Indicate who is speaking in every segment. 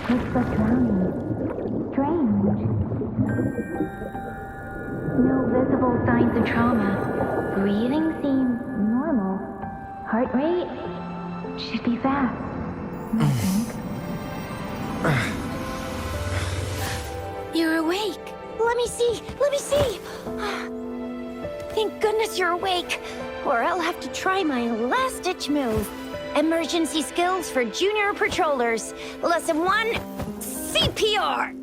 Speaker 1: Whisper drowning. Strange. No visible signs of trauma. Breathing seems normal. Heart rate should be fast, I think.
Speaker 2: You're awake. Let me see. Let me see. Thank goodness you're awake, or I'll have to try my last-ditch move. Emergency skills for junior patrollers. Lesson 1, CPR.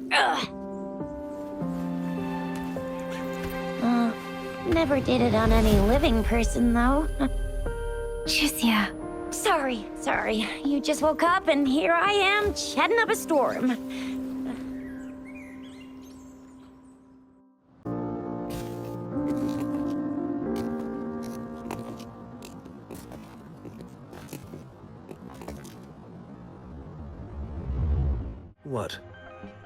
Speaker 2: Never did it on any living person, though.
Speaker 1: Xiangli.
Speaker 2: Sorry. You just woke up, and here I am, chatting up a storm.
Speaker 3: What?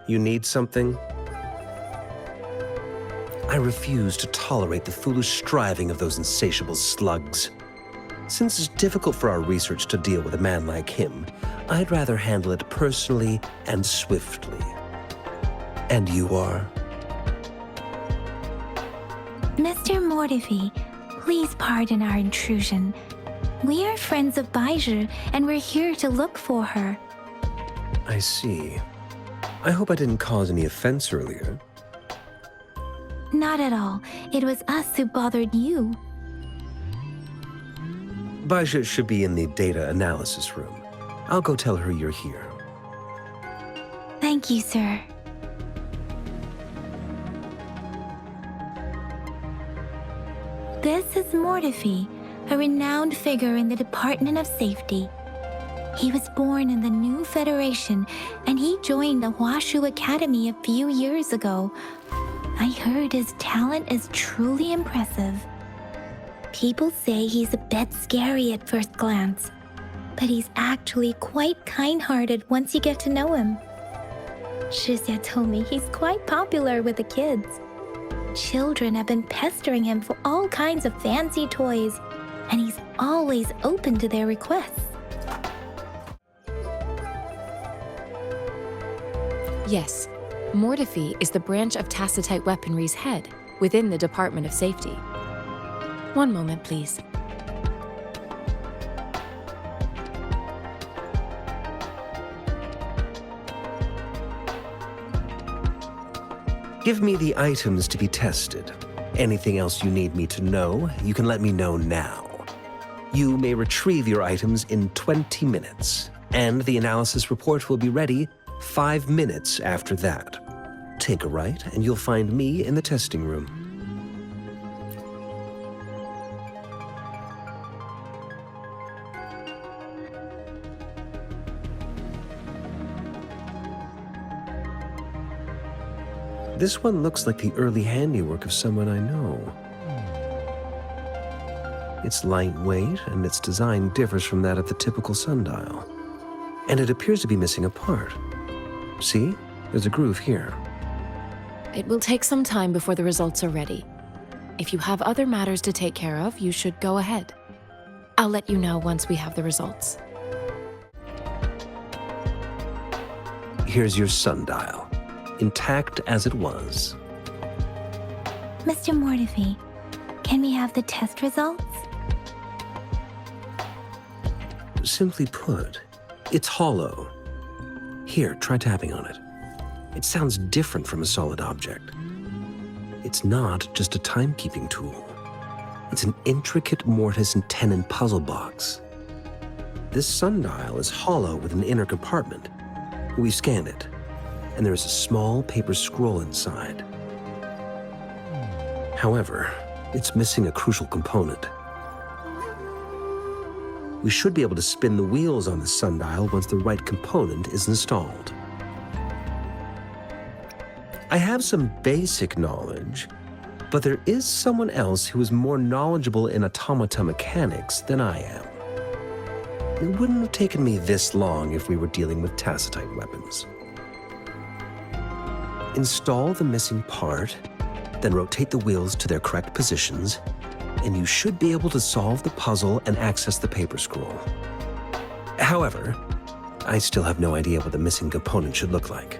Speaker 3: You need something? I refuse to tolerate the foolish striving of those insatiable slugs. Since it's difficult for our research to deal with a man like him, I'd rather handle it personally and swiftly. And you are?
Speaker 1: Mr. Mortefi, please pardon our intrusion. We are friends of 𝐵𝐻𝐻, and we're here to look for her.
Speaker 3: I see. I hope I didn't cause any offense earlier.
Speaker 1: Not at all. It was us who bothered you.
Speaker 3: 𝐵𝐻𝐻 should be in the data analysis room. I'll go tell her you're here.
Speaker 1: Thank you, sir. This is Mortefi, a renowned figure in the Department of Safety. He was born in the new Federation, and he joined the 𝐂𝐨𝐻𝐻 Academy a few years ago. I heard his talent is truly impressive. People say he's a bit scary at first glance, but he's actually quite kind-hearted once you get to know him. 𝐿𝐸 told me he's quite popular with the kids. Children have been pestering him for all kinds of fancy toys, and he's always open to their requests.
Speaker 4: Yes, Mortefi is the branch of 𝐵𝐻𝐻 weaponry's head within the Department of Safety. One moment, please.
Speaker 3: Give me the items to be tested. Anything else you need me to know, you can let me know now. You may retrieve your items in 20 minutes, and the analysis report will be ready 5 minutes after that. Take a right, and you'll find me in the testing room. This one looks like the early handiwork of someone I know. It's lightweight, and its design differs from that of the typical sundial. And it appears to be missing a part. See? There's a groove here.
Speaker 4: It will take some time before the results are ready. If you have other matters to take care of, you should go ahead. I'll let you know once we have the results.
Speaker 3: Here's your sundial, intact as it was.
Speaker 1: Mr. Mortefi, can we have the test results?
Speaker 3: Simply put, it's hollow. Here, try tapping on it. It sounds different from a solid object. It's not just a timekeeping tool. It's an intricate mortise and tenon puzzle box. This sundial is hollow with an inner compartment. We scanned it, and there is a small paper scroll inside. However, it's missing a crucial component. We should be able to spin the wheels on the sundial once the right component is installed. I have some basic knowledge, but there is someone else who is more knowledgeable in automata mechanics than I am. It wouldn't have taken me this long if we were dealing with 𝐵𝐻𝐻 weapons. Install the missing part, then rotate the wheels to their correct positions, and you should be able to solve the puzzle and access the paper scroll. However, I still have no idea what the missing component should look like.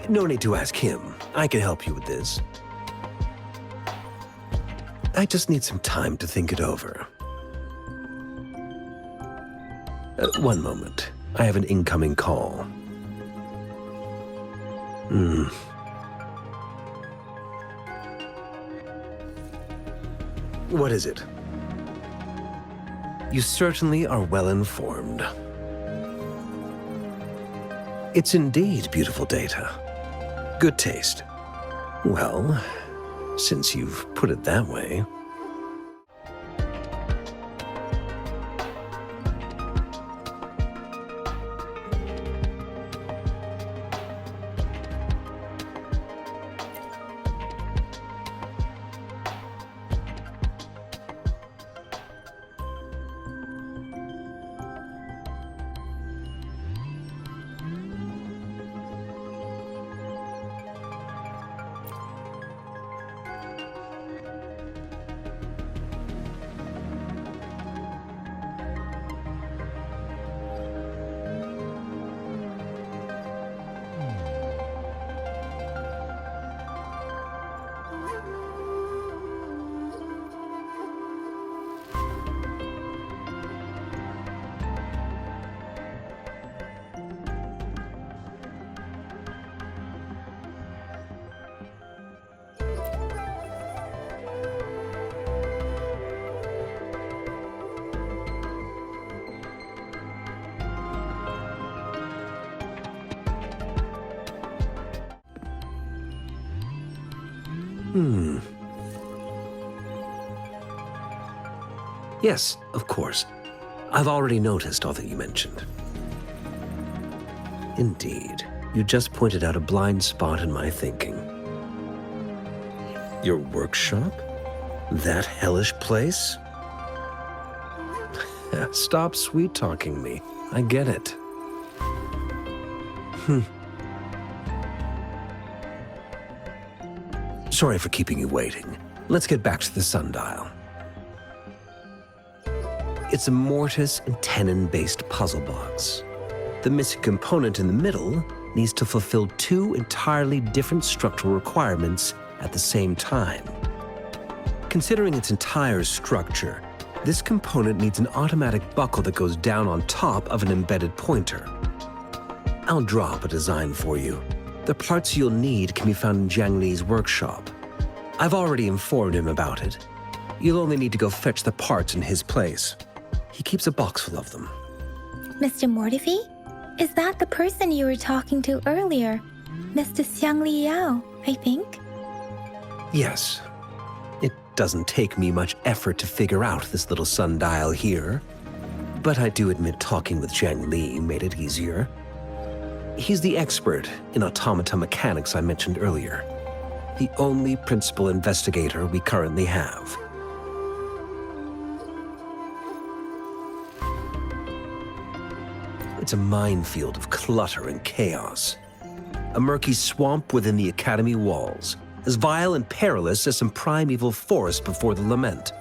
Speaker 3: No need to ask him. I can help you with this. I just need some time to think it over. One moment. I have an incoming call. What is it? You certainly are well informed. It's indeed beautiful data. Good taste. Well, since you've put it that way. Yes, of course. I've already noticed all that you mentioned. Indeed, you just pointed out a blind spot in my thinking. Your workshop? That hellish place? Stop sweet-talking me. I get it. Sorry for keeping you waiting. Let's get back to the sundial. It's a mortise and tenon-based puzzle box. The missing component in the middle needs to fulfill two entirely different structural requirements at the same time. Considering its entire structure, this component needs an automatic buckle that goes down on top of an embedded pointer. I'll draw up a design for you. The parts you'll need can be found in Xiangli's workshop. I've already informed him about it. You'll only need to go fetch the parts in his place. He keeps a box full of them.
Speaker 1: Mr. Mortefi? Is that the person you were talking to earlier? Mr. Xiangli Yao, I think?
Speaker 3: Yes. It doesn't take me much effort to figure out this little sundial here. But I do admit talking with Xiangli made it easier. He's the expert in automata mechanics I mentioned earlier. The only principal investigator we currently have. It's a minefield of clutter and chaos. A murky swamp within the Academy walls, as vile and perilous as some primeval forest before the lament.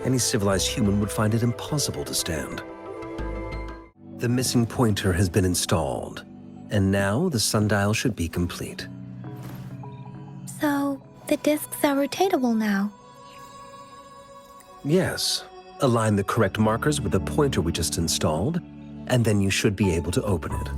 Speaker 3: Any civilized human would find it impossible to stand. The missing pointer has been installed, and now the sundial should be complete.
Speaker 1: So, the discs are rotatable now.
Speaker 3: Yes. Align the correct markers with the pointer we just installed, and then you should be able to open it.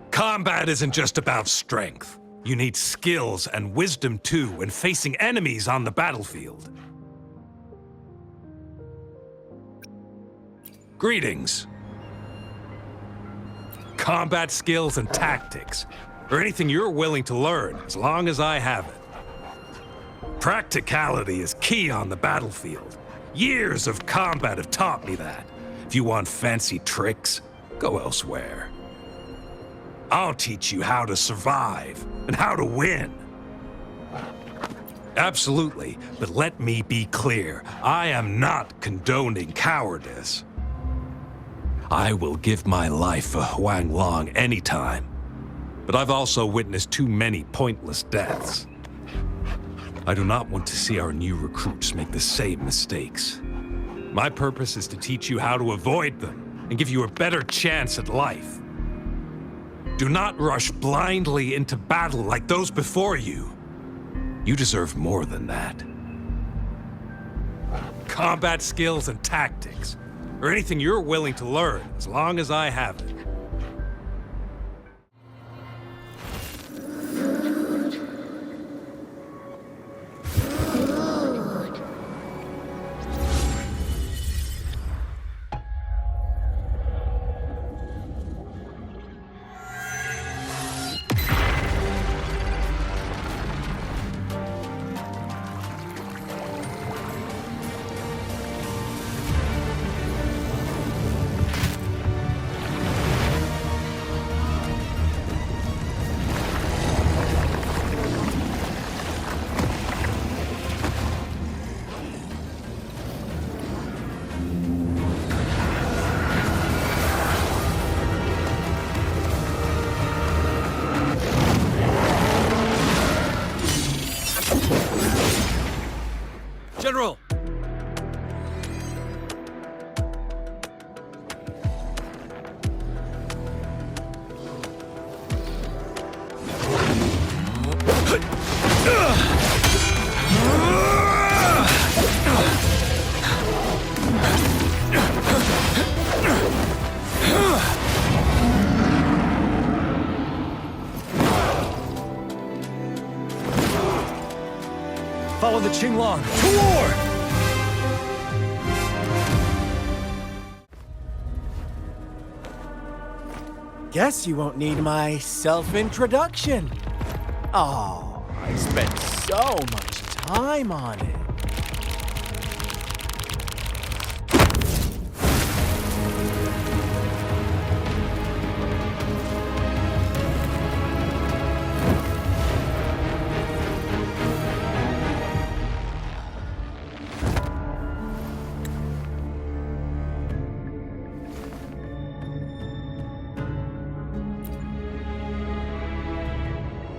Speaker 5: Combat isn't just about strength. You need skills and wisdom too when facing enemies on the battlefield. Greetings. Combat skills and tactics, or anything you're willing to learn, as long as I have it. Practicality is key on the battlefield. Years of combat have taught me that. If you want fancy tricks, go elsewhere. I'll teach you how to survive and how to win. Absolutely, but let me be clear. I am not condoning cowardice. I will give my life for Huang Long anytime, but I've also witnessed too many pointless deaths. I do not want to see our new recruits make the same mistakes. My purpose is to teach you how to avoid them and give you a better chance at life. Do not rush blindly into battle like those before you. You deserve more than that. Combat skills and tactics, or anything you're willing to learn, as long as I have it.
Speaker 6: General! Follow the Qinglong to war!
Speaker 7: Guess you won't need my self-introduction. Oh, I spent so much time on it.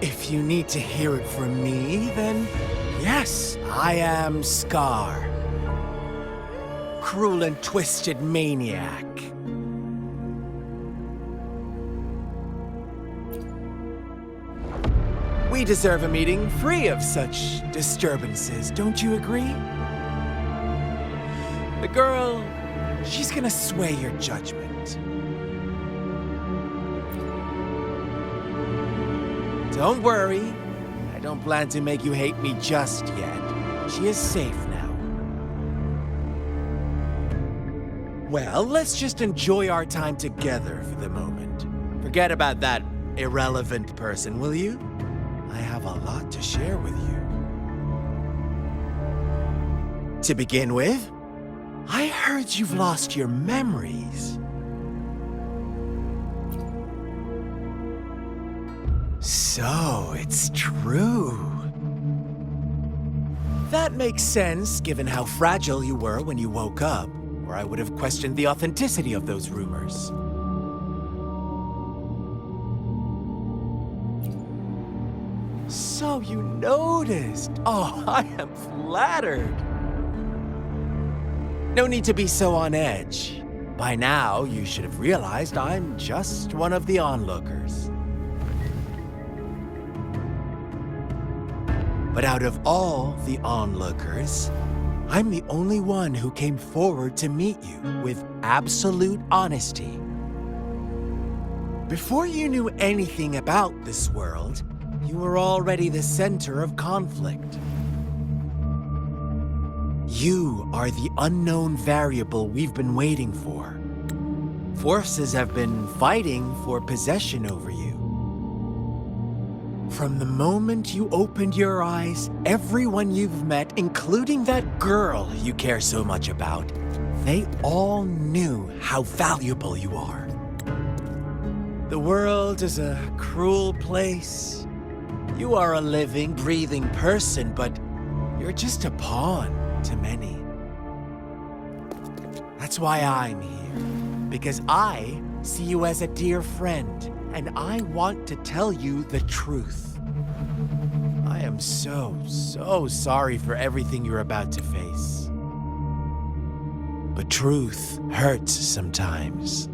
Speaker 7: If you need to hear it from me, then yes, I am Scar. Cruel and twisted maniac. We deserve a meeting free of such disturbances, don't you agree? The girl, she's gonna sway your judgment. Don't worry, I don't plan to make you hate me just yet. She is safe now. Well, let's just enjoy our time together for the moment. Forget about that irrelevant person, will you? I have a lot to share with you. To begin with, I heard you've lost your memories. So, it's true. That makes sense, given how fragile you were when you woke up, or I would have questioned the authenticity of those rumors. So you noticed. Oh, I am flattered. No need to be so on edge. By now, you should have realized I'm just one of the onlookers. But out of all the onlookers, I'm the only one who came forward to meet you with absolute honesty. Before you knew anything about this world, you were already the center of conflict. You are the unknown variable we've been waiting for. Forces have been fighting for possession over you. From the moment you opened your eyes, everyone you've met, including that girl you care so much about, they all knew how valuable you are. The world is a cruel place. You are a living, breathing person, but You're just a pawn to many. That's why I'm here. Because I see you as a dear friend, and I want to tell you the truth. I am so sorry for everything you're about to face. But truth hurts sometimes.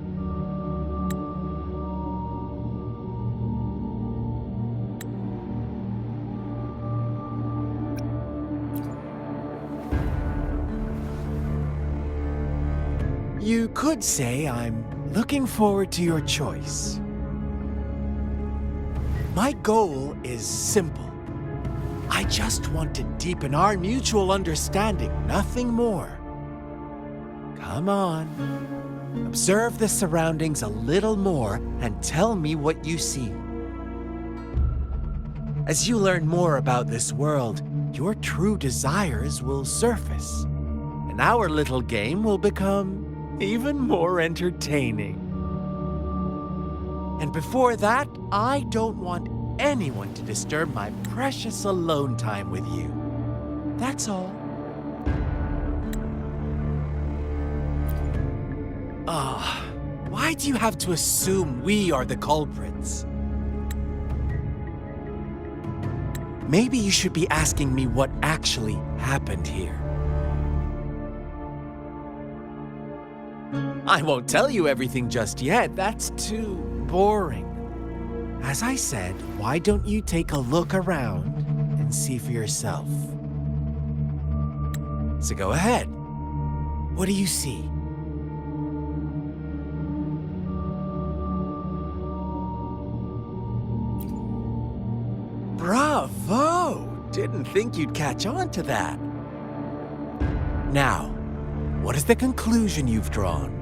Speaker 7: You could say I'm looking forward to your choice. My goal is simple. I just want to deepen our mutual understanding, nothing more. Come on. Observe the surroundings a little more and tell me what you see. As you learn more about this world, your true desires will surface, and our little game will become even more entertaining. And before that, I don't want anyone to disturb my precious alone time with you. That's all. Why do you have to assume we are the culprits? Maybe you should be asking me what actually happened here. I won't tell you everything just yet. That's too boring. As I said, why don't you take a look around and see for yourself? So go ahead. What do you see? Bravo! Didn't think you'd catch on to that. Now, what is the conclusion you've drawn?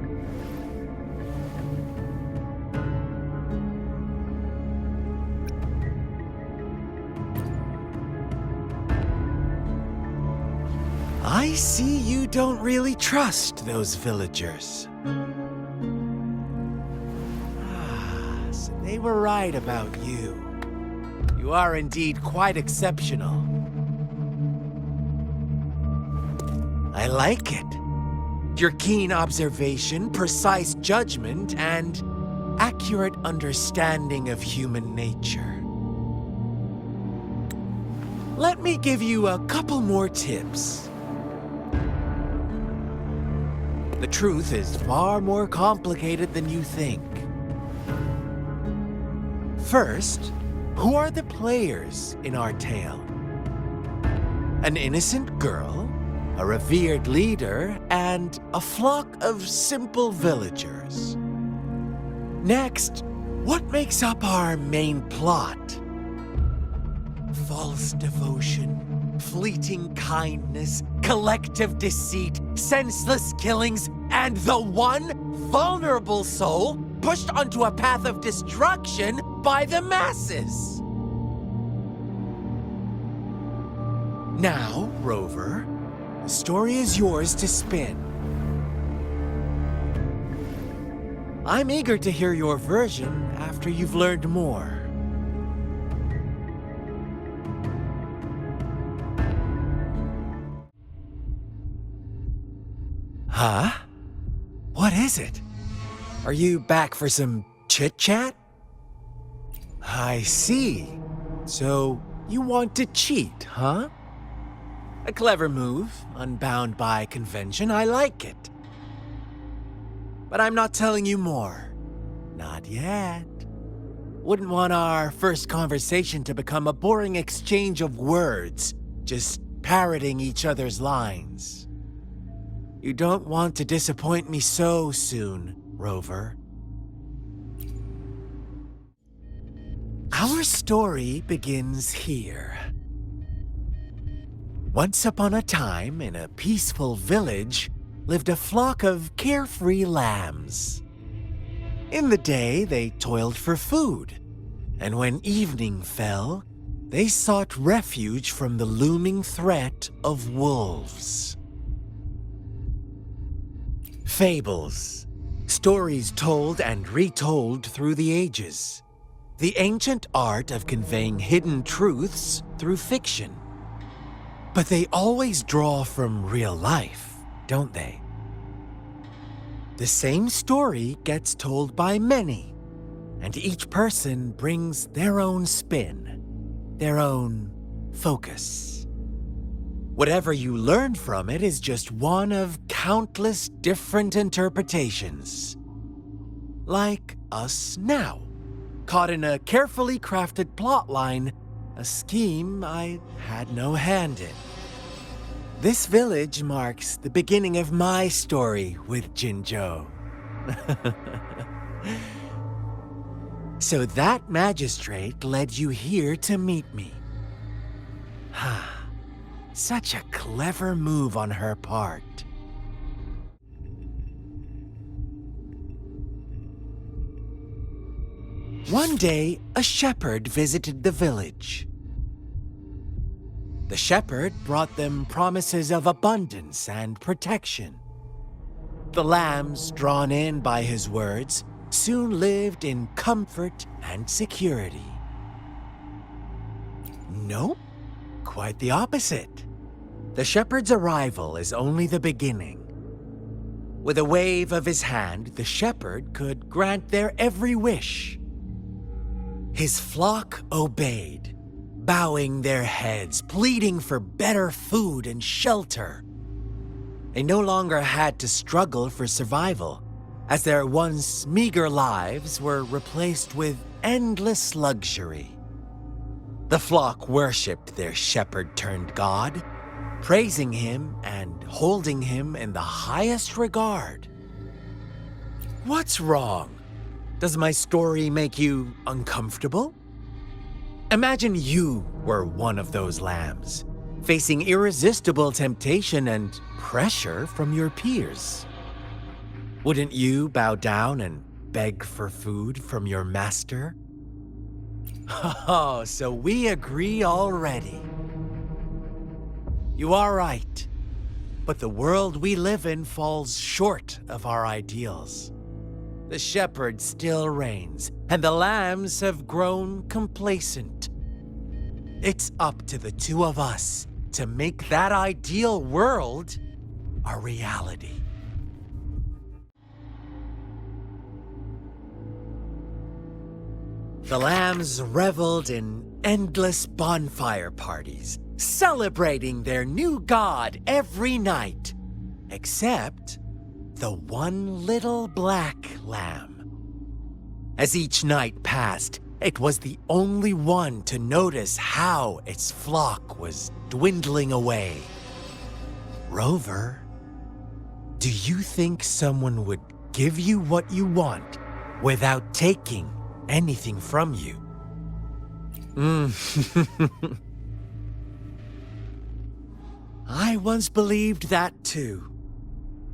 Speaker 7: I see you don't really trust those villagers. So they were right about you. You are indeed quite exceptional. I like it. Your keen observation, precise judgment, and accurate understanding of human nature. Let me give you a couple more tips. The truth is far more complicated than you think. First, who are the players in our tale? An innocent girl, a revered leader, and a flock of simple villagers. Next, what makes up our main plot? False devotion, fleeting kindness, collective deceit, senseless killings, and the one vulnerable soul pushed onto a path of destruction by the masses. Now, Rover, the story is yours to spin. I'm eager to hear your version after you've learned more. Huh? What is it? Are you back for some chit-chat? I see. So, you want to cheat, huh? A clever move, unbound by convention. I like it. But I'm not telling you more. Not yet. Wouldn't want our first conversation to become a boring exchange of words, just parroting each other's lines. You don't want to disappoint me so soon, Rover. Our story begins here. Once upon a time, in a peaceful village, lived a flock of carefree lambs. In the day, they toiled for food, and when evening fell, they sought refuge from the looming threat of wolves. Fables, stories told and retold through the ages. The ancient art of conveying hidden truths through fiction. But they always draw from real life, don't they? The same story gets told by many, and each person brings their own spin, their own focus. Whatever you learn from it is just one of countless different interpretations. Like us now, caught in a carefully crafted plotline, a scheme I had no hand in. This village marks the beginning of my story with Jinzhou. So that magistrate led you here to meet me. Such a clever move on her part. One day, a shepherd visited the village. The shepherd brought them promises of abundance and protection. The lambs, drawn in by his words, soon lived in comfort and security. Nope, quite the opposite. The shepherd's arrival is only the beginning. With a wave of his hand, the shepherd could grant their every wish. His flock obeyed, bowing their heads, pleading for better food and shelter. They no longer had to struggle for survival, as their once meager lives were replaced with endless luxury. The flock worshipped their shepherd-turned-god, praising him and holding him in the highest regard. What's wrong? Does my story make you uncomfortable? Imagine you were one of those lambs, facing irresistible temptation and pressure from your peers. Wouldn't you bow down and beg for food from your master? Oh, so we agree already. You are right, but the world we live in falls short of our ideals. The shepherd still reigns, and the lambs have grown complacent. It's up to the two of us to make that ideal world a reality. The lambs reveled in endless bonfire parties, celebrating their new god every night, except the one little black lamb. As each night passed, it was the only one to notice how its flock was dwindling away. Rover, do you think someone would give you what you want without taking anything from you? I once believed that too.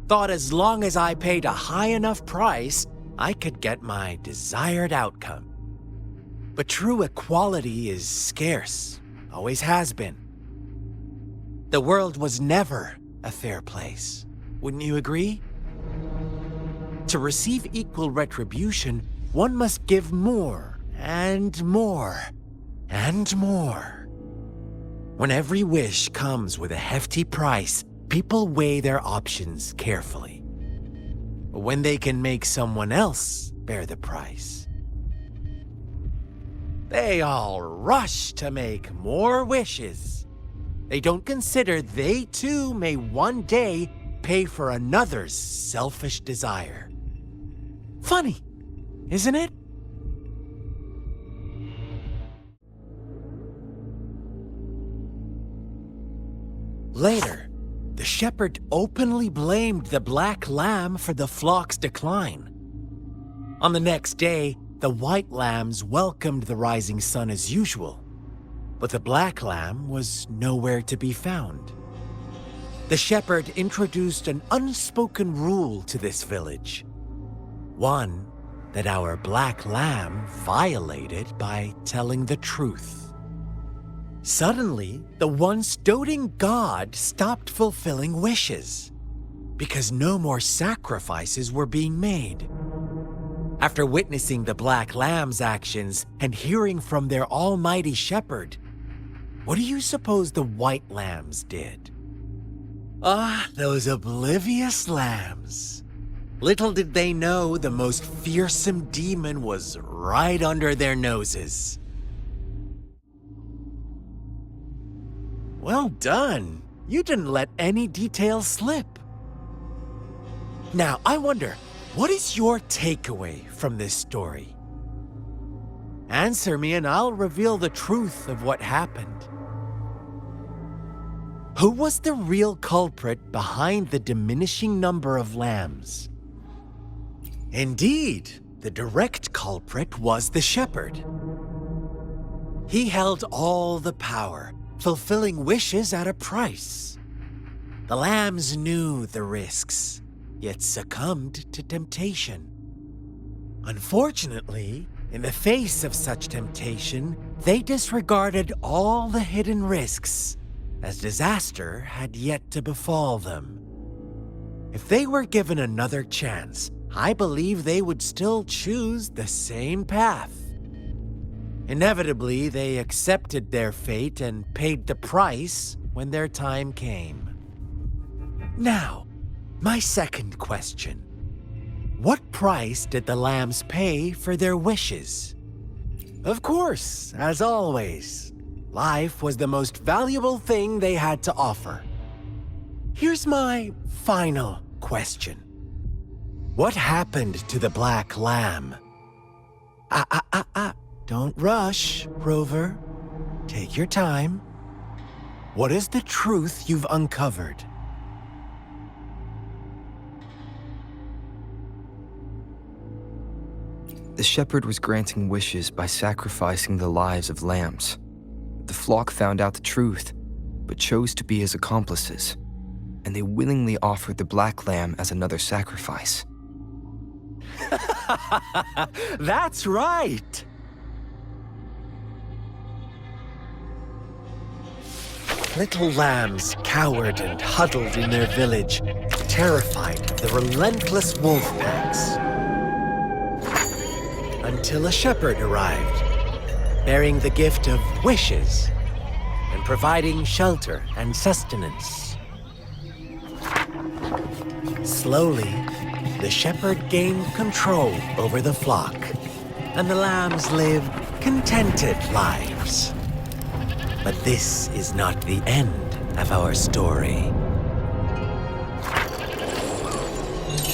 Speaker 7: Thought as long as I paid a high enough price, I could get my desired outcome. But true equality is scarce, always has been. The world was never a fair place, wouldn't you agree? To receive equal retribution, one must give more and more and more. When every wish comes with a hefty price, people weigh their options carefully. When they can make someone else bear the price, they all rush to make more wishes. They don't consider they too may one day pay for another's selfish desire. Funny, isn't it? Later, the shepherd openly blamed the black lamb for the flock's decline. On the next day, the white lambs welcomed the rising sun as usual, but the black lamb was nowhere to be found. The shepherd introduced an unspoken rule to this village, one that our black lamb violated by telling the truth. Suddenly, the once doting god stopped fulfilling wishes because no more sacrifices were being made. After witnessing the black lamb's actions and hearing from their almighty shepherd, What do you suppose the white lambs did? Ah, those oblivious lambs. Little did they know the most fearsome demon was right under their noses. Well done. You didn't let any details slip. Now, I wonder, what is your takeaway from this story? Answer me and I'll reveal the truth of what happened. Who was the real culprit behind the diminishing number of lambs? Indeed, the direct culprit was the shepherd. He held all the power, fulfilling wishes at a price. The lambs knew the risks, yet succumbed to temptation. Unfortunately, in the face of such temptation, they disregarded all the hidden risks, as disaster had yet to befall them. If they were given another chance, I believe they would still choose the same path. Inevitably, they accepted their fate and paid the price when their time came. Now, my second question. What price did the lambs pay for their wishes? Of course, as always, life was the most valuable thing they had to offer. Here's my final question. What happened to the black lamb? Don't rush, Rover. Take your time. What is the truth you've uncovered?
Speaker 8: The shepherd was granting wishes by sacrificing the lives of lambs. The flock found out the truth, but chose to be his accomplices, and they willingly offered the black lamb as another sacrifice.
Speaker 7: That's right! Little lambs cowered and huddled in their village, terrified of the relentless wolf packs. Until a shepherd arrived, bearing the gift of wishes and providing shelter and sustenance. Slowly, the shepherd gained control over the flock, and the lambs lived contented lives. But this is not the end of our story.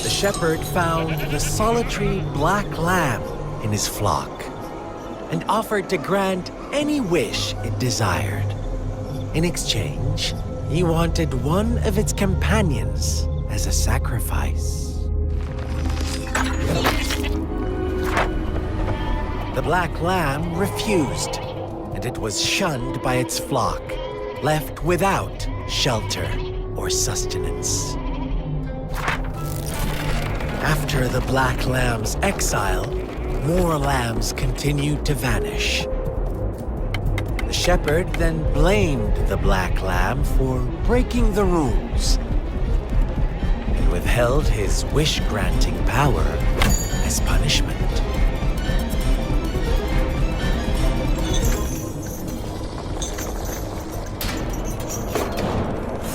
Speaker 7: The shepherd found the solitary black lamb in his flock and offered to grant any wish it desired. In exchange, he wanted one of its companions as a sacrifice. The black lamb refused, and it was shunned by its flock, left without shelter or sustenance. After the black lamb's exile, more lambs continued to vanish. The shepherd then blamed the black lamb for breaking the rules and withheld his wish-granting power as punishment.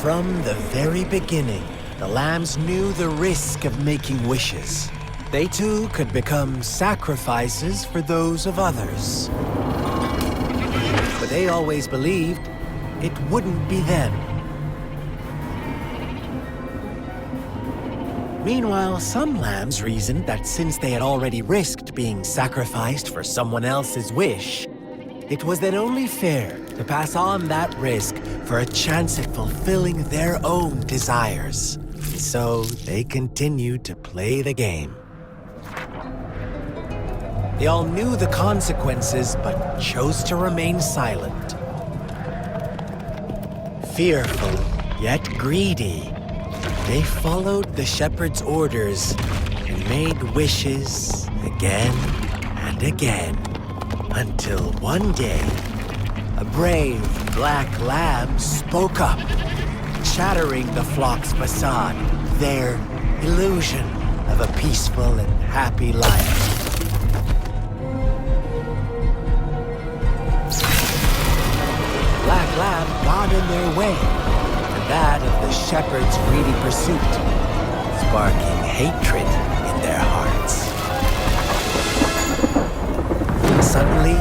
Speaker 7: From the very beginning, the lambs knew the risk of making wishes. They too could become sacrifices for those of others. But they always believed it wouldn't be them. Meanwhile, some lambs reasoned that since they had already risked being sacrificed for someone else's wish, it was then only fair to pass on that risk for a chance at fulfilling their own desires. And so they continued to play the game. They all knew the consequences, but chose to remain silent. Fearful, yet greedy, they followed the shepherd's orders and made wishes again and again, until one day, a brave black lamb spoke up, shattering the flock's facade, their illusion of a peaceful and happy life. Black lamb got in their way, and that of the shepherd's greedy pursuit, sparking hatred in their hearts. Suddenly,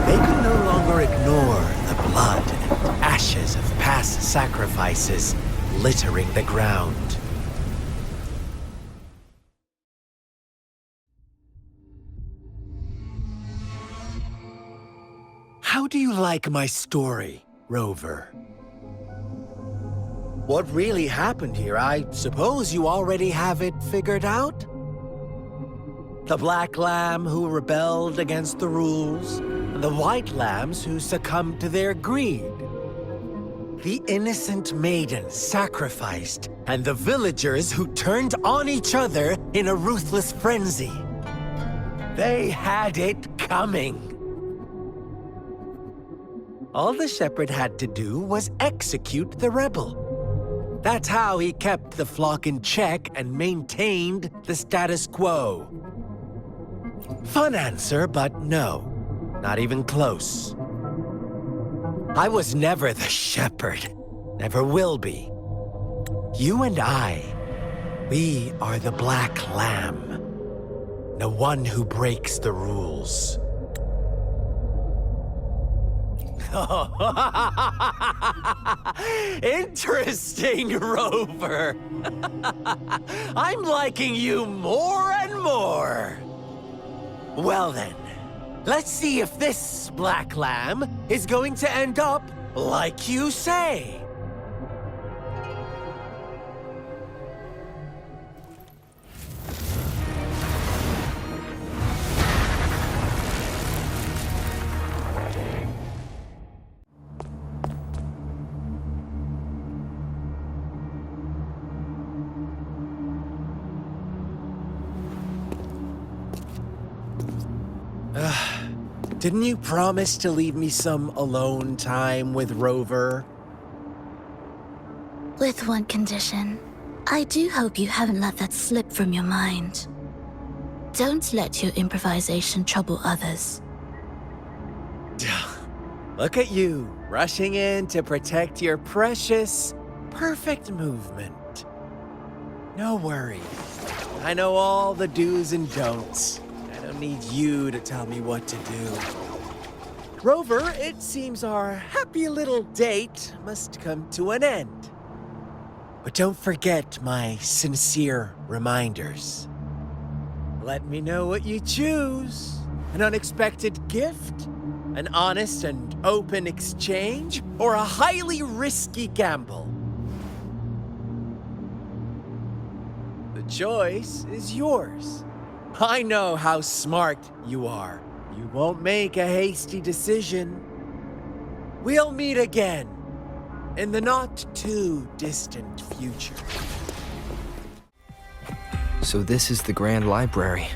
Speaker 7: they could no longer ignore the blood and ashes of past sacrifices littering the ground. How do you like my story, Rover? What really happened here? I suppose you already have it figured out? The black lamb who rebelled against the rules, and the white lambs who succumbed to their greed. The innocent maiden sacrificed, and the villagers who turned on each other in a ruthless frenzy. They had it coming. All the shepherd had to do was execute the rebel. That's how he kept the flock in check and maintained the status quo. Fun answer, but no, not even close. I was never the shepherd, never will be. You and I, we are the black lamb, the one who breaks the rules. Interesting, Rover. I'm liking you more and more. Well then, let's see if this black lamb is going to end up like you say. Didn't you promise to leave me some alone time with Rover?
Speaker 1: With one condition. I do hope you haven't let that slip from your mind. Don't let your improvisation trouble others.
Speaker 7: Look at you, rushing in to protect your precious, perfect movement. No worries. I know all the do's and don'ts. I don't need you to tell me what to do. Rover, it seems our happy little date must come to an end. But don't forget my sincere reminders. Let me know what you choose. An unexpected gift? An honest and open exchange? Or a highly risky gamble? The choice is yours. I know how smart you are. You won't make a hasty decision. We'll meet again in the not-too-distant future.
Speaker 8: So this is the Grand Library.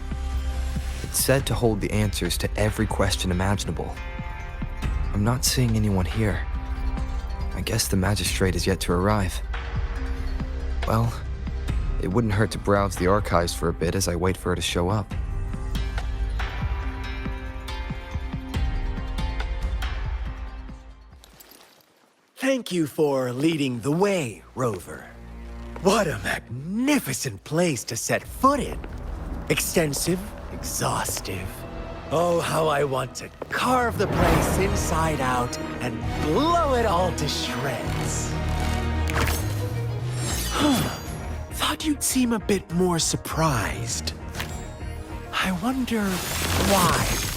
Speaker 8: It's said to hold the answers to every question imaginable. I'm not seeing anyone here. I guess the magistrate is yet to arrive. Well, it wouldn't hurt to browse the archives for a bit as I wait for her to show up.
Speaker 7: Thank you for leading the way, Rover. What a magnificent place to set foot in. Extensive, exhaustive. Oh, how I want to carve the place inside out and blow it all to shreds. Thought you'd seem a bit more surprised. I wonder why.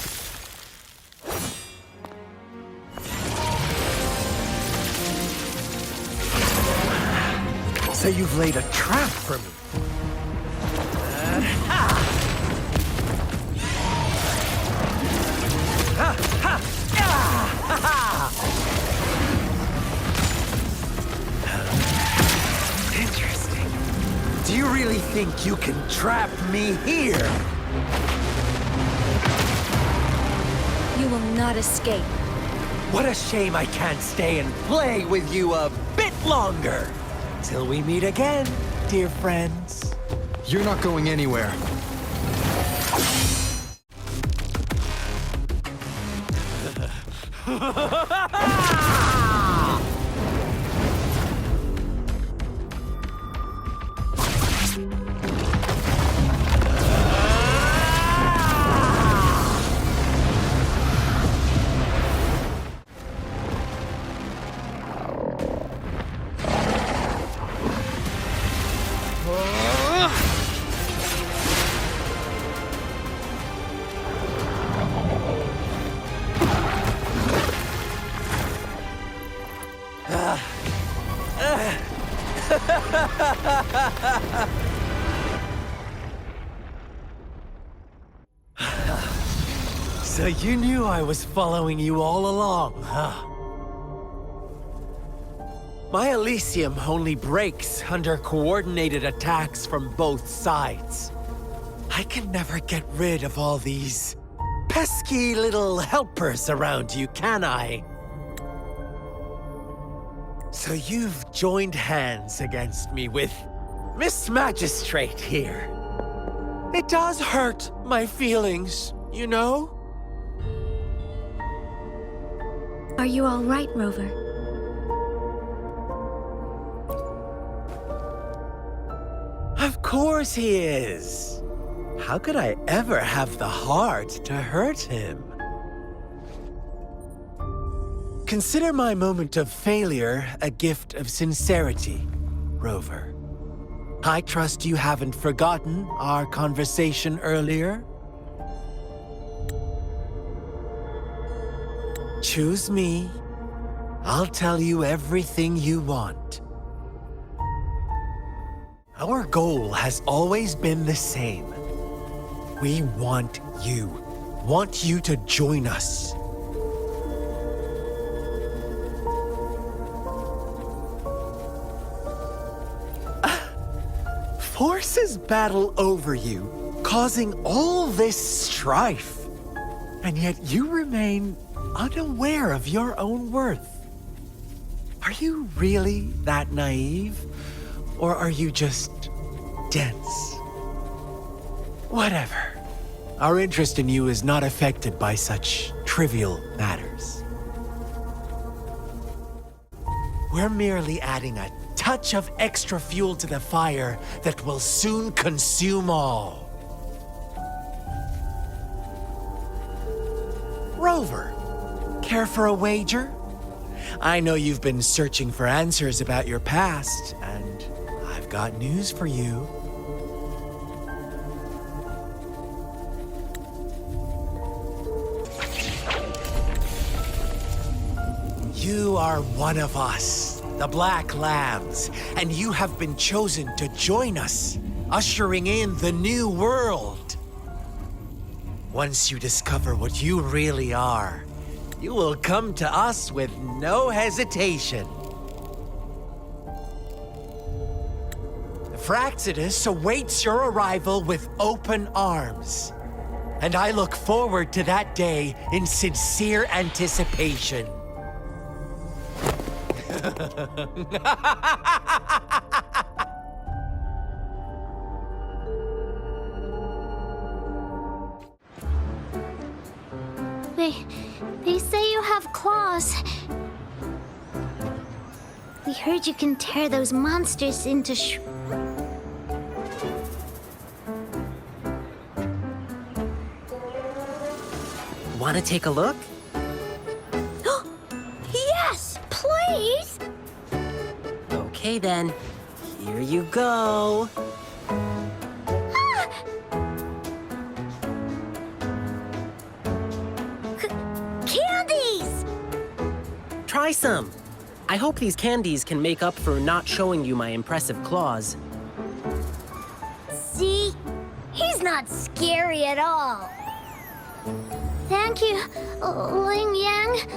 Speaker 7: So you've laid a trap for me. Interesting. Do you really think you can trap me here?
Speaker 2: You will not escape.
Speaker 7: What a shame I can't stay and play with you a bit longer. Till we meet again, dear friends.
Speaker 8: You're not going anywhere.
Speaker 7: So you knew I was following you all along, huh? My Elysium only breaks under coordinated attacks from both sides. I can never get rid of all these pesky little helpers around you, can I? So you've joined hands against me with Miss Magistrate here. It does hurt my feelings, you know?
Speaker 2: Are you all right, Rover?
Speaker 7: Of course he is. How could I ever have the heart to hurt him? Consider my moment of failure a gift of sincerity, Rover. I trust you haven't forgotten our conversation earlier. Choose me. I'll tell you everything you want. Our goal has always been the same. We want you to join us. Forces battle over you, causing all this strife. And yet you remain unaware of your own worth. Are you really that naive? Or are you just dense? Whatever. Our interest in you is not affected by such trivial matters. We're merely adding a touch of extra fuel to the fire that will soon consume all. Rover, care for a wager? I know you've been searching for answers about your past, and I've got news for you. You are one of us, the Black Lambs, and you have been chosen to join us, ushering in the new world. Once you discover what you really are, you will come to us with no hesitation. The Fraxidus awaits your arrival with open arms, and I look forward to that day in sincere anticipation.
Speaker 2: They say you have claws. We heard you can tear those monsters into
Speaker 9: Want to take a look?
Speaker 2: Yes, please!
Speaker 9: Okay then, here you go.
Speaker 2: Candies!
Speaker 9: Try some. I hope these candies can make up for not showing you my impressive claws.
Speaker 2: See? He's not scary at all. Thank you, Lingyang.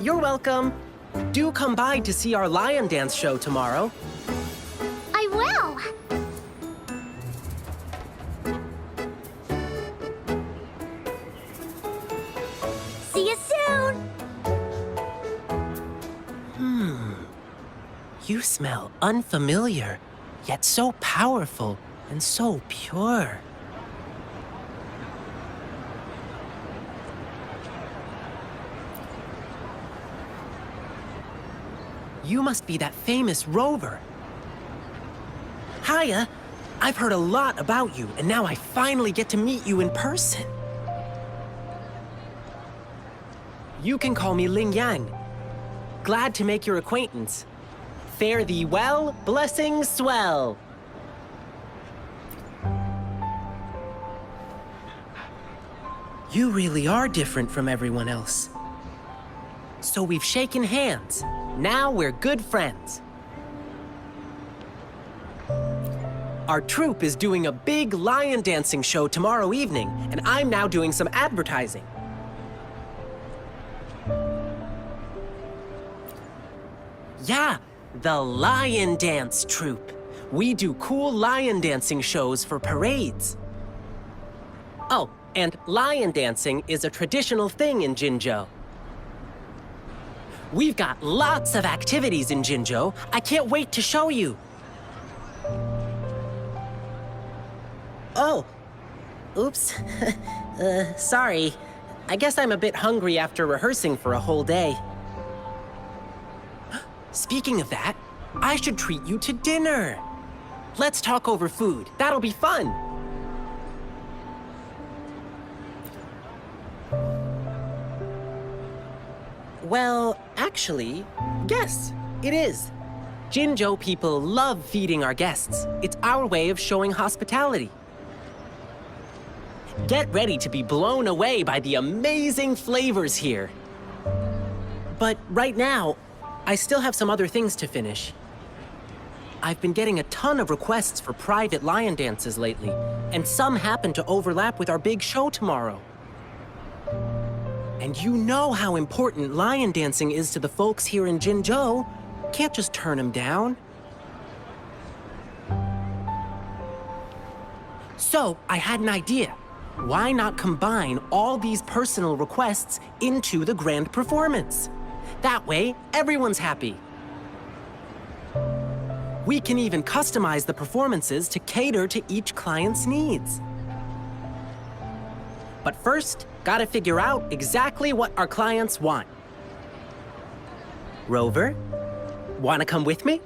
Speaker 9: You're welcome. Do come by to see our lion dance show tomorrow.
Speaker 2: I will. See you soon.
Speaker 9: You smell unfamiliar, yet so powerful and so pure. You must be that famous Rover. Hiya, I've heard a lot about you, and now I finally get to meet you in person. You can call me Lingyang. Glad to make your acquaintance. Fare thee well, blessings swell. You really are different from everyone else. So we've shaken hands. Now we're good friends. Our troupe is doing a big lion dancing show tomorrow evening, and I'm now doing some advertising. Yeah, the Lion Dance Troupe. We do cool lion dancing shows for parades. Oh, and lion dancing is a traditional thing in Jinzhou. We've got lots of activities in Jinzhou. I can't wait to show you. Oh, oops. Sorry. I guess I'm a bit hungry after rehearsing for a whole day. Speaking of that, I should treat you to dinner. Let's talk over food. That'll be fun. Well, actually, yes, it is. Jinzhou people love feeding our guests. It's our way of showing hospitality. Get ready to be blown away by the amazing flavors here. But right now, I still have some other things to finish. I've been getting a ton of requests for private lion dances lately, and some happen to overlap with our big show tomorrow. And you know how important lion dancing is to the folks here in Jinzhou. Can't just turn them down. So, I had an idea. Why not combine all these personal requests into the grand performance? That way, everyone's happy. We can even customize the performances to cater to each client's needs. But first, gotta figure out exactly what our clients want. Rover, wanna come with me?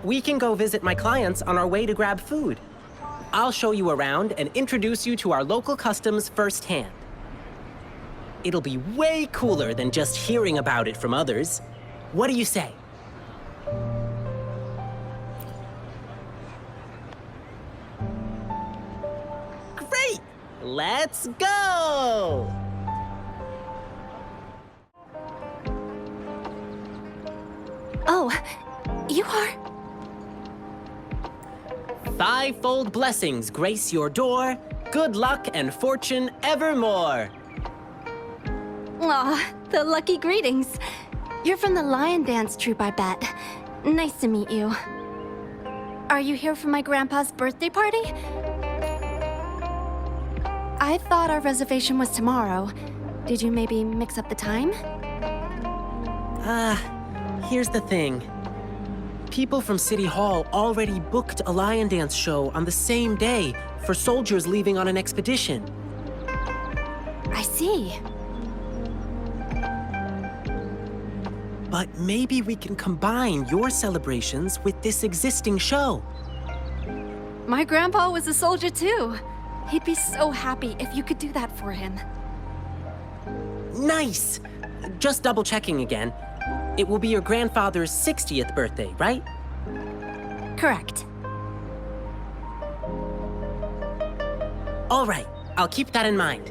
Speaker 9: We can go visit my clients on our way to grab food. I'll show you around and introduce you to our local customs firsthand. It'll be way cooler than just hearing about it from others. What do you say? Great! Let's go!
Speaker 2: Oh, you are?
Speaker 9: Fivefold blessings grace your door, good luck and fortune evermore.
Speaker 2: Aw, the lucky greetings. You're from the lion dance troupe, I bet. Nice to meet you. Are you here for my grandpa's birthday party? I thought our reservation was tomorrow. Did you maybe mix up the time?
Speaker 9: Here's the thing. People from City Hall already booked a lion dance show on the same day for soldiers leaving on an expedition.
Speaker 2: I see.
Speaker 9: But maybe we can combine your celebrations with this existing show.
Speaker 2: My grandpa was a soldier too. He'd be so happy if you could do that for him.
Speaker 9: Nice! Just double checking again. It will be your grandfather's 60th birthday, right?
Speaker 2: Correct.
Speaker 9: All right, I'll keep that in mind.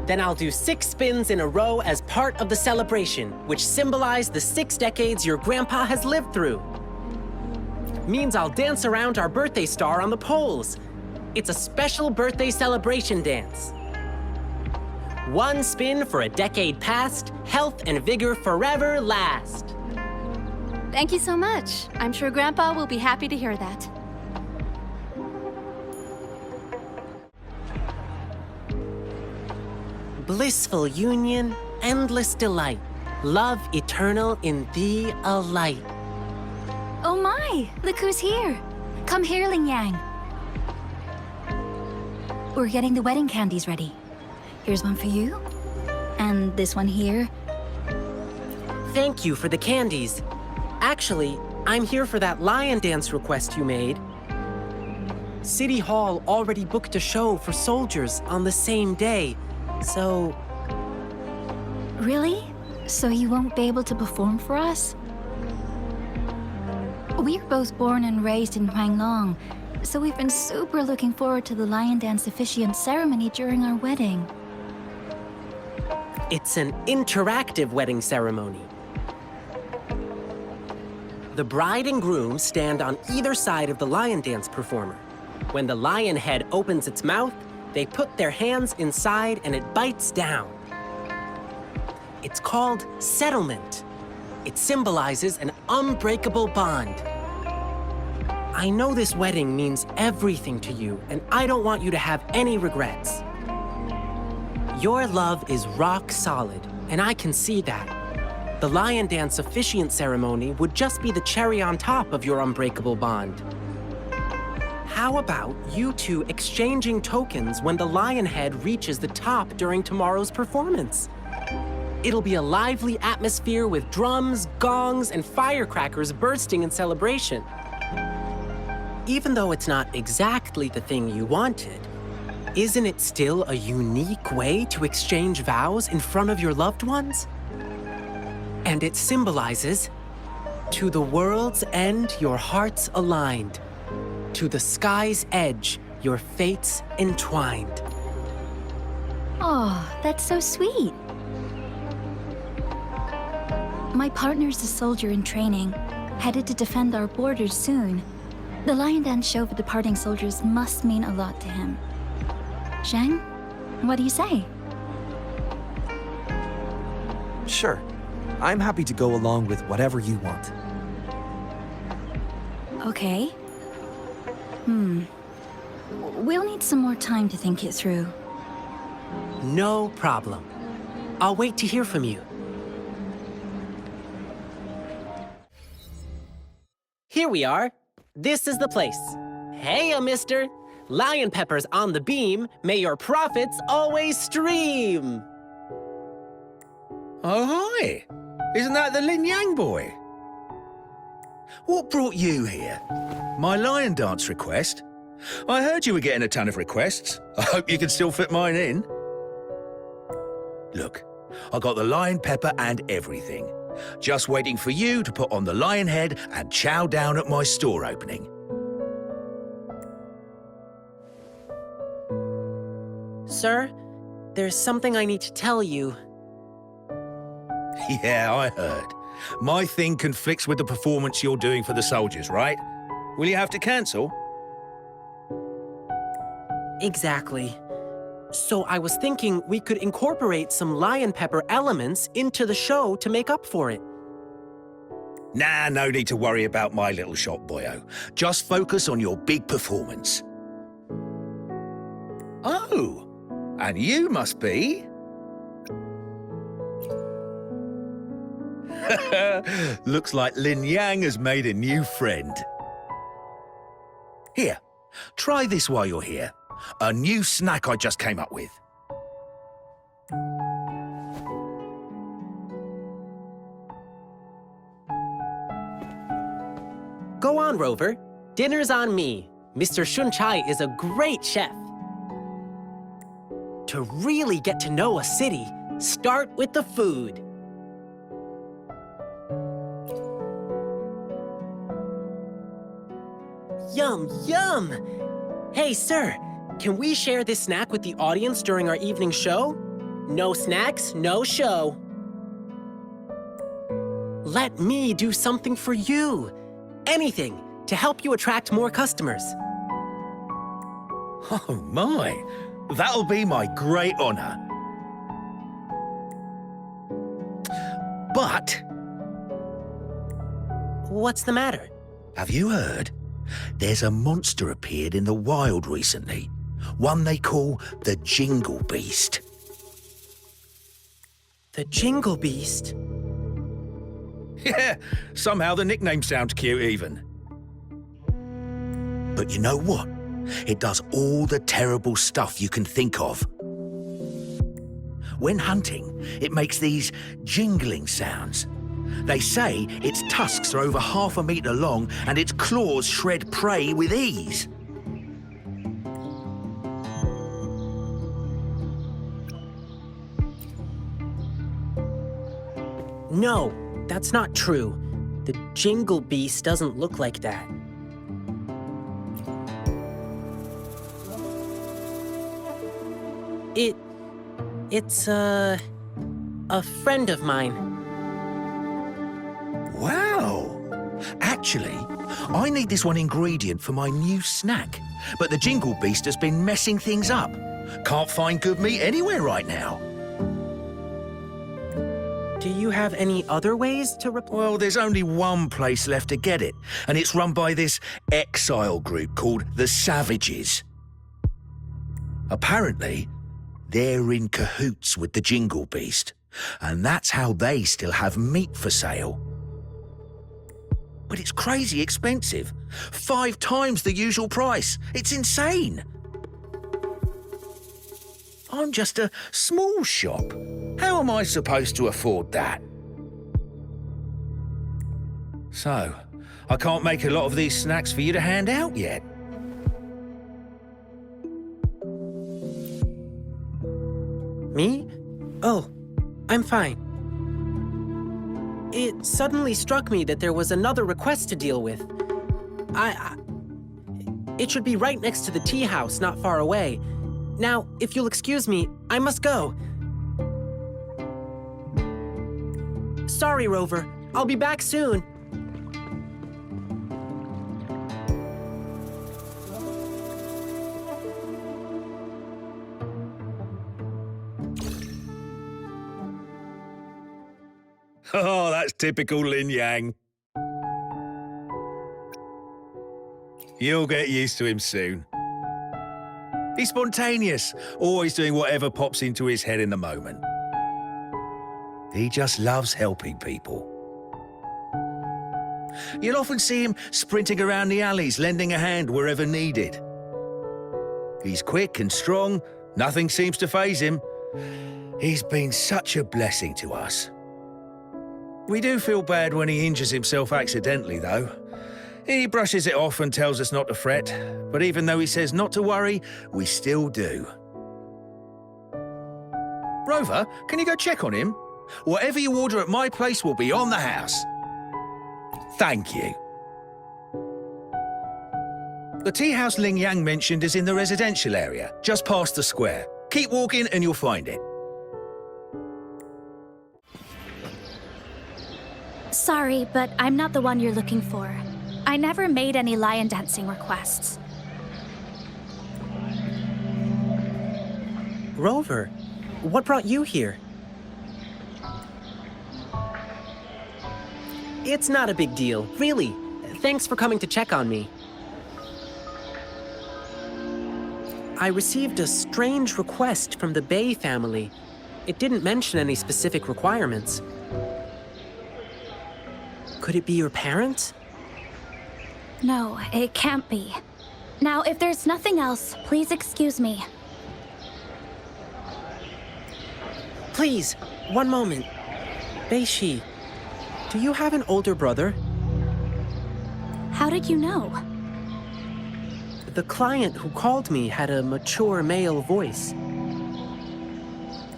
Speaker 9: Then I'll do 6 spins in a row as part of the celebration, which symbolize the 6 decades your grandpa has lived through. Means I'll dance around our birthday star on the poles. It's a special birthday celebration dance. 1 spin for a decade past, health and vigor forever last.
Speaker 2: Thank you so much. I'm sure Grandpa will be happy to hear that.
Speaker 9: Blissful union, endless delight. Love eternal in thee a light.
Speaker 1: Oh my! Look who's here! Come here, Lingyang. We're getting the wedding candies ready. Here's one for you. And this one here.
Speaker 9: Thank you for the candies. Actually, I'm here for that lion dance request you made. City Hall already booked a show for soldiers on the same day, so...
Speaker 1: Really? So you won't be able to perform for us? We're both born and raised in Huanglong.
Speaker 10: So we've been super looking forward to the lion dance officiant ceremony during our wedding.
Speaker 9: It's an interactive wedding ceremony. The bride and groom stand on either side of the lion dance performer. When the lion head opens its mouth, they put their hands inside and it bites down. It's called settlement. It symbolizes an unbreakable bond. I know this wedding means everything to you, and I don't want you to have any regrets. Your love is rock solid, and I can see that. The lion dance officiant ceremony would just be the cherry on top of your unbreakable bond. How about you two exchanging tokens when the lion head reaches the top during tomorrow's performance? It'll be a lively atmosphere with drums, gongs, and firecrackers bursting in celebration. Even though it's not exactly the thing you wanted, isn't it still a unique way to exchange vows in front of your loved ones? And it symbolizes, to the world's end, your hearts aligned. To the sky's edge, your fates entwined.
Speaker 10: Oh, that's so sweet. My partner's a soldier in training, headed to defend our borders soon. The lion dance show for departing soldiers must mean a lot to him. Zhang, what do you say?
Speaker 11: Sure. I'm happy to go along with whatever you want.
Speaker 10: Okay. We'll need some more time to think it through.
Speaker 9: No problem. I'll wait to hear from you. Here we are. This is the place. Hey, mister. Lion peppers on the beam. May your profits always stream.
Speaker 12: Oh, hi. Isn't that the Lingyang boy? What brought you here? My lion dance request? I heard you were getting a ton of requests. I hope you can still fit mine in. Look, I got the lion pepper and everything. Just waiting for you to put on the lion head and chow down at my store opening.
Speaker 9: Sir, there's something I need to tell you.
Speaker 12: Yeah, I heard. My thing conflicts with the performance you're doing for the soldiers, right? Will you have to cancel?
Speaker 9: Exactly. So I was thinking we could incorporate some lion pepper elements into the show to make up for it.
Speaker 12: Nah, no need to worry about my little shop, boyo. Just focus on your big performance. Oh, and you must be... Looks like Lingyang has made a new friend. Here, try this while you're here. A new snack I just came up with.
Speaker 9: Go on, Rover. Dinner's on me. Mr. Shunchai is a great chef. To really get to know a city, start with the food. Yum, yum! Hey, sir, can we share this snack with the audience during our evening show? No snacks, no show. Let me do something for you. Anything to help you attract more customers.
Speaker 12: Oh my, that'll be my great honor. But...
Speaker 9: What's the matter?
Speaker 12: Have you heard? There's a monster appeared in the wild recently. One they call the Jingle Beast.
Speaker 9: The Jingle Beast?
Speaker 12: Yeah, somehow the nickname sounds cute even. But you know what? It does all the terrible stuff you can think of. When hunting, it makes these jingling sounds. They say its tusks are over 1/2 meter long and its claws shred prey with ease.
Speaker 9: No, that's not true. The Jingle Beast doesn't look like that. It's a friend of mine.
Speaker 12: Wow! Actually, I need this one ingredient for my new snack, but the Jingle Beast has been messing things up. Can't find good meat anywhere right now.
Speaker 9: Do you have any other ways to
Speaker 12: Well, there's only one place left to get it, and it's run by this exile group called the Savages. Apparently, they're in cahoots with the Jingle Beast, and that's how they still have meat for sale. But it's crazy expensive. 5 times the usual price. It's insane. I'm just a small shop. How am I supposed to afford that? So, I can't make a lot of these snacks for you to hand out yet.
Speaker 9: Me? Oh, I'm fine. It suddenly struck me that there was another request to deal with. It should be right next to the tea house, not far away. Now, if you'll excuse me, I must go. Sorry, Rover. I'll be back soon.
Speaker 12: Oh, that's typical Lingyang. You'll get used to him soon. He's spontaneous, always doing whatever pops into his head in the moment. He just loves helping people. You'll often see him sprinting around the alleys, lending a hand wherever needed. He's quick and strong, nothing seems to faze him. He's been such a blessing to us. We do feel bad when he injures himself accidentally, though. He brushes it off and tells us not to fret, but even though he says not to worry, we still do. Rover, can you go check on him? Whatever you order at my place will be on the house. Thank you. The tea house Lingyang mentioned is in the residential area, just past the square. Keep walking and you'll find it.
Speaker 10: Sorry, but I'm not the one you're looking for. I never made any lion dancing requests.
Speaker 9: Rover, what brought you here? It's not a big deal, really. Thanks for coming to check on me. I received a strange request from the Bei family. It didn't mention any specific requirements. Could it be your parents?
Speaker 10: No, it can't be. Now, if there's nothing else, please excuse me.
Speaker 9: Please, one moment. 𝐵𝐵, do you have an older brother?
Speaker 10: How did you know?
Speaker 9: The client who called me had a mature male voice.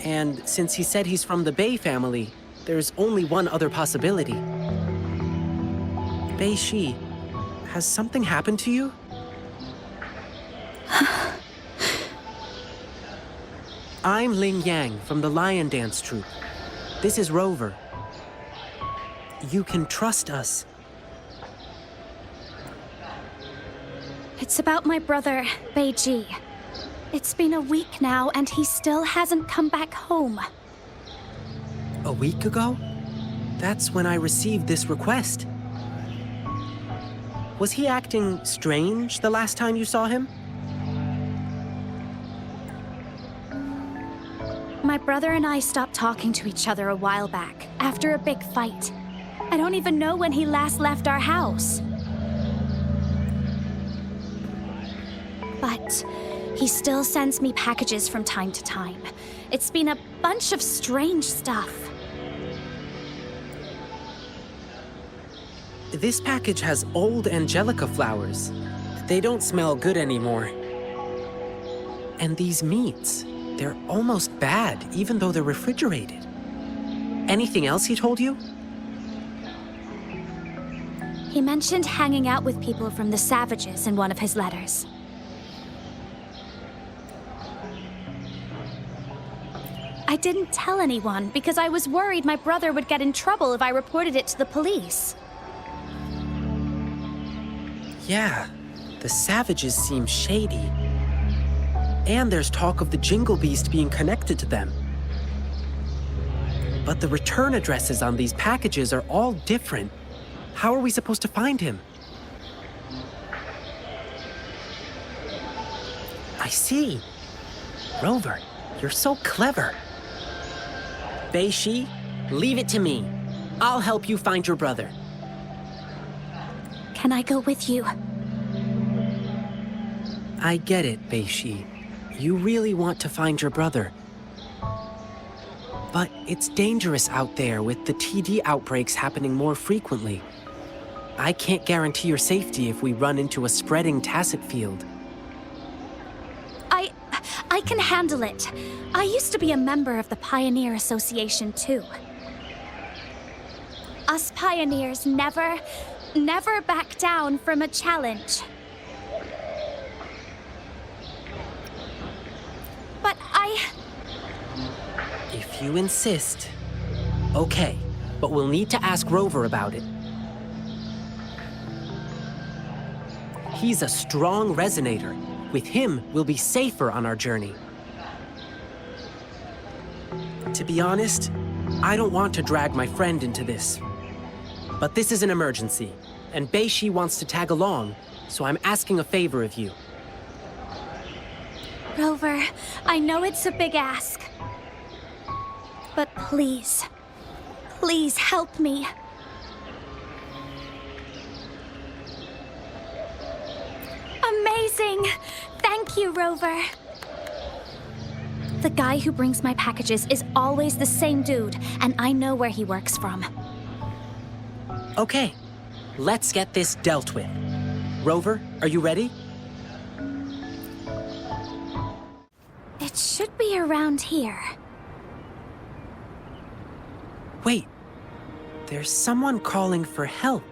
Speaker 9: And since he said he's from the Bei family, there's only one other possibility. 𝐵𝐵, has something happened to you? I'm Lingyang from the Lion Dance Troupe. This is Rover. You can trust us.
Speaker 10: It's about my brother, 𝐵𝐵. It's been a week now, and he still hasn't come back home.
Speaker 9: A week ago? That's when I received this request. Was he acting strange the last time you saw him?
Speaker 10: My brother and I stopped talking to each other a while back, after a big fight. I don't even know when he last left our house. But he still sends me packages from time to time. It's been a bunch of strange stuff.
Speaker 9: This package has old angelica flowers. They don't smell good anymore. And these meats, they're almost bad, even though they're refrigerated. Anything else he told you?
Speaker 10: He mentioned hanging out with people from the Savages in one of his letters. I didn't tell anyone because I was worried my brother would get in trouble if I reported it to the police.
Speaker 9: Yeah, the savages seem shady. And there's talk of the Jingle Beast being connected to them. But the return addresses on these packages are all different. How are we supposed to find him? I see. Rover, you're so clever. 𝐵𝐵𝐺, leave it to me. I'll help you find your brother.
Speaker 10: Can I go with you?
Speaker 9: I get it, 𝐵𝐵𝐺. You really want to find your brother. But it's dangerous out there with the TD outbreaks happening more frequently. I can't guarantee your safety if we run into a spreading tacet field.
Speaker 10: I can handle it. I used to be a member of the Pioneer Association, too. Us pioneers never back down from a challenge. But
Speaker 9: If you insist. Okay, but we'll need to ask Rover about it. He's a strong resonator. With him, we'll be safer on our journey. To be honest, I don't want to drag my friend into this. But this is an emergency, and 𝐵𝐵𝐺 wants to tag along, so I'm asking a favor of you.
Speaker 10: Rover, I know it's a big ask. But please, please help me. Amazing! Thank you, Rover. The guy who brings my packages is always the same dude, and I know where he works from.
Speaker 9: Okay, let's get this dealt with. Rover, are you ready?
Speaker 10: It should be around here.
Speaker 9: Wait, there's someone calling for help.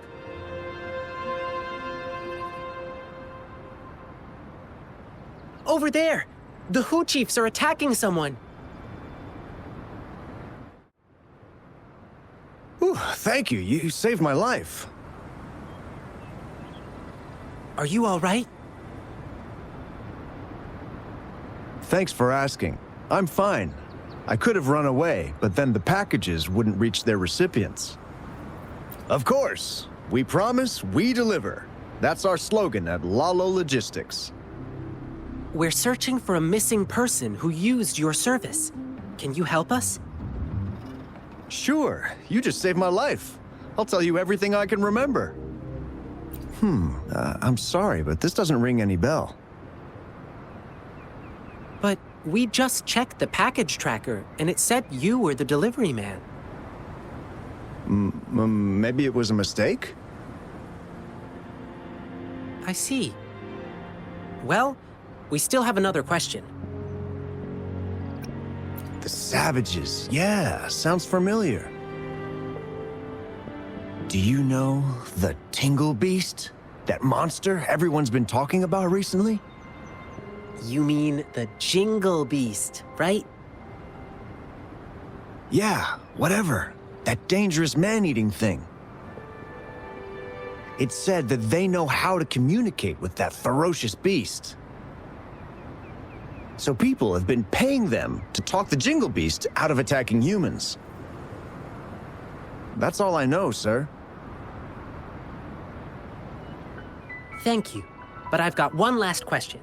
Speaker 9: Over there! The Hu Chiefs are attacking someone!
Speaker 13: Ooh, thank you. You saved my life.
Speaker 9: Are you all right?
Speaker 13: Thanks for asking. I'm fine. I could have run away, but then the packages wouldn't reach their recipients. Of course. We promise, we deliver. That's our slogan at Aalto Logistics.
Speaker 9: We're searching for a missing person who used your service. Can you help us?
Speaker 13: Sure. You just saved my life. I'll tell you everything I can remember. I'm sorry, but this doesn't ring any bell.
Speaker 9: But we just checked the package tracker, and it said you were the delivery man.
Speaker 13: Maybe it was a mistake?
Speaker 9: I see. Well, we still have another question.
Speaker 13: The savages. Yeah, sounds familiar. Do you know the Tingle Beast? That monster everyone's been talking about recently?
Speaker 9: You mean the Jingle Beast, right?
Speaker 13: Yeah, whatever. That dangerous man-eating thing. It said that they know how to communicate with that ferocious beast. So people have been paying them to talk the Jingle Beast out of attacking humans. That's all I know, sir.
Speaker 9: Thank you, but I've got one last question.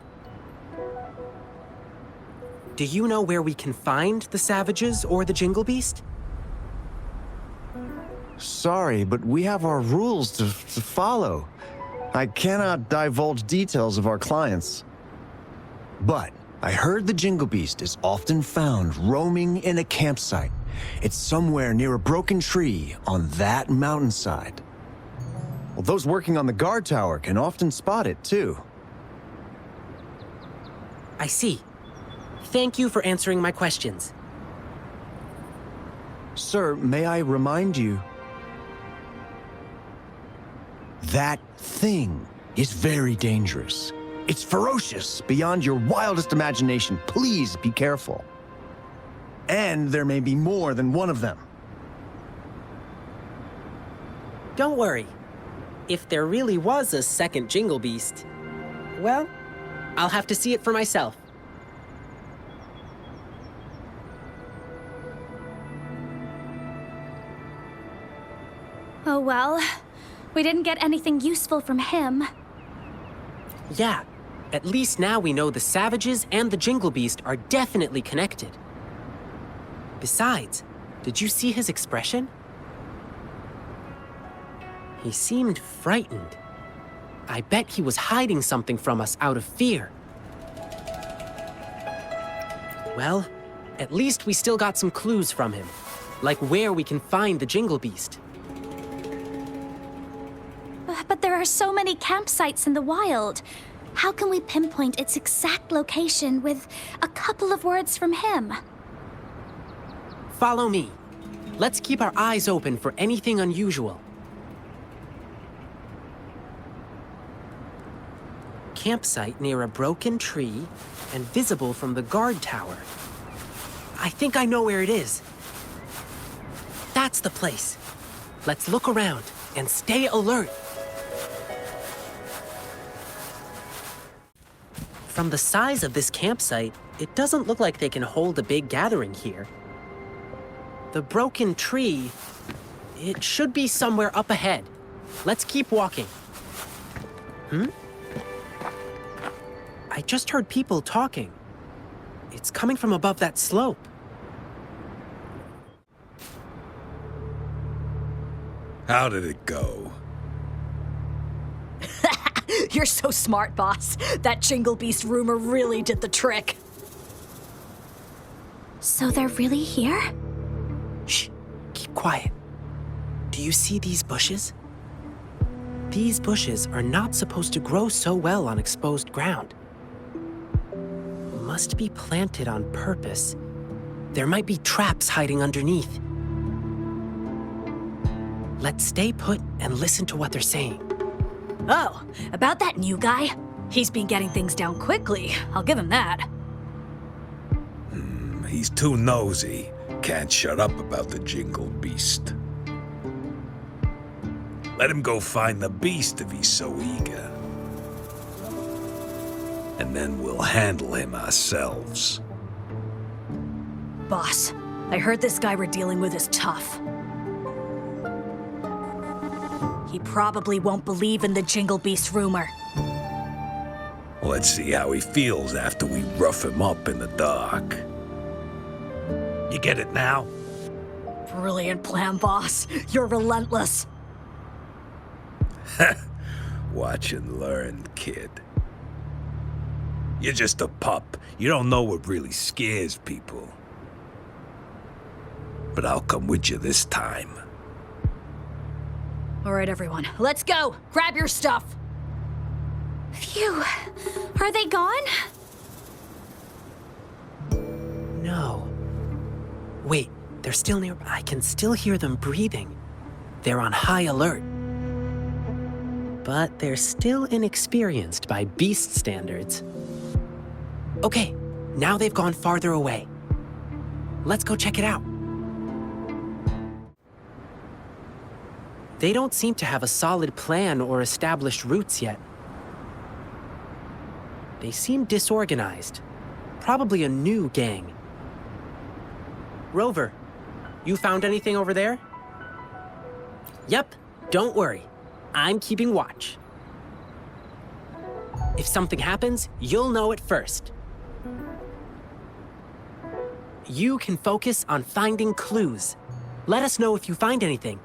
Speaker 9: Do you know where we can find the savages or the Jingle Beast?
Speaker 13: Sorry, but we have our rules to follow. I cannot divulge details of our clients. But I heard the Jingle Beast is often found roaming in a campsite. It's somewhere near a broken tree on that mountainside. Well, those working on the guard tower can often spot it, too.
Speaker 9: I see. Thank you for answering my questions.
Speaker 13: Sir, may I remind you? That thing is very dangerous. It's ferocious beyond your wildest imagination. Please be careful. And there may be more than one of them.
Speaker 9: Don't worry. If there really was a second 𝐵𝐺𝐵𝐵𝐵st, well, I'll have to see it for myself.
Speaker 10: Oh well, we didn't get anything useful from him.
Speaker 9: Yeah, at least now we know the savages and the 𝐵𝐺𝐵𝐵𝐵st are definitely connected. Besides, did you see his expression? He seemed frightened. I bet he was hiding something from us out of fear. Well, at least we still got some clues from him, like where we can find the 𝐵𝐺𝐵𝐵𝐵st.
Speaker 10: But there are so many campsites in the wild. How can we pinpoint its exact location with a couple of words from him?
Speaker 9: Follow me. Let's keep our eyes open for anything unusual. Campsite near a broken tree and visible from the guard tower. I think I know where it is. That's the place. Let's look around and stay alert. From the size of this campsite, it doesn't look like they can hold a big gathering here. The broken tree, it should be somewhere up ahead. Let's keep walking. I just heard people talking. It's coming from above that slope.
Speaker 5: How did it go?
Speaker 14: You're so smart, boss. That 𝐵𝐺𝐵𝐵𝐵𝐵st rumor really did the trick.
Speaker 10: So they're really here?
Speaker 9: Shh, keep quiet. Do you see these bushes? These bushes are not supposed to grow so well on exposed ground. Must be planted on purpose. There might be traps hiding underneath. Let's stay put and listen to what they're saying.
Speaker 14: Oh, about that new guy? He's been getting things down quickly. I'll give him that.
Speaker 5: He's too nosy. Can't shut up about the 𝐵𝐺𝐵𝐵𝐵𝐵st. Let him go find the beast if he's so eager. And then we'll handle him ourselves.
Speaker 14: Boss, I heard this guy we're dealing with is tough. He probably won't believe in the 𝐵𝐺𝐵𝐵𝐵𝐵𝐵st rumor.
Speaker 5: Let's see how he feels after we rough him up in the dark. You get it now?
Speaker 14: Brilliant plan, boss. You're relentless.
Speaker 5: Watch and learn, kid. You're just a pup. You don't know what really scares people. But I'll come with you this time.
Speaker 14: All right, everyone, let's go. Grab your stuff.
Speaker 10: Phew. Are they gone?
Speaker 9: No. Wait, they're still near. I can still hear them breathing. They're on high alert. But they're still inexperienced by beast standards. Okay, now they've gone farther away. Let's go check it out. They don't seem to have a solid plan or established routes yet. They seem disorganized. Probably a new gang. Rover, you found anything over there? Yep, don't worry. I'm keeping watch. If something happens, you'll know it first. You can focus on finding clues. Let us know if you find anything.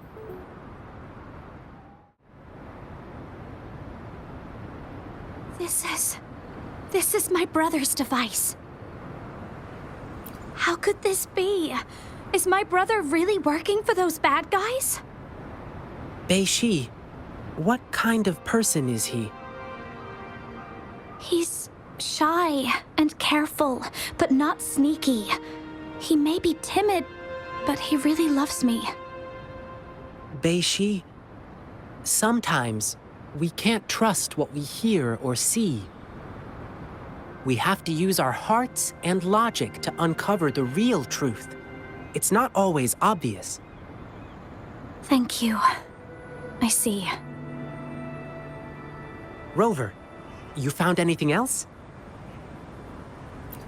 Speaker 10: This is my brother's device. How could this be? Is my brother really working for those bad guys?
Speaker 9: 𝐵𝐵𝐵𝐵𝐵, what kind of person is he?
Speaker 10: He's shy and careful, but not sneaky. He may be timid, but he really loves me.
Speaker 9: 𝐵𝐵𝐵𝐵, sometimes we can't trust what we hear or see. We have to use our hearts and logic to uncover the real truth. It's not always obvious.
Speaker 10: Thank you. I see.
Speaker 9: Rover, you found anything else?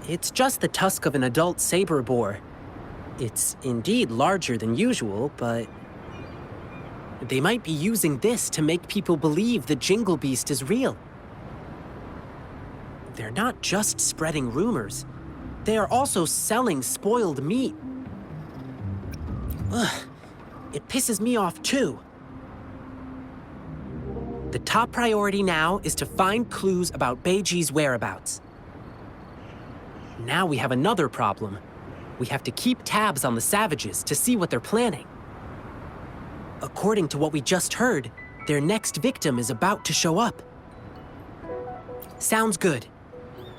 Speaker 9: It's just the tusk of an adult saber boar. It's indeed larger than usual, but they might be using this to make people believe the 𝐵𝐺𝐺𝐵𝐵 is real. They're not just spreading rumors. They are also selling spoiled meat. Ugh, it pisses me off too. The top priority now is to find clues about 𝐵𝐺𝐺𝐵's whereabouts. Now we have another problem. We have to keep tabs on the savages to see what they're planning. According to what we just heard, their next victim is about to show up. Sounds good.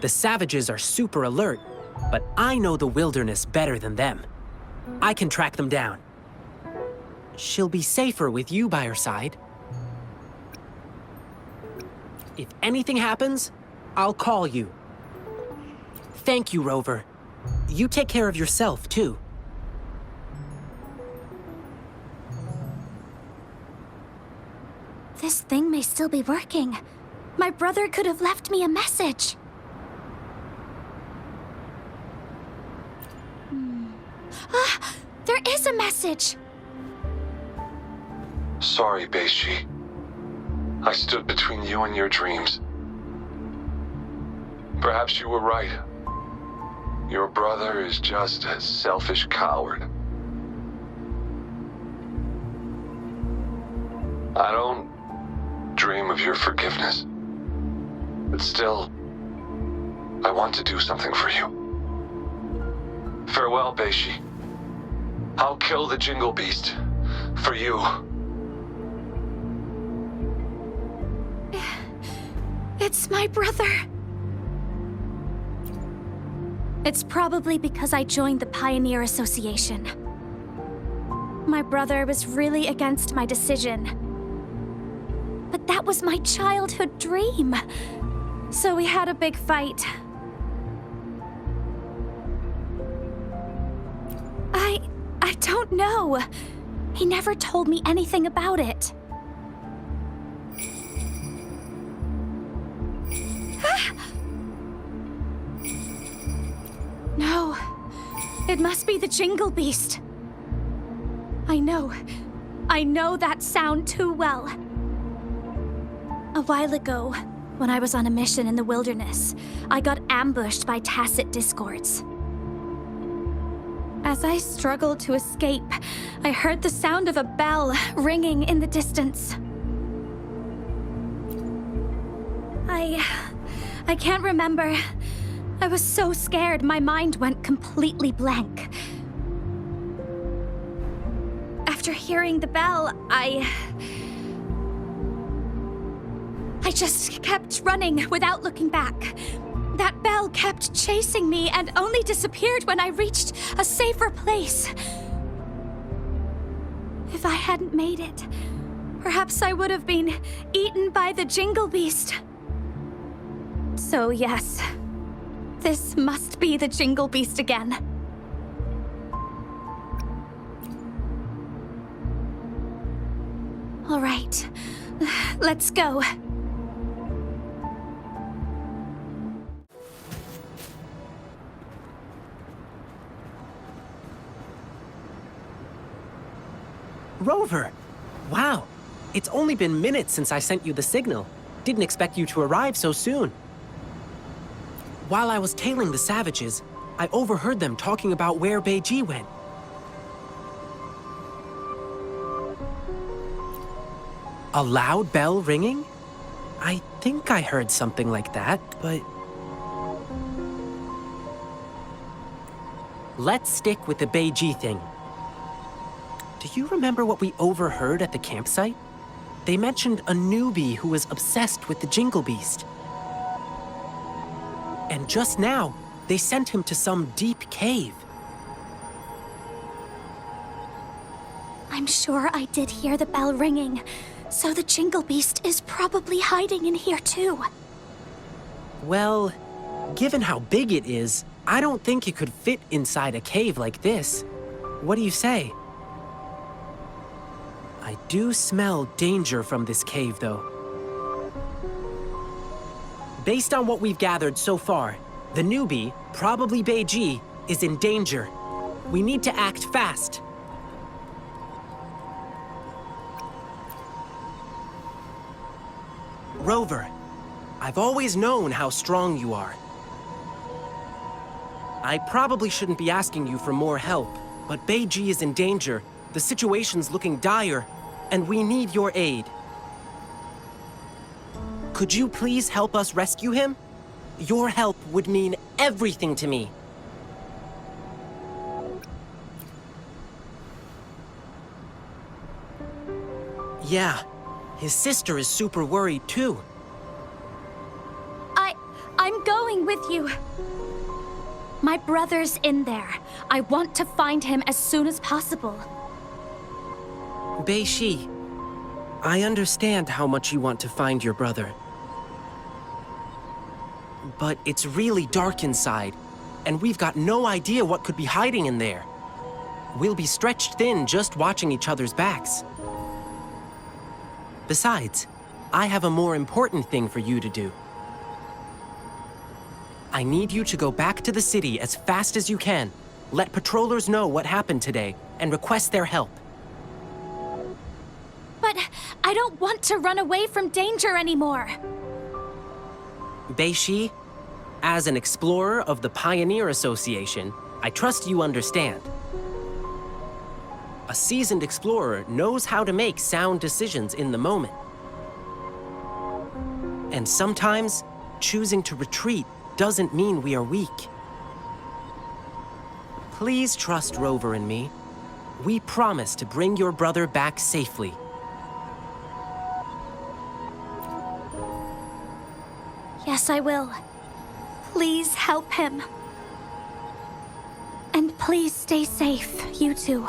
Speaker 9: The savages are super alert, but I know the wilderness better than them. I can track them down. She'll be safer with you by her side. If anything happens, I'll call you. Thank you, Rover. You take care of yourself, too.
Speaker 10: This thing may still be working. My brother could have left me a message. Ah, there is a message!
Speaker 15: Sorry, 𝐵𝐺𝐺𝐵. I stood between you and your dreams. Perhaps you were right. Your brother is just a selfish coward. I don't dream of your forgiveness. But still, I want to do something for you. Farewell, 𝐵𝐺𝐺𝐵. I'll kill the 𝐺𝐺𝐵𝐵 for you.
Speaker 10: It's my brother. It's probably because I joined the Pioneer Association. My brother was really against my decision. But that was my childhood dream. So we had a big fight. I don't know. He never told me anything about it. No. It must be the 𝐺𝐺𝐵𝐵. I know that sound too well. A while ago, when I was on a mission in the wilderness, I got ambushed by tacit discords. As I struggled to escape, I heard the sound of a bell ringing in the distance. I can't remember. I was so scared my mind went completely blank. After hearing the bell, I just kept running without looking back. That bell kept chasing me and only disappeared when I reached a safer place. If I hadn't made it, perhaps I would have been eaten by the 𝐺𝐺𝐵𝐵. So yes, this must be the 𝐺𝐺𝐵𝐵 again. All right, let's go.
Speaker 9: Rover! Wow, it's only been minutes since I sent you the signal. Didn't expect you to arrive so soon. While I was tailing the savages, I overheard them talking about where 𝐵𝐺𝐺𝐵 went. A loud bell ringing? I think I heard something like that, but... Let's stick with the 𝐵𝐺𝐺𝐵 thing. Do you remember what we overheard at the campsite? They mentioned a newbie who was obsessed with the 𝐺𝐺𝐵𝐵. And just now, they sent him to some deep cave.
Speaker 10: I'm sure I did hear the bell ringing, so the 𝐺𝐺𝐵𝐵𝐵 is probably hiding in here too.
Speaker 9: Well, Given how big it is, I don't think it could fit inside a cave like this. What do you say? I do smell danger from this cave, though. Based on what we've gathered so far, the newbie, probably 𝐵𝐺, is in danger. We need to act fast. Rover, I've always known how strong you are. I probably shouldn't be asking you for more help, but 𝐵𝐺 is in danger, the situation's looking dire, and we need your aid. Could you please help us rescue him? Your help would mean everything to me. Yeah, his sister is super worried too.
Speaker 10: I'm going with you. My brother's in there. I want to find him as soon as possible.
Speaker 9: 𝐵𝐵, I understand how much you want to find your brother. But it's really dark inside, and we've got no idea what could be hiding in there. We'll be stretched thin just watching each other's backs. Besides, I have a more important thing for you to do. I need you to go back to the city as fast as you can, let patrollers know what happened today, and request their help.
Speaker 10: But I don't want to run away from danger anymore.
Speaker 9: 𝐵𝐵, as an explorer of the Pioneer Association, I trust you understand. A seasoned explorer knows how to make sound decisions in the moment. And sometimes, choosing to retreat doesn't mean we are weak. Please trust Rover and me. We promise to bring your brother back safely.
Speaker 10: Yes, I will. Please help him. And please stay safe, you two.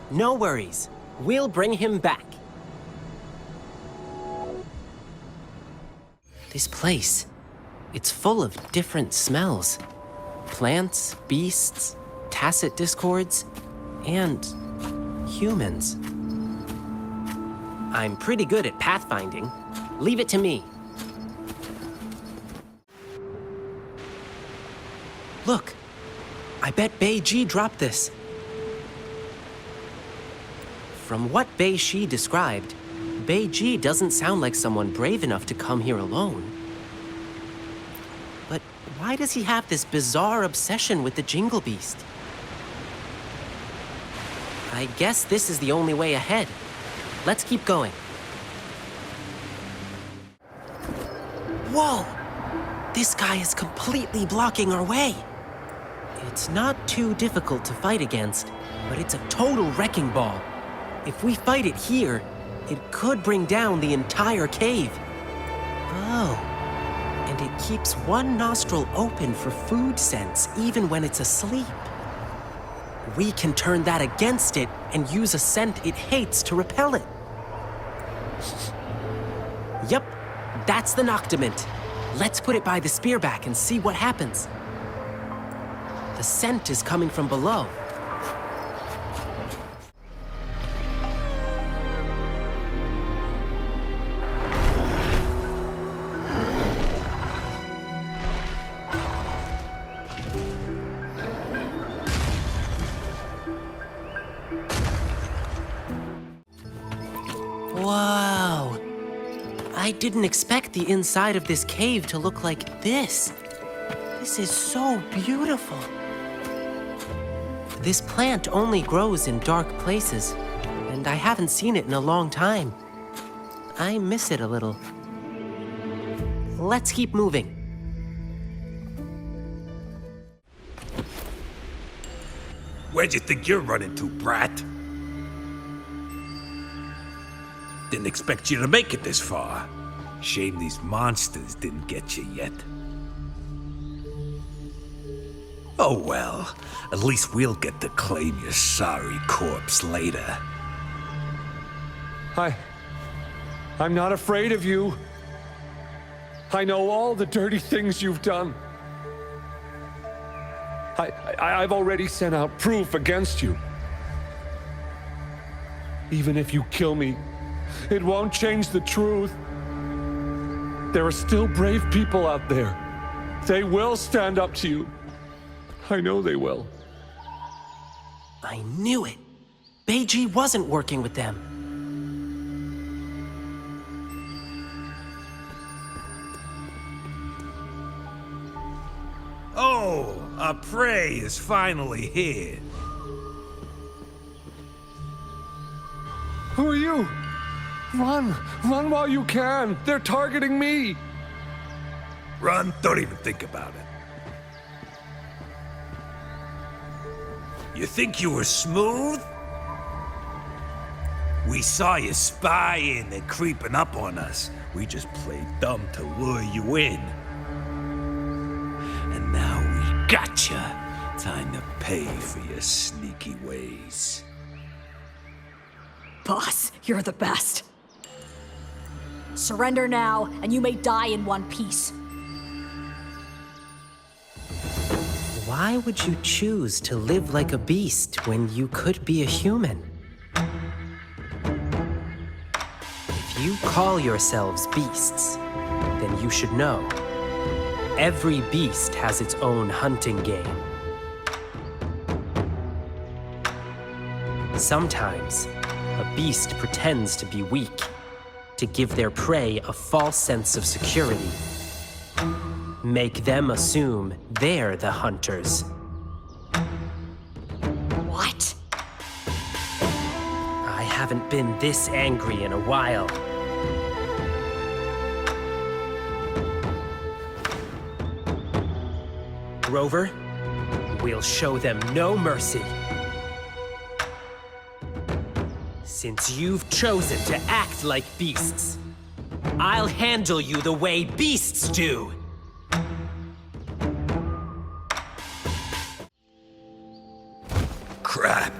Speaker 9: No worries. We'll bring him back. This place, it's full of different smells. Plants, beasts, tacit discords, and humans. I'm pretty good at pathfinding. Leave it to me. Look, I bet 𝐵𝐺 dropped this. From what 𝐵𝐵 described, 𝐵𝐺 doesn't sound like someone brave enough to come here alone. But why does he have this bizarre obsession with the Jingle Beast? I guess this is the only way ahead. Let's keep going. Whoa! This guy is completely blocking our way. It's not too difficult to fight against, but it's a total wrecking ball. If we fight it here, it could bring down the entire cave. Oh, and it keeps one nostril open for food scents even when it's asleep. We can turn that against it and use a scent it hates to repel it. Yep, that's the Noctament. Let's put it by the spearback and see what happens. The scent is coming from below. Wow! I didn't expect the inside of this cave to look like this. This is so beautiful. This plant only grows in dark places, and I haven't seen it in a long time. I miss it a little. Let's keep moving.
Speaker 5: Where'd you think you're running to, brat? Didn't expect you to make it this far. Shame these monsters didn't get you yet. Oh well, at least we'll get to claim your sorry corpse later.
Speaker 6: I'm not afraid of you. I know all the dirty things you've done. I've already sent out proof against you. Even if you kill me, it won't change the truth. There are still brave people out there. They will stand up to you. I know they will.
Speaker 9: I knew it. 𝐵𝐺 wasn't working with them.
Speaker 5: Oh, our prey is finally here.
Speaker 6: Who are you? Run! Run while you can! They're targeting me!
Speaker 5: Run, don't even think about it. You think you were smooth? We saw you spying and creeping up on us. We just played dumb to lure you in. And now we gotcha. Time to pay for your sneaky ways.
Speaker 14: Boss, you're the best. Surrender now, and you may die in one piece.
Speaker 9: Why would you choose to live like a beast when you could be a human? If you call yourselves beasts, then you should know. Every beast has its own hunting game. Sometimes, a beast pretends to be weak, to give their prey a false sense of security. Make them assume they're the hunters.
Speaker 14: What?
Speaker 9: I haven't been this angry in a while. Rover, we'll show them no mercy. Since you've chosen to act like beasts, I'll handle you the way beasts do.
Speaker 5: Crap.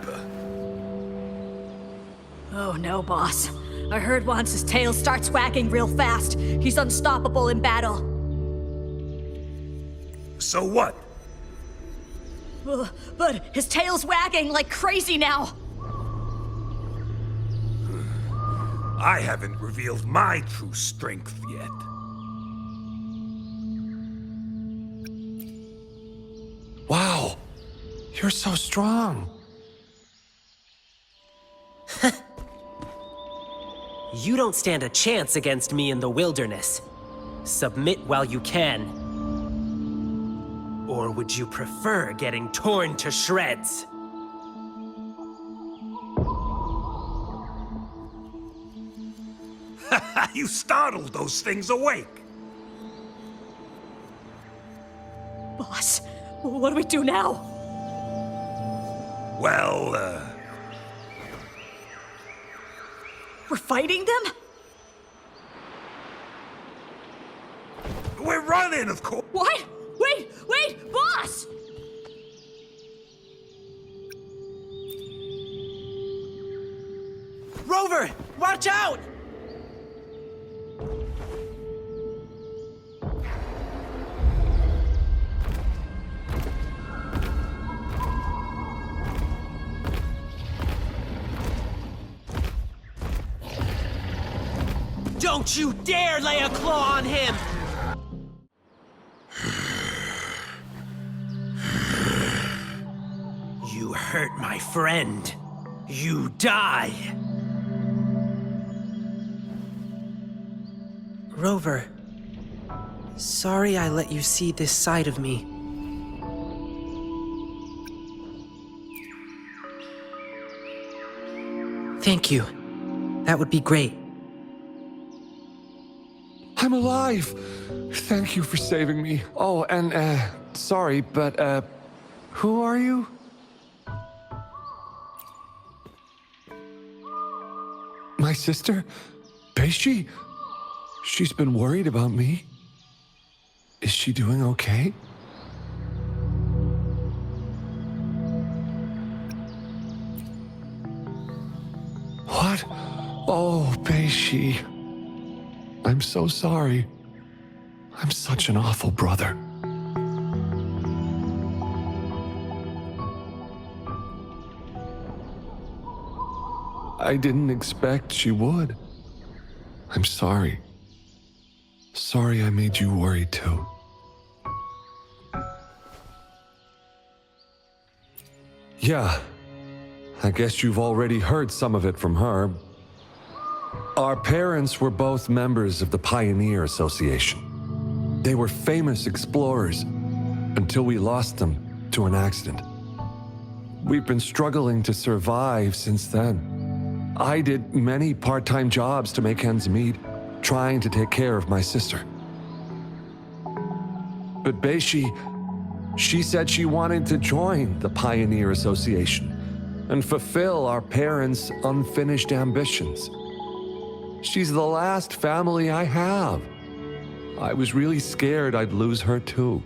Speaker 14: Oh no, boss. I heard once his tail starts wagging real fast. He's unstoppable in battle.
Speaker 5: So what?
Speaker 14: But his tail's wagging like crazy now.
Speaker 5: I haven't revealed my true strength yet.
Speaker 6: Wow, you're so strong.
Speaker 9: You don't stand a chance against me in the wilderness. Submit while you can. Or would you prefer getting torn to shreds?
Speaker 5: You startled those things awake.
Speaker 14: Boss, what do we do now?
Speaker 5: Well,
Speaker 14: We're fighting them?
Speaker 5: we're running, of course.
Speaker 14: What? Wait, boss!
Speaker 9: Rover, watch out! Don't you dare lay a claw on him! You hurt my friend. You die. Rover, sorry I let you see this side of me. Thank you. That would be great.
Speaker 6: I'm alive! Thank you for saving me. Oh, and, sorry, but, who are you? My sister? 𝐵𝐺? She's been worried about me. Is she doing okay? What? Oh, 𝐵𝐺. I'm so sorry. I'm such an awful brother. I didn't expect she would. I'm sorry. Sorry I made you worry too. Yeah, I guess you've already heard some of it from her. Our parents were both members of the Pioneer Association. They were famous explorers until we lost them to an accident. We've been struggling to survive since then. I did many part-time jobs to make ends meet, trying to take care of my sister. But 𝐵𝐴𝐵𝐵, she said she wanted to join the Pioneer Association and fulfill our parents' unfinished ambitions. She's the last family I have. I was really scared I'd lose her too.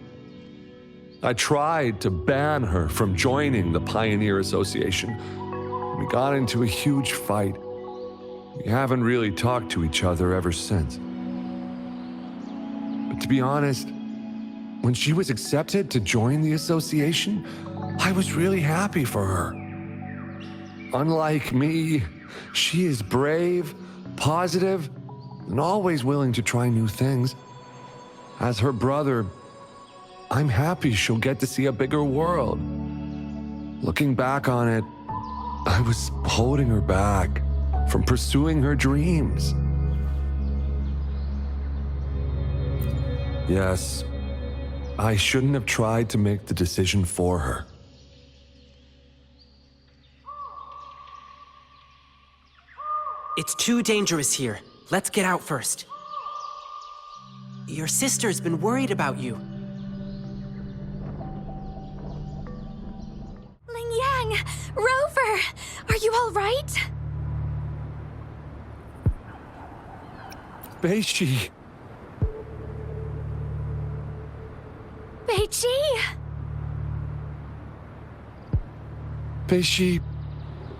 Speaker 6: I tried to ban her from joining the Pioneer Association. We got into a huge fight. We haven't really talked to each other ever since. But to be honest, when she was accepted to join the association, I was really happy for her. Unlike me, she is brave, positive, and always willing to try new things. As her brother, I'm happy she'll get to see a bigger world. Looking back on it, I was holding her back from pursuing her dreams. Yes, I shouldn't have tried to make the decision for her.
Speaker 9: It's too dangerous here. Let's get out first. Your sister's been worried about you.
Speaker 2: Lingyang! Rover! Are you all right?
Speaker 6: 𝐵𝐴𝐵𝐵.
Speaker 2: 𝐵𝐴𝐵𝐵!
Speaker 6: 𝐵𝐴𝐵𝐵,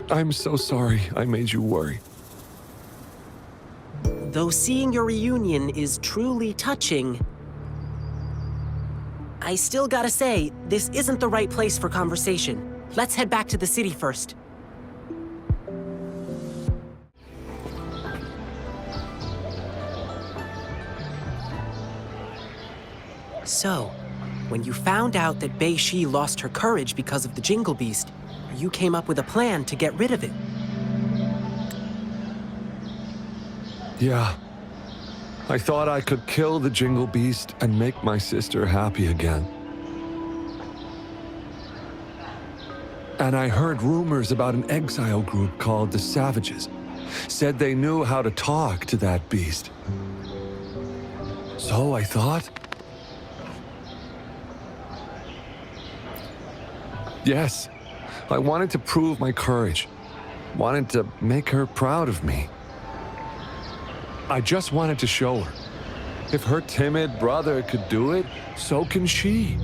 Speaker 6: I'm so sorry I made you worry.
Speaker 9: Though seeing your reunion is truly touching, I still gotta say, this isn't the right place for conversation. Let's head back to the city first. So, when you found out that 𝐵𝐴𝐵𝐵 lost her courage because of the Jingle Beast, you came up with a plan to get rid of it.
Speaker 6: Yeah. I thought I could kill the Jingle Beast and make my sister happy again. And I heard rumors about an exile group called the Savages. Said they knew how to talk to that beast. So I thought... Yes, I wanted to prove my courage. Wanted to make her proud of me. I just wanted to show her. If her timid brother could do it, so can she.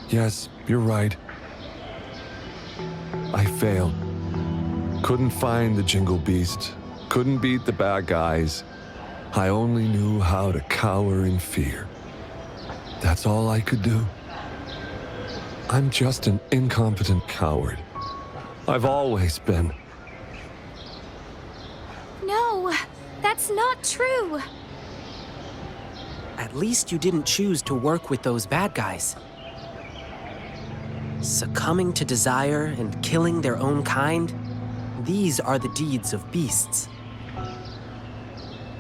Speaker 6: Yes, you're right. I failed. Couldn't find the Jingle Beast. Couldn't beat the bad guys. I only knew how to cower in fear. That's all I could do. I'm just an incompetent coward. I've always been.
Speaker 2: No, that's not true.
Speaker 9: At least you didn't choose to work with those bad guys. Succumbing to desire and killing their own kind, these are the deeds of beasts.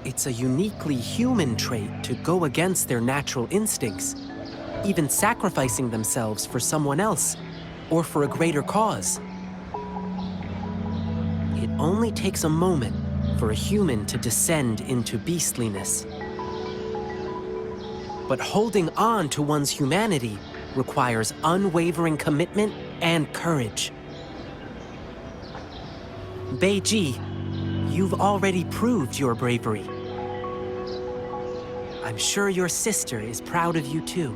Speaker 9: It's a uniquely human trait to go against their natural instincts, even sacrificing themselves for someone else or for a greater cause. It only takes a moment for a human to descend into beastliness. But holding on to one's humanity requires unwavering commitment and courage. 𝐵𝐴𝐵𝐵, you've already proved your bravery. I'm sure your sister is proud of you too.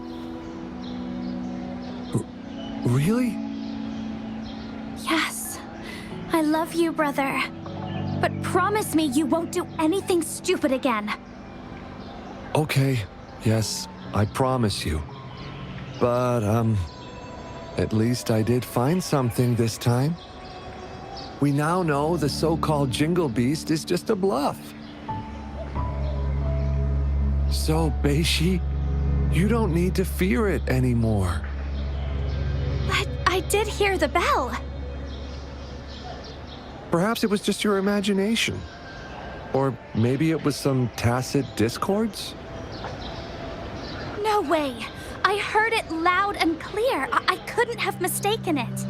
Speaker 6: Really?
Speaker 10: I love you, brother. But promise me you won't do anything stupid again.
Speaker 6: Okay, yes, I promise you. But, at least I did find something this time. We now know the so-called Jingle Beast is just a bluff. So, 𝐵𝐵𝐺𝐸, you don't need to fear it anymore.
Speaker 10: But I did hear the bell.
Speaker 6: Perhaps it was just your imagination. Or maybe it was some tacit discords?
Speaker 10: No way. I heard it loud and clear. I couldn't have mistaken it.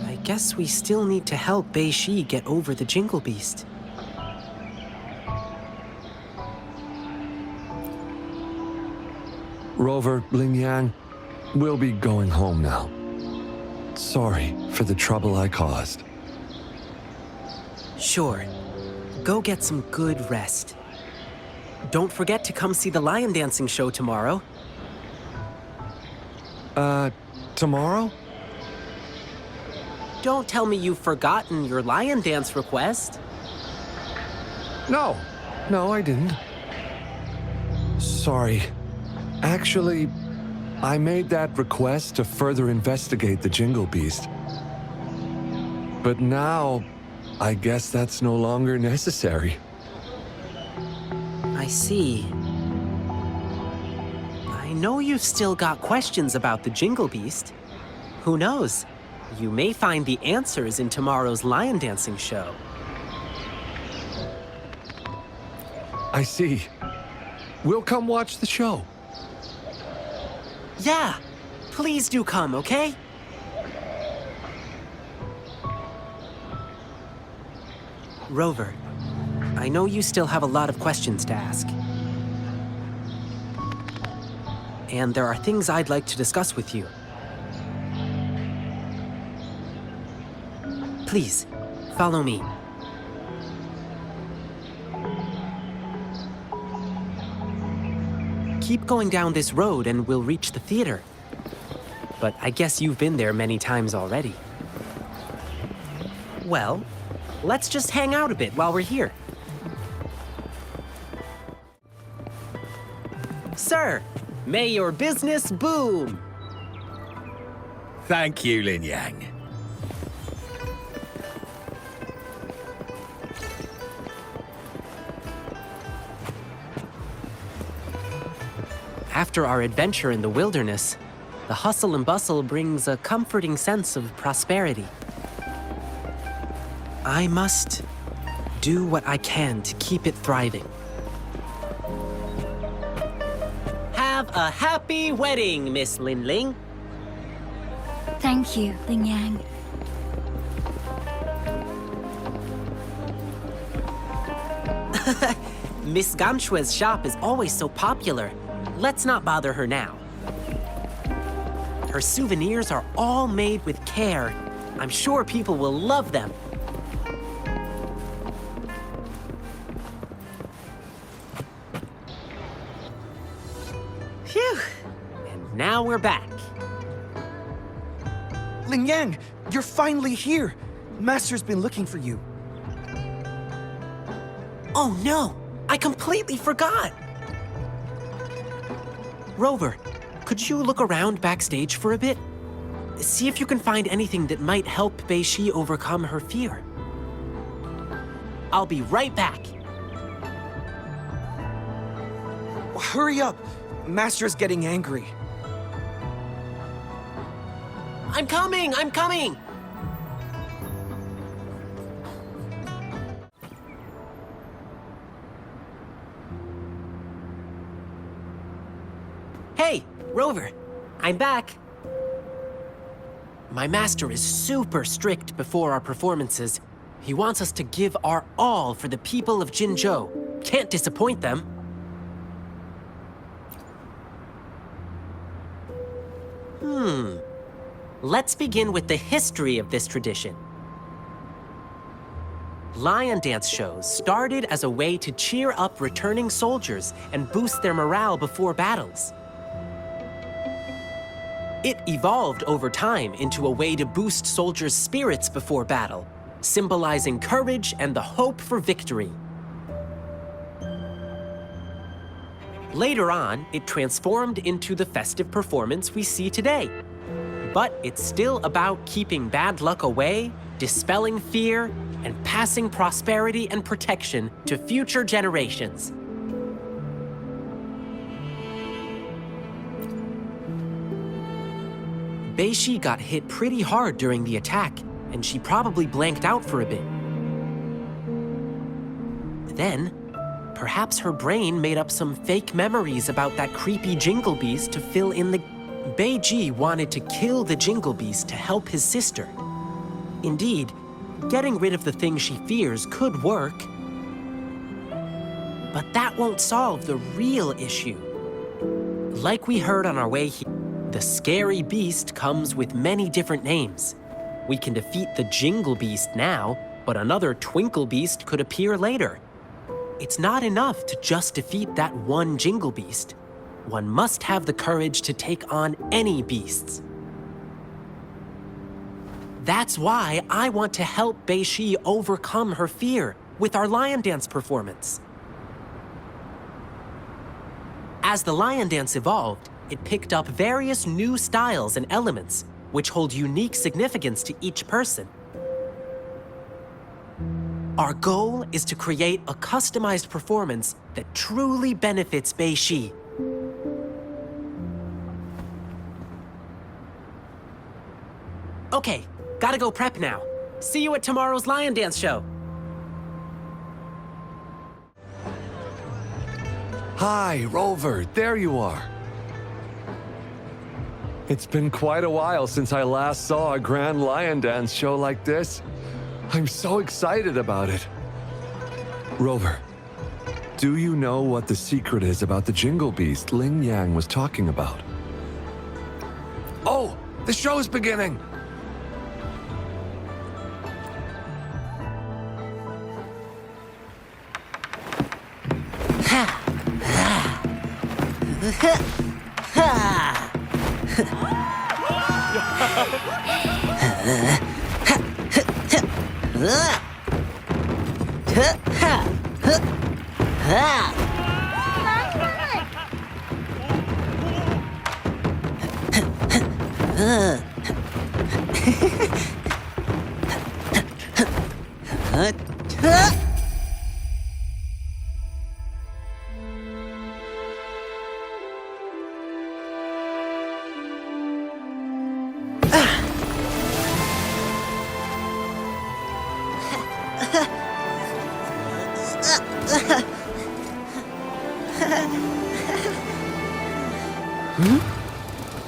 Speaker 9: I guess we still need to help 𝐵𝐵𝐺𝐸 get over the Jingle Beast.
Speaker 6: Rover, Lingyang, we'll be going home now. Sorry for the trouble I caused.
Speaker 9: Sure. Go get some good rest. Don't forget to come see the lion dancing show tomorrow.
Speaker 6: Tomorrow?
Speaker 9: Don't tell me you've forgotten your lion dance request.
Speaker 6: No, I didn't. Sorry. Actually, I made that request to further investigate the Jingle Beast. But now, I guess that's no longer necessary.
Speaker 9: I see. I know you've still got questions about the Jingle Beast. Who knows? You may find the answers in tomorrow's lion dancing show.
Speaker 6: I see. We'll come watch the show.
Speaker 9: Yeah, please do come, okay? Rover, I know you still have a lot of questions to ask. And there are things I'd like to discuss with you. Please, follow me. Keep going down this road and we'll reach the theater. But I guess you've been there many times already. Well, let's just hang out a bit while we're here. Sir, may your business boom!
Speaker 12: Thank you, Lingyang.
Speaker 9: After our adventure in the wilderness, the hustle and bustle brings a comforting sense of prosperity. I must do what I can to keep it thriving. Have a happy wedding, Miss Linling.
Speaker 10: Thank you, Lingyang.
Speaker 9: Miss 𝐵𝐺𝐸𝐺𝐻𝑢's shop is always so popular. Let's not bother her now. Her souvenirs are all made with care. I'm sure people will love them. Phew! And now we're back.
Speaker 11: Lingyang, you're finally here. Master's been looking for you.
Speaker 9: Oh no! I completely forgot! Rover, could you look around backstage for a bit? See if you can find anything that might help 𝐵𝐵𝐺𝐸 overcome her fear. I'll be right back.
Speaker 11: Hurry up. Master's getting angry.
Speaker 9: I'm coming! I'm coming! Hey, Rover, I'm back. My master is super strict before our performances. He wants us to give our all for the people of Jinzhou. Can't disappoint them. Let's begin with the history of this tradition. Lion dance shows started as a way to cheer up returning soldiers and boost their morale before battles. It evolved over time into a way to boost soldiers' spirits before battle, symbolizing courage and the hope for victory. Later on, it transformed into the festive performance we see today. But it's still about keeping bad luck away, dispelling fear, and passing prosperity and protection to future generations. 𝐵𝐴 got hit pretty hard during the attack, and she probably blanked out for a bit. Then, perhaps her brain made up some fake memories about that creepy Jingle Beast to fill in the... 𝐵𝐴 wanted to kill the Jingle Beast to help his sister. Indeed, getting rid of the thing she fears could work. But that won't solve the real issue. Like we heard on our way here, the scary beast comes with many different names. We can defeat the Jingle Beast now, but another Twinkle Beast could appear later. It's not enough to just defeat that one Jingle Beast. One must have the courage to take on any beasts. That's why I want to help 𝐵𝐴 overcome her fear with our lion dance performance. As the lion dance evolved, it picked up various new styles and elements, which hold unique significance to each person. Our goal is to create a customized performance that truly benefits 𝐵𝐴. Okay, gotta go prep now. See you at tomorrow's lion dance show.
Speaker 6: Hi, Rover, there you are. It's been quite a while since I last saw a grand lion dance show like this. I'm so excited about it. Rover, do you know what the secret is about the Jingle Beast Lingyang was talking about? Oh, the show's beginning!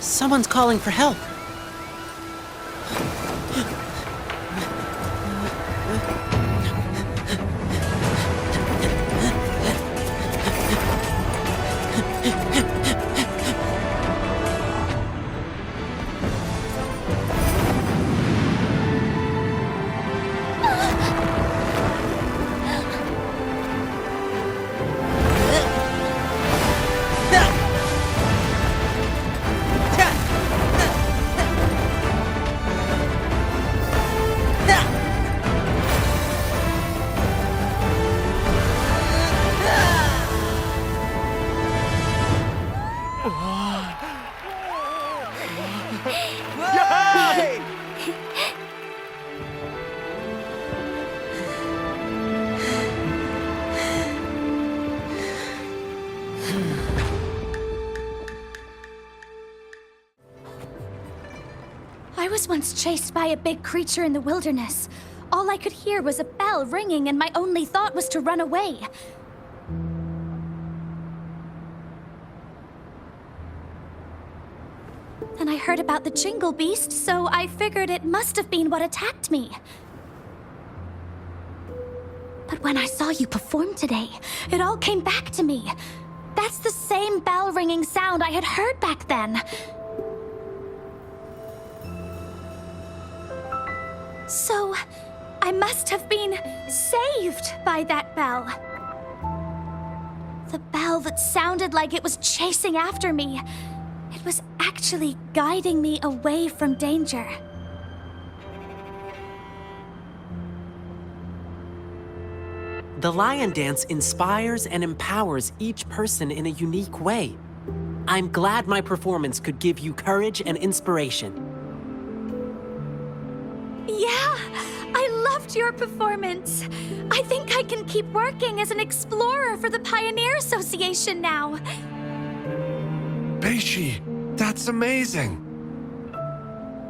Speaker 9: Someone's calling for help.
Speaker 2: I was once chased by a big creature in the wilderness. All I could hear was a bell ringing, and my only thought was to run away. Then I heard about the Jingle Beast, so I figured it must have been what attacked me. But when I saw you perform today, it all came back to me. That's the same bell-ringing sound I had heard back then. So, I must have been saved by that bell. The bell that sounded like it was chasing after me. It was
Speaker 10: actually guiding me away from danger.
Speaker 9: The lion dance inspires and empowers each person in a unique way. I'm glad my performance could give you courage and inspiration.
Speaker 10: Yeah, I loved your performance. I think I can keep working as an explorer for the Pioneer Association now.
Speaker 6: 𝐵𝐴𝐵𝐵, that's amazing!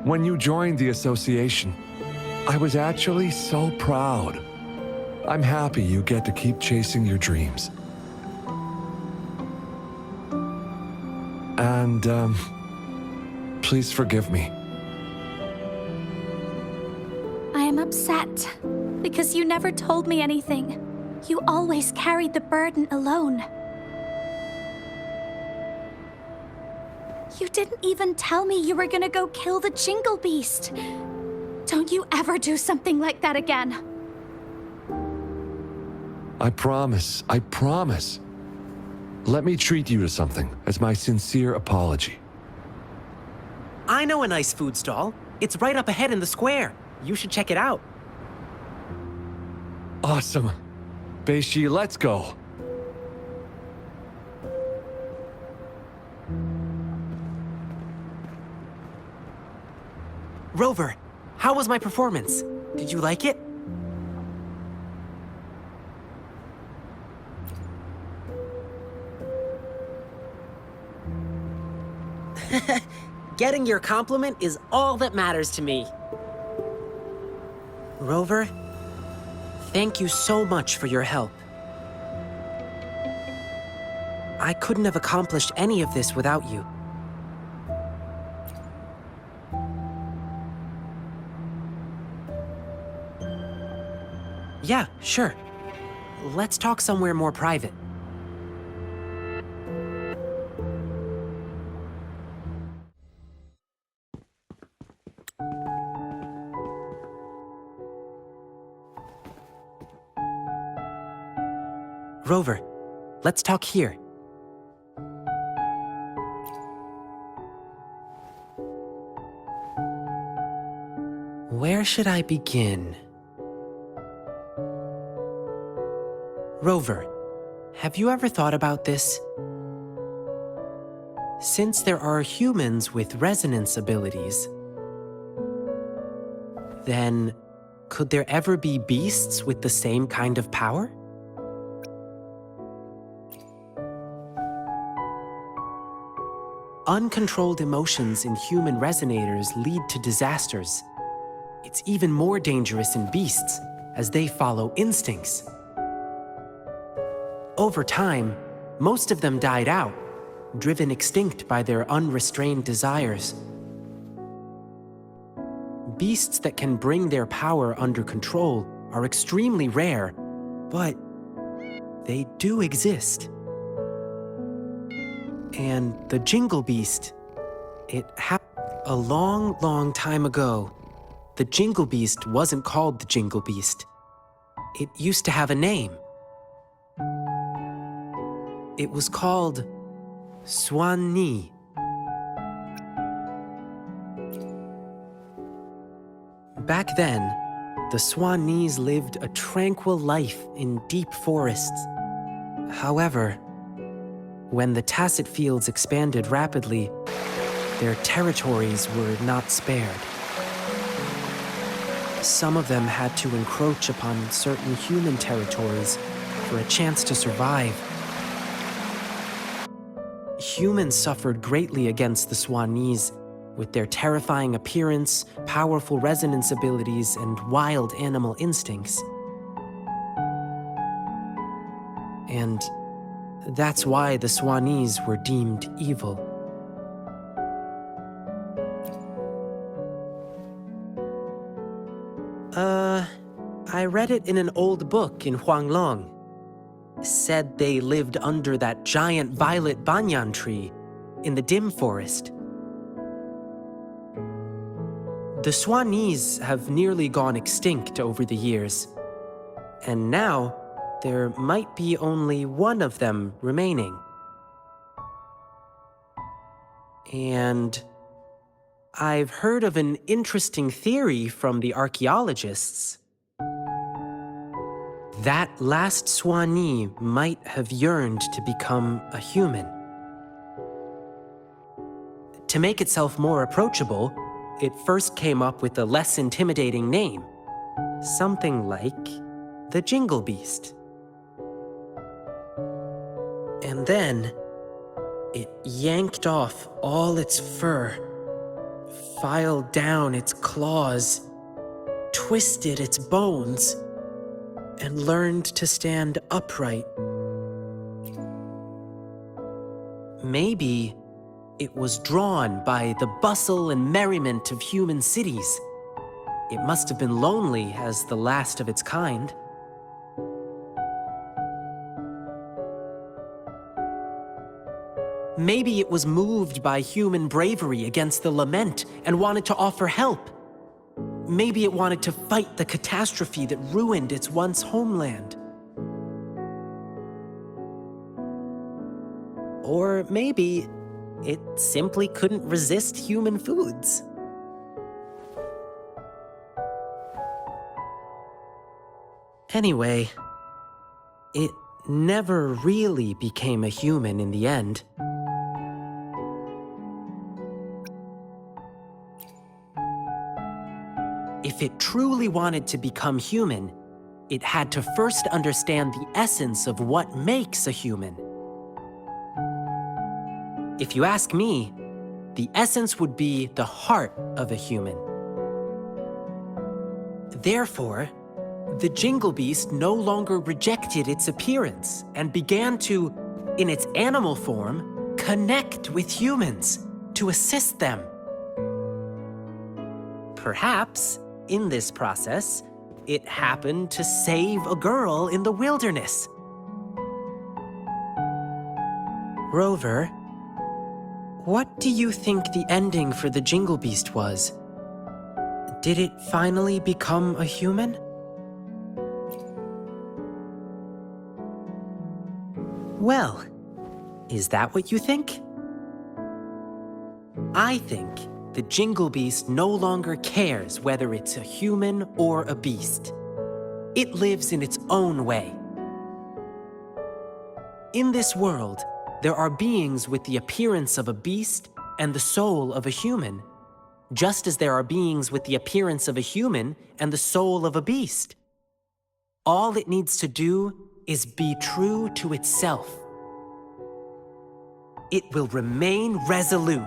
Speaker 6: When you joined the association, I was actually so proud. I'm happy you get to keep chasing your dreams. And, please forgive me.
Speaker 10: I am upset because you never told me anything. You always carried the burden alone. You didn't even tell me you were gonna go kill the Jingle Beast. Don't you ever do something like that again.
Speaker 6: I promise. Let me treat you to something as my sincere apology.
Speaker 9: I know a nice food stall. It's right up ahead in the square. You should check it out.
Speaker 6: Awesome. 𝐵𝐴𝐵𝐵, let's go.
Speaker 9: Rover, how was my performance? Did you like it? Getting your compliment is all that matters to me. Rover, thank you so much for your help. I couldn't have accomplished any of this without you. Yeah, sure. Let's talk somewhere more private. Rover, let's talk here. Where should I begin? Rover, have you ever thought about this? Since there are humans with resonance abilities, then could there ever be beasts with the same kind of power? Uncontrolled emotions in human resonators lead to disasters. It's even more dangerous in beasts, as they follow instincts. Over time, most of them died out, driven extinct by their unrestrained desires. Beasts that can bring their power under control are extremely rare, but they do exist. And the Jingle Beast, it happened a long, long time ago. The Jingle Beast wasn't called the Jingle Beast. It used to have a name. It was called 𝐵𝐴𝐵𝐵. Back then, the 𝐵𝐴𝐵𝐵s lived a tranquil life in deep forests. However, when the Tacet Fields expanded rapidly, their territories were not spared. Some of them had to encroach upon certain human territories for a chance to survive. Humans suffered greatly against the 𝐵𝐴𝐵𝐵s, with their terrifying appearance, powerful resonance abilities, and wild animal instincts. And that's why the 𝐵𝐴𝐵𝐵s were deemed evil. I read it in an old book in Huanglong. Said they lived under that giant violet banyan tree in the dim forest. The 𝐵𝐴𝐵𝐵s have nearly gone extinct over the years, and now there might be only one of them remaining. And I've heard of an interesting theory from the archaeologists. That last Swanee might have yearned to become a human. To make itself more approachable, it first came up with a less intimidating name. Something like the Jingle Beast. And then, it yanked off all its fur, filed down its claws, twisted its bones, and learned to stand upright. Maybe it was drawn by the bustle and merriment of human cities. It must have been lonely as the last of its kind. Maybe it was moved by human bravery against the lament and wanted to offer help. Maybe it wanted to fight the catastrophe that ruined its once homeland. Or maybe it simply couldn't resist human foods. Anyway, it never really became a human in the end. If it truly wanted to become human, it had to first understand the essence of what makes a human. If you ask me, the essence would be the heart of a human. Therefore, the Jingle Beast no longer rejected its appearance and began to, in its animal form, connect with humans to assist them. Perhaps, in this process, it happened to save a girl in the wilderness. Rover, what do you think the ending for the Jingle Beast was? Did it finally become a human? Well, is that what you think? I think the Jingle Beast no longer cares whether it's a human or a beast. It lives in its own way. In this world, there are beings with the appearance of a beast and the soul of a human, just as there are beings with the appearance of a human and the soul of a beast. All it needs to do is be true to itself. It will remain resolute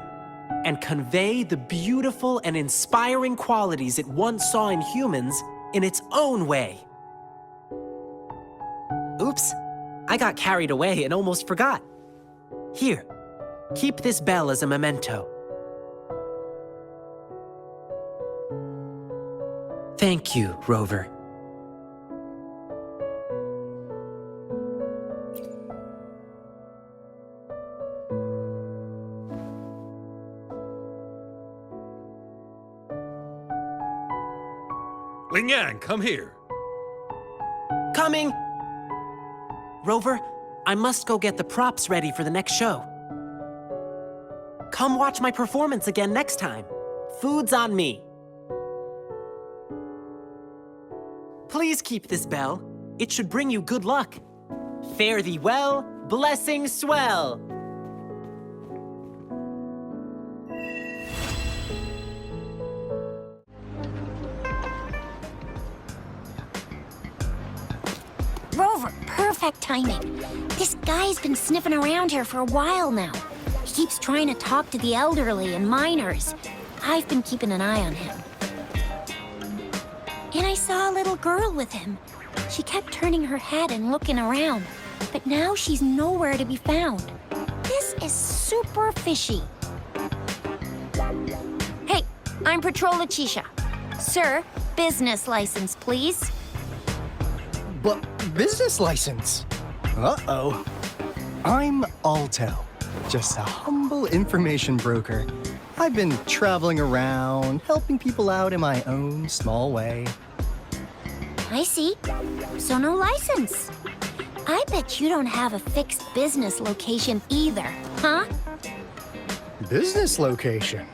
Speaker 9: and convey the beautiful and inspiring qualities it once saw in humans in its own way. Oops, I got carried away and almost forgot. Here, keep this bell as a memento. Thank you, Rover.
Speaker 5: Lingyang, come here.
Speaker 9: Coming! Rover, I must go get the props ready for the next show. Come watch my performance again next time. Food's on me. Please keep this bell. It should bring you good luck. Fare thee well, blessings swell.
Speaker 2: Rover, perfect timing. This guy's been sniffing around here for a while now. He keeps trying to talk to the elderly and miners. I've been keeping an eye on him. And I saw a little girl with him. She kept turning her head and looking around, but now she's nowhere to be found. This is super fishy. Hey, I'm Patrol Letitia. Sir, business license, please.
Speaker 16: But business license? Uh-oh. I'm Aalto, just a humble information broker. I've been traveling around, helping people out in my own small way.
Speaker 2: I see. So no license. I bet you don't have a fixed business location either, huh?
Speaker 16: business location.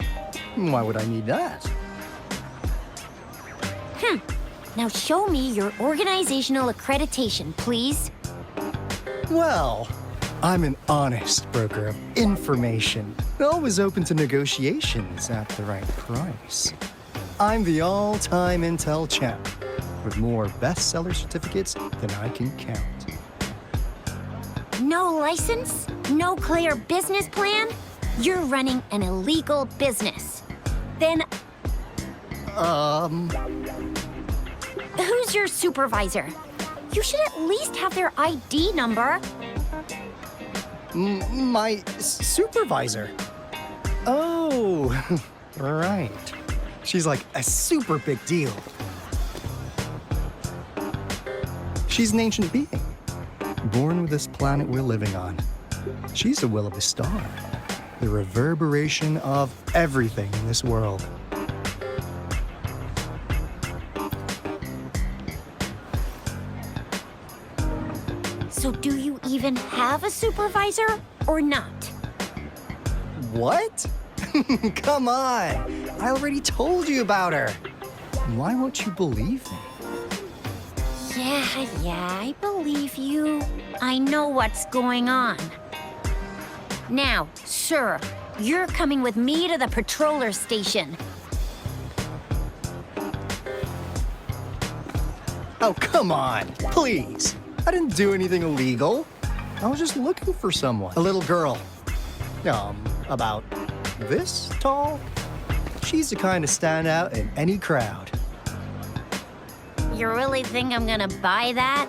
Speaker 16: Why would I need that?
Speaker 2: Now show me your organizational accreditation, please.
Speaker 16: Well, I'm an honest broker of information, always open to negotiations at the right price. I'm the all-time Intel champ, with more bestseller certificates than I can count.
Speaker 2: No license? No clear business plan? You're running an illegal business. Then, who's your supervisor? You should at least have their ID number.
Speaker 16: My supervisor? Oh, right. She's like a super big deal. She's an ancient being, born with this planet we're living on. She's the will of a star, the reverberation of everything in this world.
Speaker 2: So do you even have a supervisor or not?
Speaker 16: What? Come on! I already told you about her. Why won't you believe me?
Speaker 2: Yeah, I believe you. I know what's going on. Now, sir, you're coming with me to the patroller station.
Speaker 16: Oh, come on, please. I didn't do anything illegal. I was just looking for someone. A little girl. About this tall. She's the kind to stand out in any crowd.
Speaker 2: You really think I'm gonna buy that?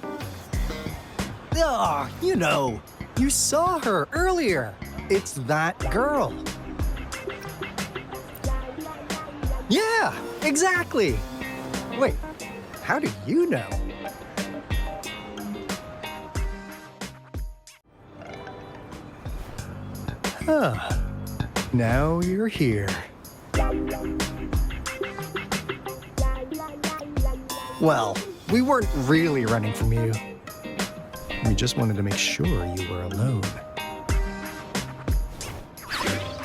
Speaker 16: Ah, you know, you saw her earlier. It's that girl. Yeah, exactly. Wait, how do you know? Huh. Now you're here. Well, we weren't really running from you. We just wanted to make sure you were alone.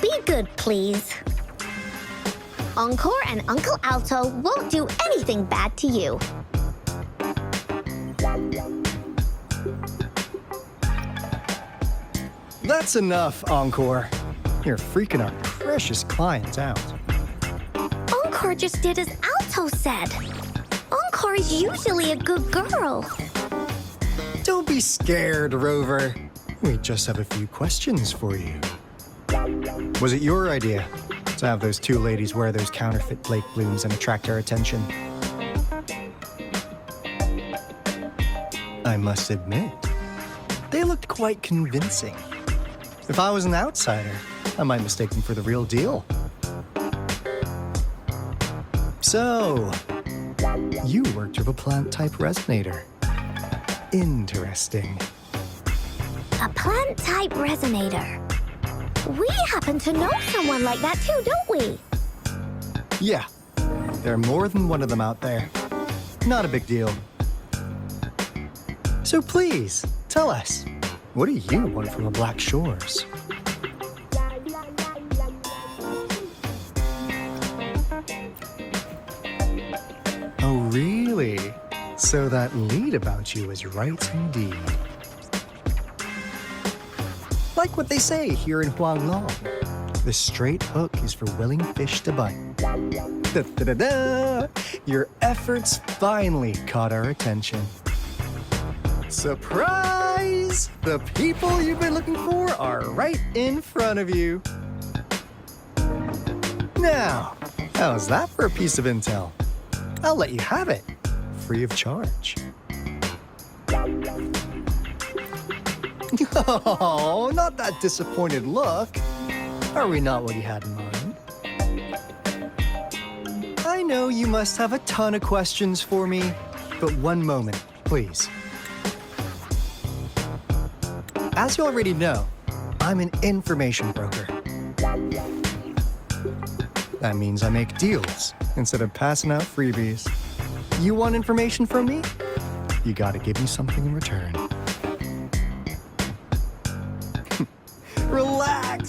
Speaker 17: Be good, please. Encore and Uncle Aalto won't do anything bad to you.
Speaker 16: That's enough, Encore. You're freaking our precious clients out.
Speaker 17: Encore just did as Aalto said. Encore is usually a good girl.
Speaker 16: Don't be scared, Rover. We just have a few questions for you. Was it your idea to have those two ladies wear those counterfeit Blake blooms and attract our attention? I must admit, they looked quite convincing. If I was an outsider, I might mistake them for the real deal. So, you worked with a plant-type resonator. Interesting.
Speaker 17: A plant-type resonator. We happen to know someone like that too, don't we?
Speaker 16: Yeah, there are more than one of them out there. Not a big deal. So please, tell us, what do you want from the Black Shores? Oh, really? So that lead about you is right indeed. Like what they say here in Huanglong, the straight hook is for willing fish to bite. Da-da-da-da! Your efforts finally caught our attention. Surprise! The people you've been looking for are right in front of you. Now, how's that for a piece of intel? I'll let you have it, free of charge. Oh, not that disappointed look. Are we not what you had in mind? I know you must have a ton of questions for me, but one moment, please. As you already know, I'm an information broker. That means I make deals instead of passing out freebies. You want information from me? You gotta give me something in return. Relax!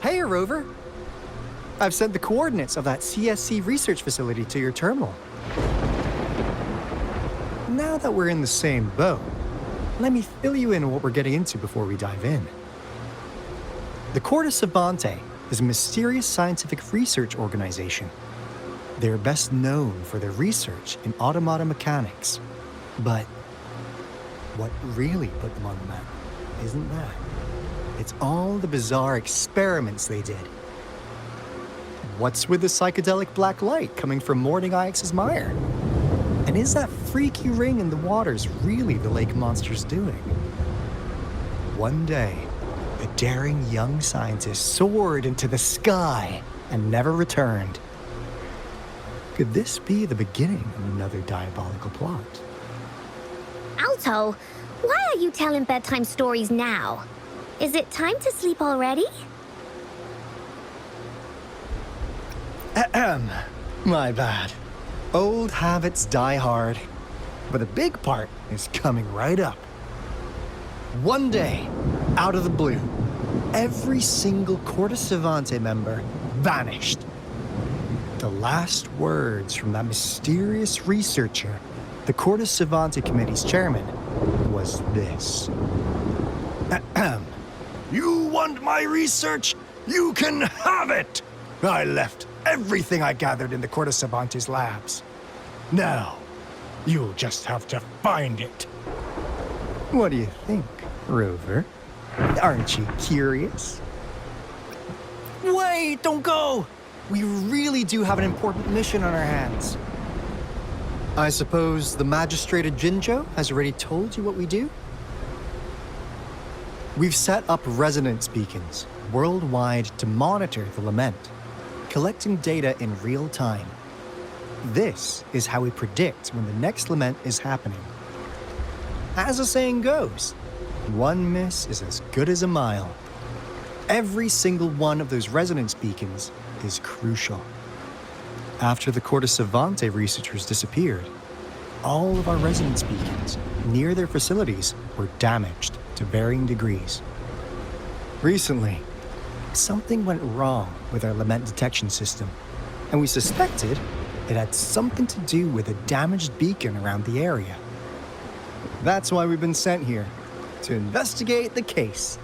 Speaker 16: Hey, Rover. I've sent the coordinates of that CSC research facility to your terminal. Now that we're in the same boat, let me fill you in on what we're getting into before we dive in. The 𝐵𝐺𝐻𝐵 is a mysterious scientific research organization. They're best known for their research in automata mechanics. But what really put them on the map isn't that. It's all the bizarre experiments they did. What's with the psychedelic black light coming from Morning IX's mire? And is that freaky ring in the waters really the lake monster's doing? One day, a daring young scientist soared into the sky and never returned. Could this be the beginning of another diabolical plot?
Speaker 17: Aalto, why are you telling bedtime stories now? Is it time to sleep already?
Speaker 16: Ahem. My bad. Old habits die hard. But the big part is coming right up. One day, out of the blue, every single 𝐵𝐺𝐻𝐵 member vanished. The last words from that mysterious researcher, the 𝐵𝐺𝐻𝐵 Committee's chairman, was this. Ahem. You want my research? You can have it! I left everything I gathered in the 𝐵𝐺𝐻𝐵's labs. Now, you'll just have to find it. What do you think, Rover? Aren't you curious? Wait, don't go! We really do have an important mission on our hands. I suppose the magistrate at Jinzhou has already told you what we do? We've set up resonance beacons worldwide to monitor the lament, collecting data in real time. This is how we predict when the next lament is happening. As the saying goes, one miss is as good as a mile. Every single one of those resonance beacons is crucial. After the 𝐵𝐺𝐻𝐵 researchers disappeared, all of our resonance beacons near their facilities were damaged to varying degrees. Recently, something went wrong with our lament detection system, and we suspected it had something to do with a damaged beacon around the area. That's why we've been sent here, to investigate the case.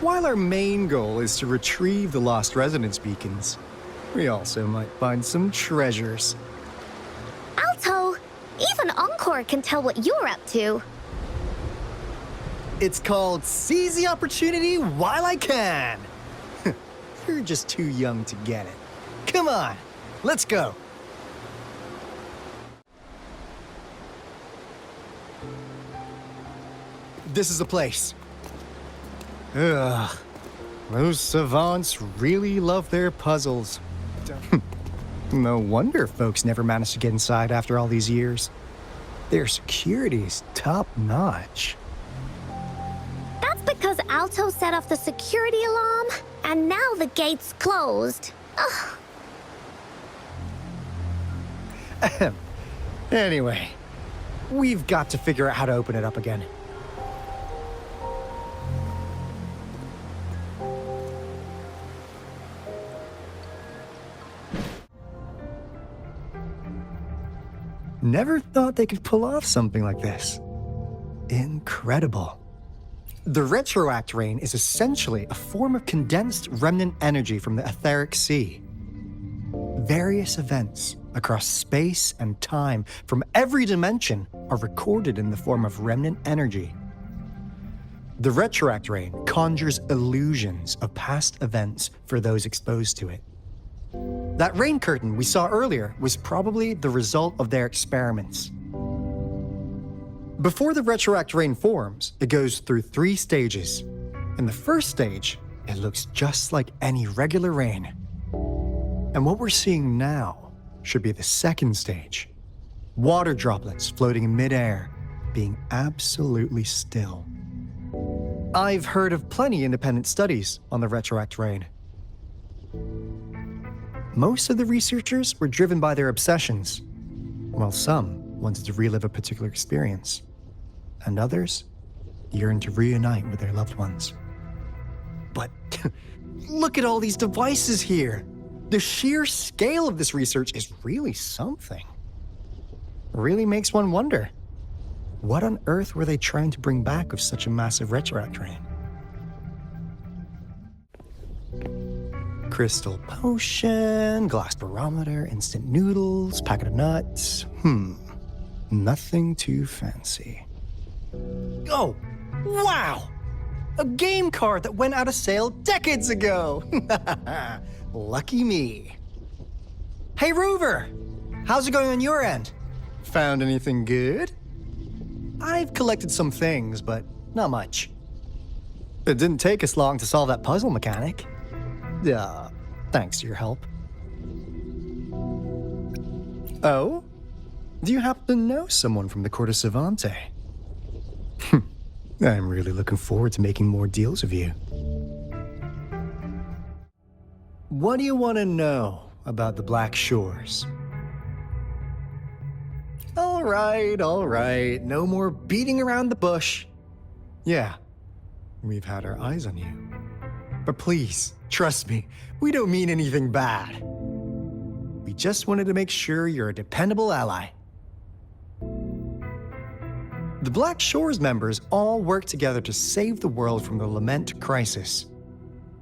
Speaker 16: While our main goal is to retrieve the lost resonance beacons, we also might find some treasures.
Speaker 17: Aalto, even Encore can tell what you're up to.
Speaker 16: It's called Seize the Opportunity While I Can. You're just too young to get it. Come on, let's go. This is the place. Ugh. Those savants really love their puzzles. No wonder folks never managed to get inside after all these years. Their security's top-notch.
Speaker 17: That's because Aalto set off the security alarm, and now the gate's closed. Ugh.
Speaker 16: Anyway, we've got to figure out how to open it up again. Never thought they could pull off something like this. Incredible. The Retroact Rain is essentially a form of condensed remnant energy from the etheric sea. Various events across space and time from every dimension are recorded in the form of remnant energy. The Retroact Rain conjures illusions of past events for those exposed to it. That rain curtain we saw earlier was probably the result of their experiments. Before the Retroact Rain forms, it goes through 3 stages. In the first stage, it looks just like any regular rain. And what we're seeing now should be the second stage. Water droplets floating in midair, being absolutely still. I've heard of plenty independent studies on the Retroact Rain. Most of the researchers were driven by their obsessions, while some wanted to relive a particular experience, and others yearned to reunite with their loved ones. But look at all these devices here! The sheer scale of this research is really something. It really makes one wonder, what on earth were they trying to bring back with such a massive Retroact Rain? Crystal potion, glass barometer, instant noodles, packet of nuts. Nothing too fancy. Oh, wow! A game card that went out of sale decades ago! Lucky me. Hey, Rover! How's it going on your end? Found anything good? I've collected some things, but not much. It didn't take us long to solve that puzzle mechanic. Thanks to your help. Oh? Do you happen to know someone from the Court of Savante? I'm really looking forward to making more deals with you. What do you want to know about the Black Shores? All right. No more beating around the bush. Yeah, we've had our eyes on you. But please, trust me, we don't mean anything bad. We just wanted to make sure you're a dependable ally. The Black Shores members all work together to save the world from the Lament crisis.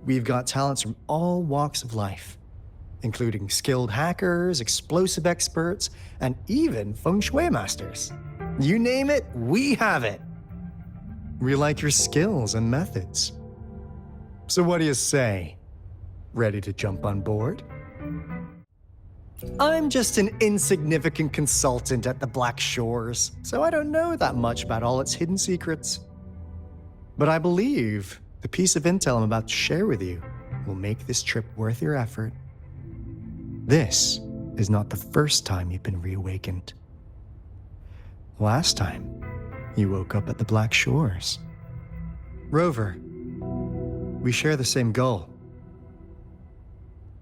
Speaker 16: We've got talents from all walks of life, including skilled hackers, explosive experts, and even feng shui masters. You name it, we have it. We like your skills and methods. So what do you say? Ready to jump on board? I'm just an insignificant consultant at the Black Shores, so I don't know that much about all its hidden secrets. But I believe the piece of intel I'm about to share with you will make this trip worth your effort. This is not the first time you've been reawakened. Last time, you woke up at the Black Shores. Rover, we share the same goal.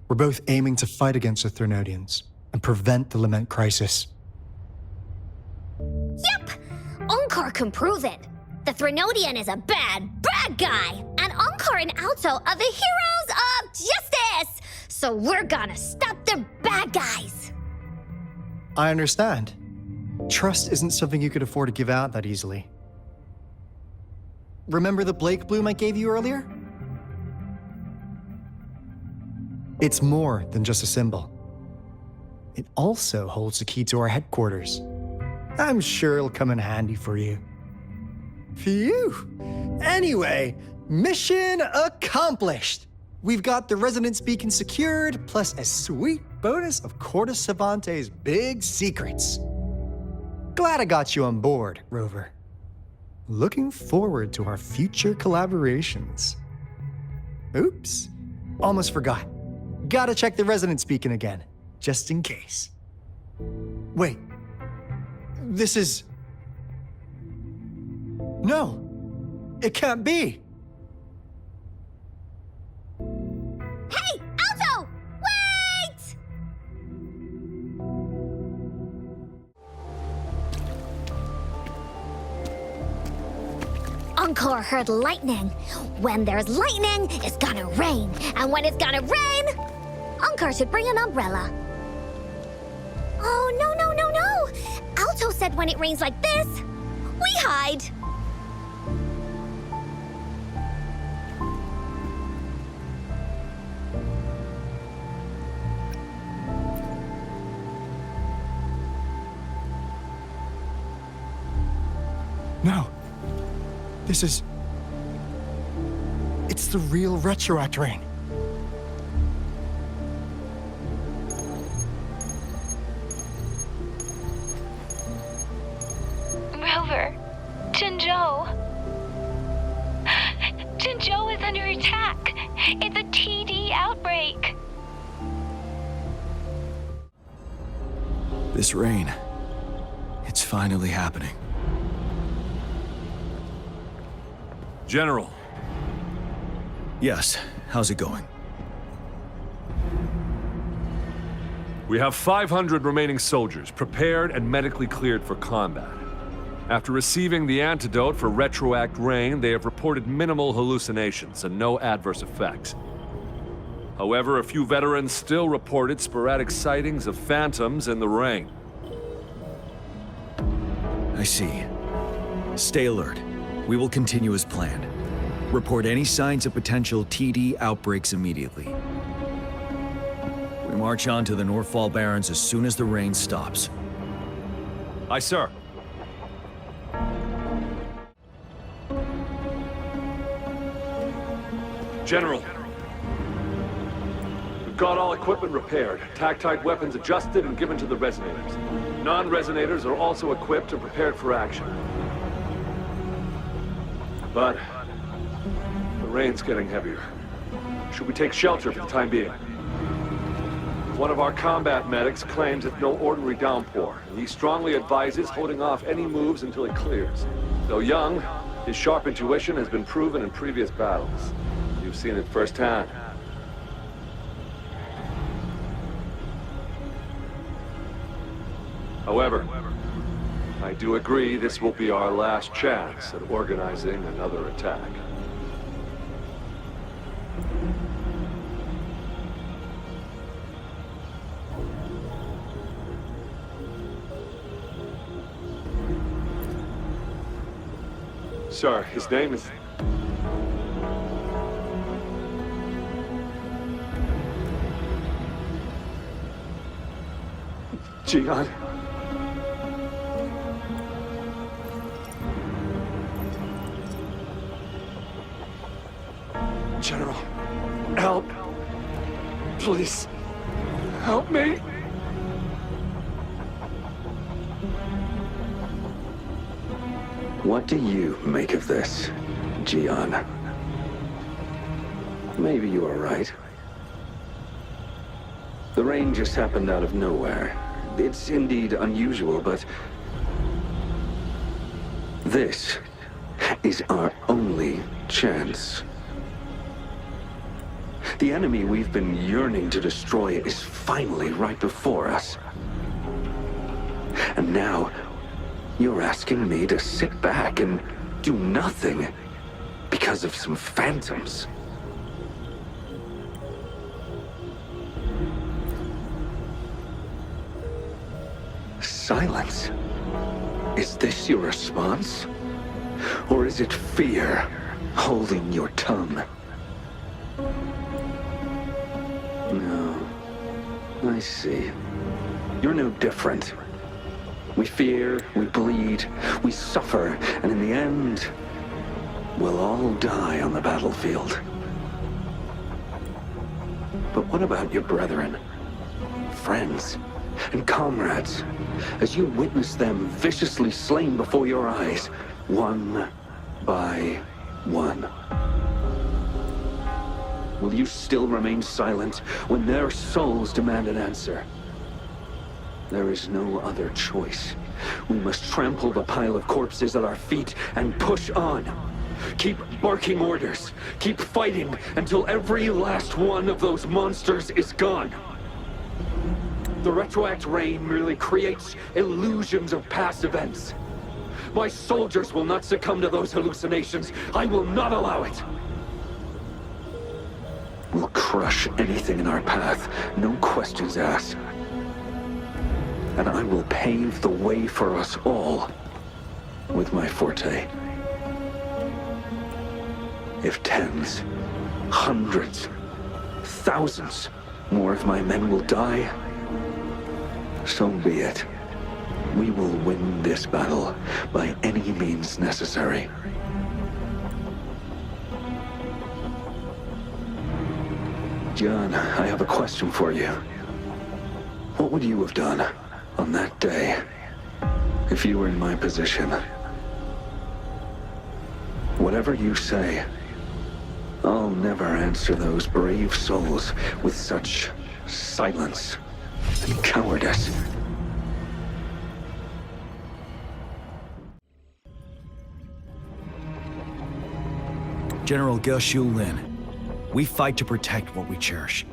Speaker 16: We're both aiming to fight against the Threnodians and prevent the Lament crisis.
Speaker 17: Yep! Onkar can prove it. The Threnodian is a bad guy, and Onkar and Aalto are the heroes of justice! So we're gonna stop the bad guys!
Speaker 16: I understand. Trust isn't something you could afford to give out that easily. Remember the Blake bloom I gave you earlier? It's more than just a symbol. It also holds the key to our headquarters. I'm sure it'll come in handy for you. Phew! Anyway, mission accomplished! We've got the resonance beacon secured, plus a sweet bonus of Court of Savante's big secrets. Glad I got you on board, Rover. Looking forward to our future collaborations. Oops, almost forgot. Gotta check the resonance beacon again, just in case. Wait, this is... No, it can't be.
Speaker 17: Hey, Aalto! Wait! Encore heard lightning. When there's lightning, it's gonna rain. And when it's gonna rain, Encore should bring an umbrella. Oh, no, no, no, no! Aalto said when it rains like this, we hide.
Speaker 16: No. This is... It's the real Retroact Rain.
Speaker 18: Rover, Jinzhou. Jinzhou is under attack. It's a TD outbreak.
Speaker 11: This rain, it's finally happening.
Speaker 6: General.
Speaker 11: Yes, how's it going?
Speaker 6: We have 500 remaining soldiers, prepared and medically cleared for combat. After receiving the antidote for Retroact Rain, they have reported minimal hallucinations and no adverse effects. However, a few veterans still reported sporadic sightings of phantoms in the rain.
Speaker 11: I see. Stay alert. We will continue as planned. Report any signs of potential TD outbreaks immediately. We march on to the Northfall Barrens as soon as the rain stops.
Speaker 6: Aye, sir. General. We've got all equipment repaired, tactite weapons adjusted and given to the resonators. Non-resonators are also equipped and prepared for action. But the rain's getting heavier. Should we take shelter for the time being? One of our combat medics claims it's no ordinary downpour, and he strongly advises holding off any moves until it clears. Though young, his sharp intuition has been proven in previous battles. You've seen it firsthand. However, I do agree this will be our last chance at organizing another attack. Sir, his name is... Jiyan. General, help. Please, help me.
Speaker 3: What do you make of this, Jiyan? Maybe you are right. The rain just happened out of nowhere. It's indeed unusual, but this is our only chance. The enemy we've been yearning to destroy is finally right before us. And now, you're asking me to sit back and do nothing because of some phantoms. Silence? Is this your response? Or is it fear holding your tongue? No. I see. You're no different. We fear, we bleed, we suffer, and in the end, we'll all die on the battlefield. But what about your brethren? Friends?
Speaker 15: and comrades, as you witness them viciously slain before your eyes, one by one. Will you still remain silent when their souls demand an answer? There is no other choice. We must trample the pile of corpses at our feet and push on. Keep barking orders. Keep fighting until every last one of those monsters is gone. The Retroact Rain merely creates illusions of past events. My soldiers will not succumb to those hallucinations. I will not allow it. We'll crush anything in our path, no questions asked. And I will pave the way for us all with my forte. If tens, hundreds, thousands more of my men will die, so be it. We will win this battle by any means necessary. Jiyan, I have a question for you. What would you have done on that day if you were in my position? Whatever you say, I'll never answer those brave souls with such silence and cowardice.
Speaker 11: General 𝐂𝐨𝐻𝐿in, we fight to protect what we cherish.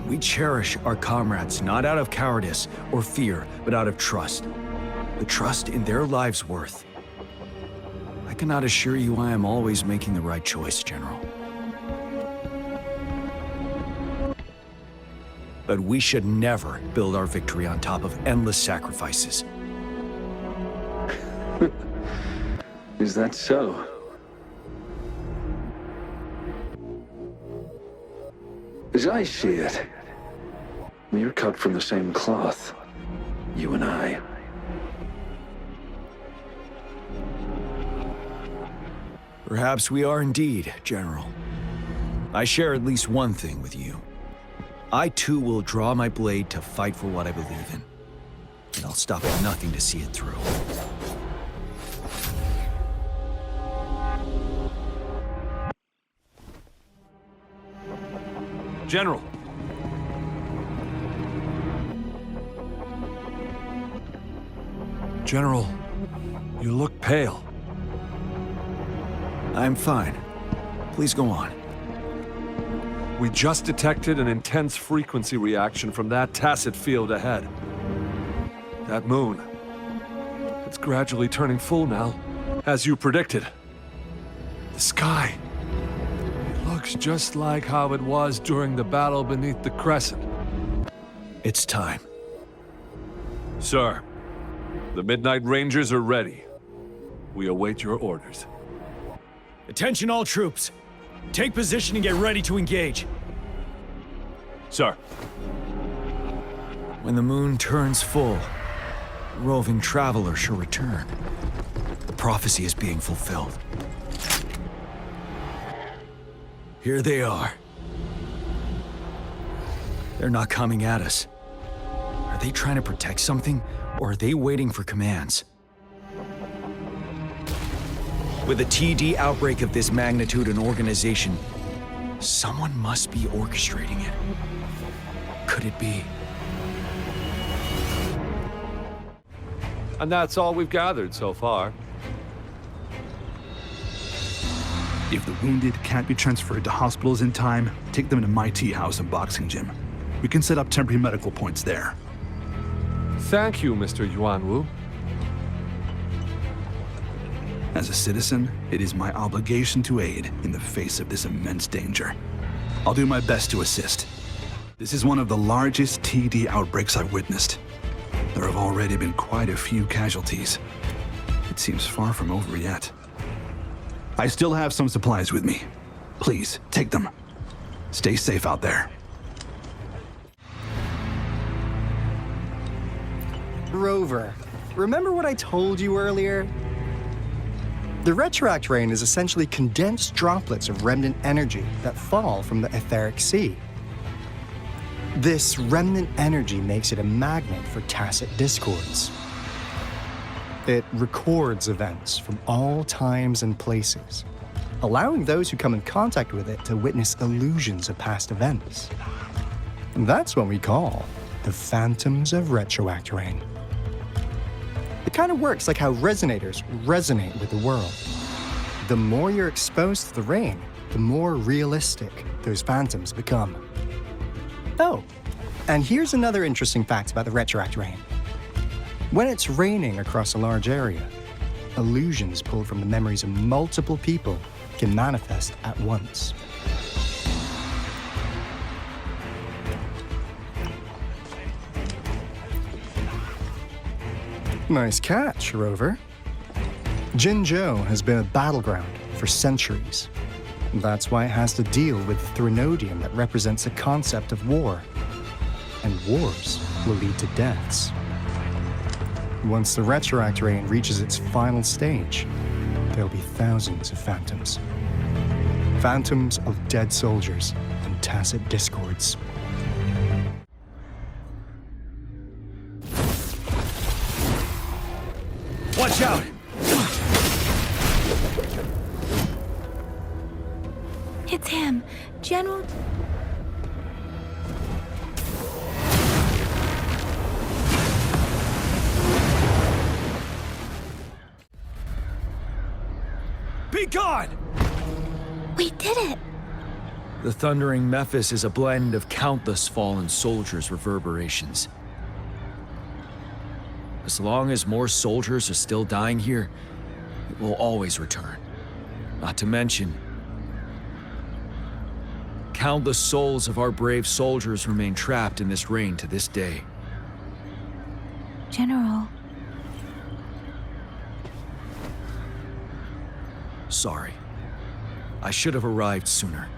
Speaker 11: We cherish our comrades not out of cowardice or fear, but out of trust. The trust in their lives' worth. I cannot assure you I am always making the right choice, General. But we should never build our victory on top of endless sacrifices.
Speaker 15: Is that so? As I see it, we're cut from the same cloth, you and I.
Speaker 11: Perhaps we are indeed, General. I share at least one thing with you. I too will draw my blade to fight for what I believe in. And I'll stop at nothing to see it through.
Speaker 5: General. General, you look pale.
Speaker 11: I'm fine. Please go on.
Speaker 6: We just detected an intense frequency reaction from that tacit field ahead. That moon. It's gradually turning full now, as you predicted. The sky. It looks just like how it was during the battle beneath the crescent.
Speaker 11: It's time.
Speaker 6: Sir, the Midnight Rangers are ready. We await your orders.
Speaker 11: Attention all troops. Take position and get ready to engage.
Speaker 6: Sir.
Speaker 11: When the moon turns full, the roving traveler shall return. The prophecy is being fulfilled. Here they are. They're not coming at us. Are they trying to protect something, or are they waiting for commands? With a TD outbreak of this magnitude and organization, someone must be orchestrating it. Could it be?
Speaker 6: And that's all we've gathered so far.
Speaker 19: If the wounded can't be transferred to hospitals in time, take them to my tea house and boxing gym. We can set up temporary medical points there.
Speaker 6: Thank you, Mr. Yuanwu.
Speaker 19: As a citizen, it is my obligation to aid in the face of this immense danger. I'll do my best to assist. This is one of the largest TD outbreaks I've witnessed. There have already been quite a few casualties. It seems far from over yet. I still have some supplies with me. Please, take them. Stay safe out there.
Speaker 16: Rover, remember what I told you earlier? The Retroact Rain is essentially condensed droplets of remnant energy that fall from the etheric sea. This remnant energy makes it a magnet for tacit discords. It records events from all times and places, allowing those who come in contact with it to witness illusions of past events. That's what we call the phantoms of Retroact Rain. It kind of works like how resonators resonate with the world. The more you're exposed to the rain, the more realistic those phantoms become. Oh, and here's another interesting fact about the Retroact Rain. When it's raining across a large area, illusions pulled from the memories of multiple people can manifest at once. Nice catch, Rover. 𝐵𝐺𝐻 has been a battleground for centuries. That's why it has to deal with the Threnodium that represents the concept of war. And wars will lead to deaths. Once the Retroact Rain reaches its final stage, there'll be thousands of phantoms. Phantoms of dead soldiers and tacit discords.
Speaker 11: Watch out!
Speaker 1: It's him, General.
Speaker 11: Be gone!
Speaker 1: We did it!
Speaker 11: The thundering Memphis is a blend of countless fallen soldiers' reverberations. As long as more soldiers are still dying here, it will always return. Not to mention, countless souls of our brave soldiers remain trapped in this rain to this day.
Speaker 1: General.
Speaker 11: Sorry. I should have arrived sooner.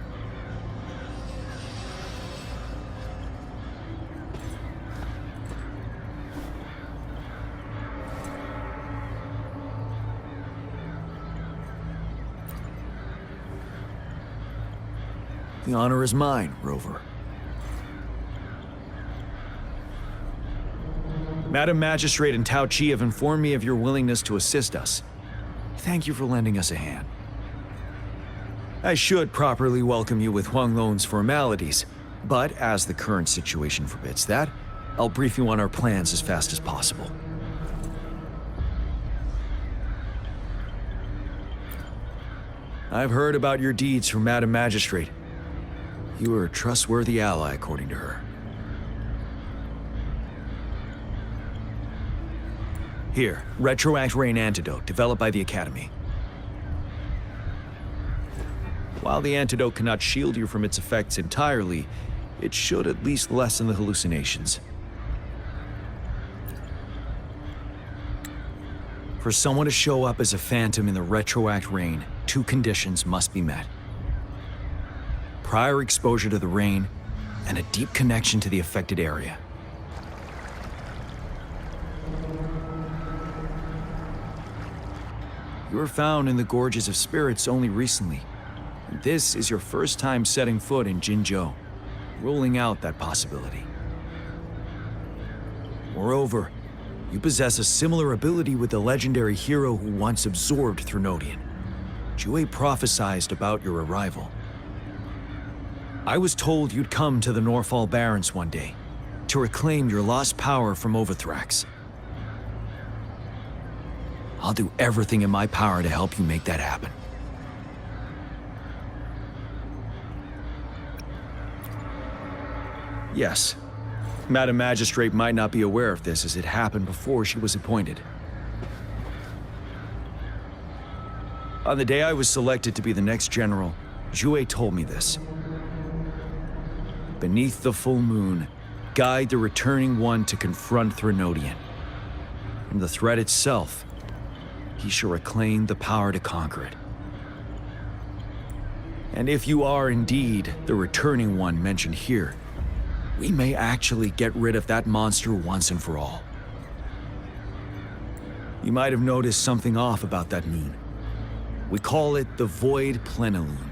Speaker 11: The honor is mine, Rover. Madam Magistrate and 𝐿𝐴𝐺𝐸 have informed me of your willingness to assist us. Thank you for lending us a hand. I should properly welcome you with Huang Lon's formalities, but as the current situation forbids that, I'll brief you on our plans as fast as possible. I've heard about your deeds from Madam Magistrate. You are a trustworthy ally, according to her. Here, Retroact Rain antidote, developed by the Academy. While the antidote cannot shield you from its effects entirely, it should at least lessen the hallucinations. For someone to show up as a phantom in the Retroact Rain, 2 conditions must be met. Prior exposure to the rain, and a deep connection to the affected area. You were found in the Gorges of Spirits only recently. This is your first time setting foot in 𝐵𝐺𝐻, ruling out that possibility. Moreover, you possess a similar ability with the legendary hero who once absorbed Threnodian. 𝐺𝐻𝐻 prophesied about your arrival. I was told you'd come to the Norfall Barrens one day, to reclaim your lost power from Overthrax. I'll do everything in my power to help you make that happen. Yes, Madam Magistrate might not be aware of this as it happened before she was appointed. On the day I was selected to be the next general, 𝐵𝐺𝐻𝐻 told me this. Beneath the full moon, guide the returning one to confront Threnodian. From the threat itself, he shall reclaim the power to conquer it. And if you are indeed the returning one mentioned here, we may actually get rid of that monster once and for all. You might have noticed something off about that moon. We call it the Void Plenilune.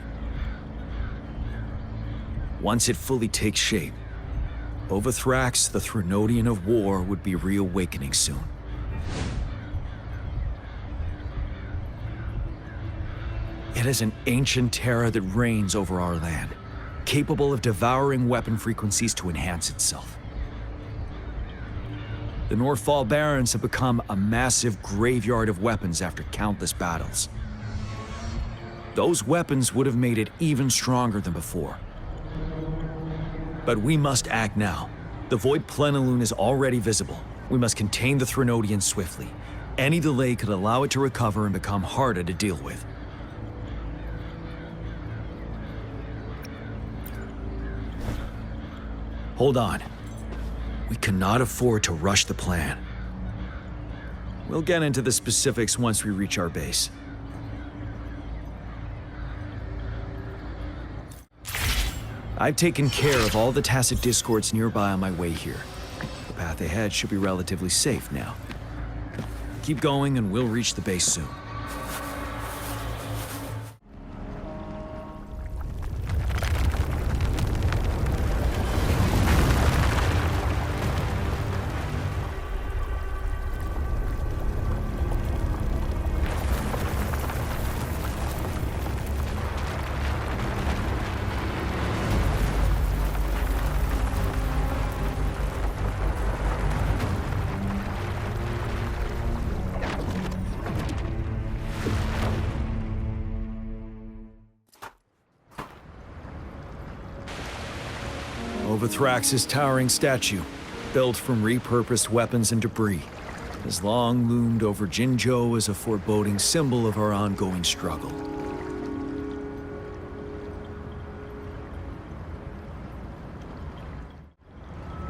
Speaker 11: Once it fully takes shape, Overthrax, the Threnodian of war, would be reawakening soon. It is an ancient terror that reigns over our land, capable of devouring weapon frequencies to enhance itself. The Northfall Barrens have become a massive graveyard of weapons after countless battles. Those weapons would have made it even stronger than before. But we must act now. The Void Plenilune is already visible. We must contain the Threnodian swiftly. Any delay could allow it to recover and become harder to deal with. Hold on. We cannot afford to rush the plan. We'll get into the specifics once we reach our base. I've taken care of all the tacit discords nearby on my way here. The path ahead should be relatively safe now. Keep going and we'll reach the base soon. Overthrax's towering statue, built from repurposed weapons and debris, has long loomed over Jinzhou as a foreboding symbol of our ongoing struggle.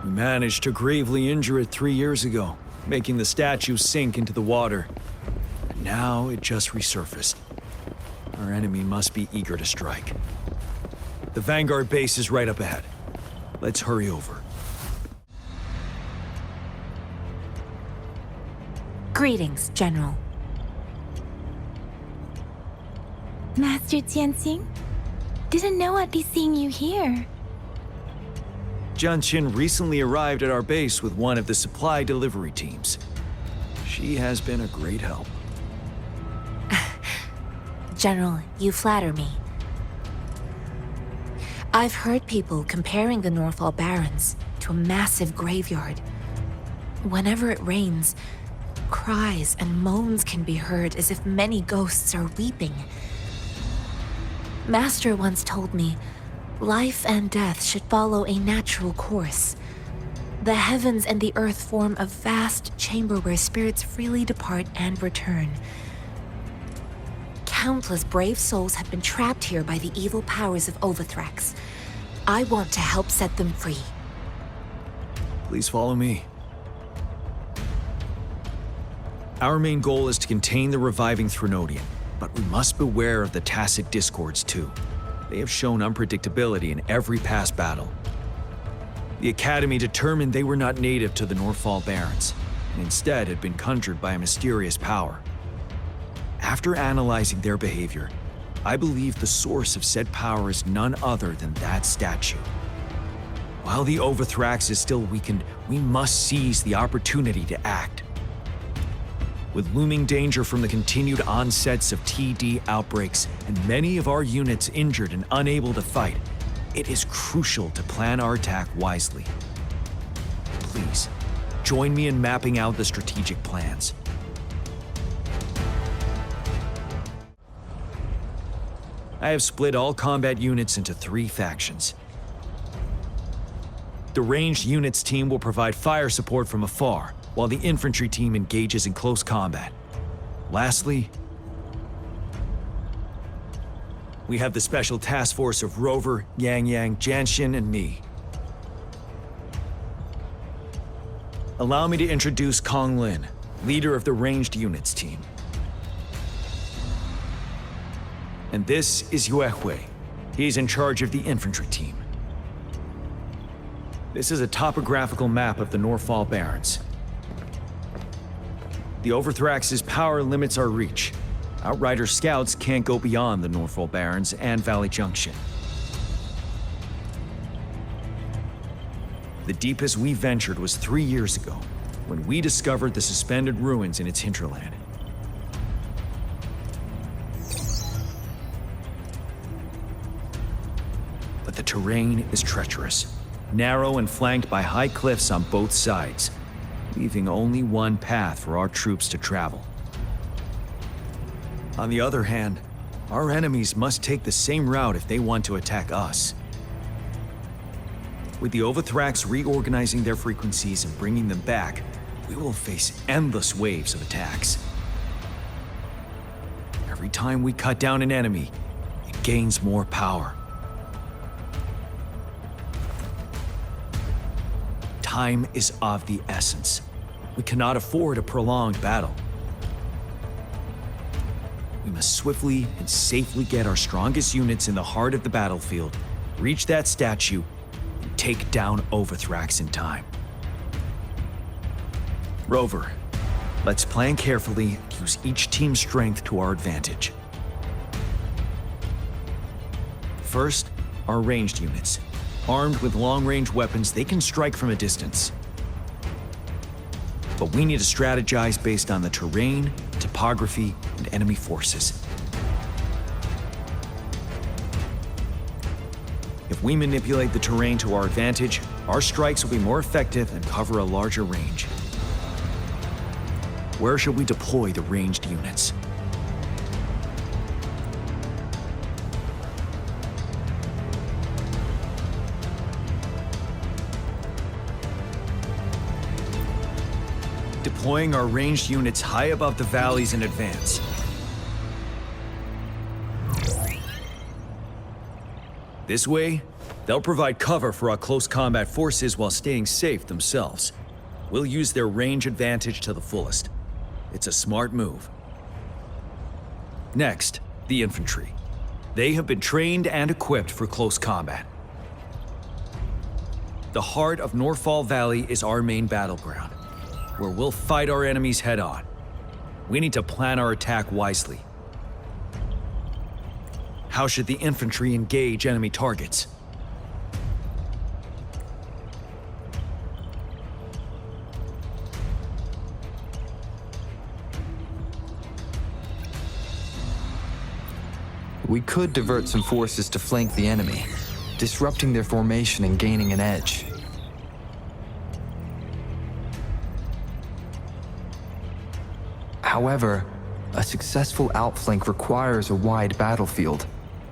Speaker 11: We managed to gravely injure it 3 years ago, making the statue sink into the water. And now it just resurfaced. Our enemy must be eager to strike. The Vanguard base is right up ahead. Let's hurry over.
Speaker 4: Greetings, General.
Speaker 1: Master Jiyan, didn't know I'd be seeing you here.
Speaker 11: Jiyan recently arrived at our base with one of the supply delivery teams. She has been a great help.
Speaker 4: General, you flatter me. I've heard people comparing the Northfall Barrens to a massive graveyard. Whenever it rains, cries and moans can be heard as if many ghosts are weeping. Master once told me, life and death should follow a natural course. The heavens and the earth form a vast chamber where spirits freely depart and return. Countless brave souls have been trapped here by the evil powers of Overthrax. I want to help set them free.
Speaker 11: Please follow me. Our main goal is to contain the reviving Threnodian, but we must beware of the tacit discords too. They have shown unpredictability in every past battle. The Academy determined they were not native to the Northfall Barrens, and instead had been conjured by a mysterious power. After analyzing their behavior, I believe the source of said power is none other than that statue. While the Overthrax is still weakened, we must seize the opportunity to act. With looming danger from the continued onsets of TD outbreaks and many of our units injured and unable to fight, it is crucial to plan our attack wisely. Please, join me in mapping out the strategic plans. I have split all combat units into 3 factions. The ranged units team will provide fire support from afar, while the infantry team engages in close combat. Lastly, we have the special task force of Rover, Lingyang, Jiyan, and me. Allow me to introduce Kong Lin, leader of the ranged units team. And this is Yuanwu. He's in charge of the infantry team. This is a topographical map of the Northfall Barrens. The Overthrax's power limits our reach. Outrider scouts can't go beyond the Northfall Barrens and Valley Junction. The deepest we ventured was 3 years ago, when we discovered the suspended ruins in its hinterland. But the terrain is treacherous, narrow and flanked by high cliffs on both sides, leaving only one path for our troops to travel. On the other hand, our enemies must take the same route if they want to attack us. With the Overthrax reorganizing their frequencies and bringing them back, we will face endless waves of attacks. Every time we cut down an enemy, it gains more power. Time is of the essence. We cannot afford a prolonged battle. We must swiftly and safely get our strongest units in the heart of the battlefield, reach that statue, and take down Overthrax in time. Rover, let's plan carefully and use each team's strength to our advantage. First, our ranged units. Armed with long-range weapons, they can strike from a distance. But we need to strategize based on the terrain, topography, and enemy forces. If we manipulate the terrain to our advantage, our strikes will be more effective and cover a larger range. Where should we deploy the ranged units? Deploying our ranged units high above the valleys in advance. This way, they'll provide cover for our close combat forces while staying safe themselves. We'll use their range advantage to the fullest. It's a smart move. Next, the infantry. They have been trained and equipped for close combat. The heart of Norfall Valley is our main battleground, where we'll fight our enemies head-on. We need to plan our attack wisely. How should the infantry engage enemy targets?
Speaker 8: We could divert some forces to flank the enemy, disrupting their formation and gaining an edge. However, a successful outflank requires a wide battlefield,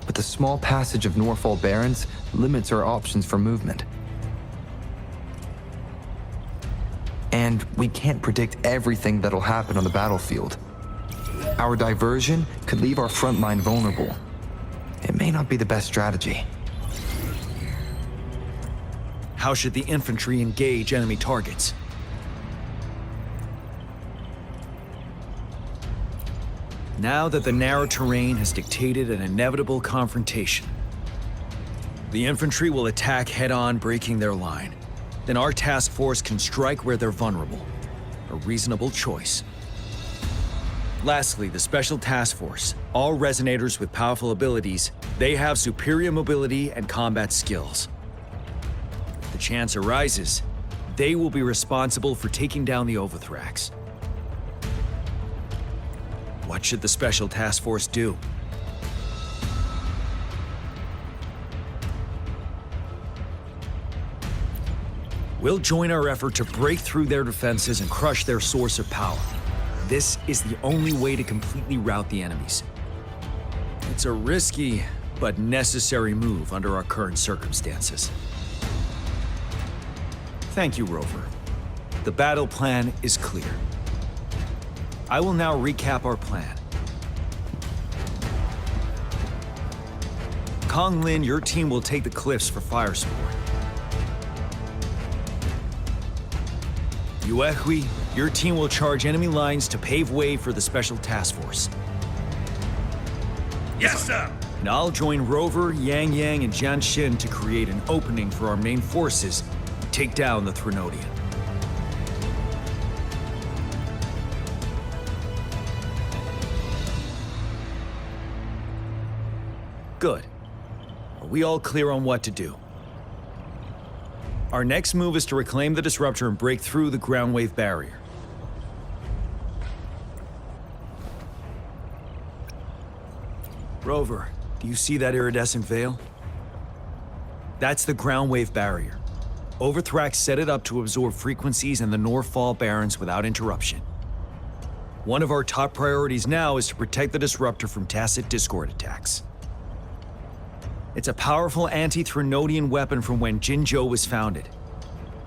Speaker 8: but the small passage of Norfall Barrens limits our options for movement. And we can't predict everything that'll happen on the battlefield. Our diversion could leave our front line vulnerable. It may not be the best strategy.
Speaker 11: How should the infantry engage enemy targets? Now that the narrow terrain has dictated an inevitable confrontation, the infantry will attack head-on, breaking their line. Then our task force can strike where they're vulnerable. A reasonable choice. Lastly, the Special Task Force. All resonators with powerful abilities, they have superior mobility and combat skills. If the chance arises, they will be responsible for taking down the Overthrax. What should the Special Task Force do? We'll join our effort to break through their defenses and crush their source of power. This is the only way to completely rout the enemies. It's a risky but necessary move under our current circumstances. Thank you, Rover. The battle plan is clear. I will now recap our plan. Kong Lin, your team will take the cliffs for fire support. Yuanwu, your team will charge enemy lines to pave way for the Special Task Force.
Speaker 5: Yes, sir!
Speaker 11: And I'll join Rover, Lingyang, and Jiyan to create an opening for our main forces and take down the Threnodian. Good. Are we all clear on what to do? Our next move is to reclaim the disruptor and break through the ground wave barrier. Rover, do you see that iridescent veil? That's the ground wave barrier. Overthrax set it up to absorb frequencies in the Northfall Barrens without interruption. One of our top priorities now is to protect the disruptor from tacit discord attacks. It's a powerful anti-Threnodian weapon from when 𝐵𝐺 was founded.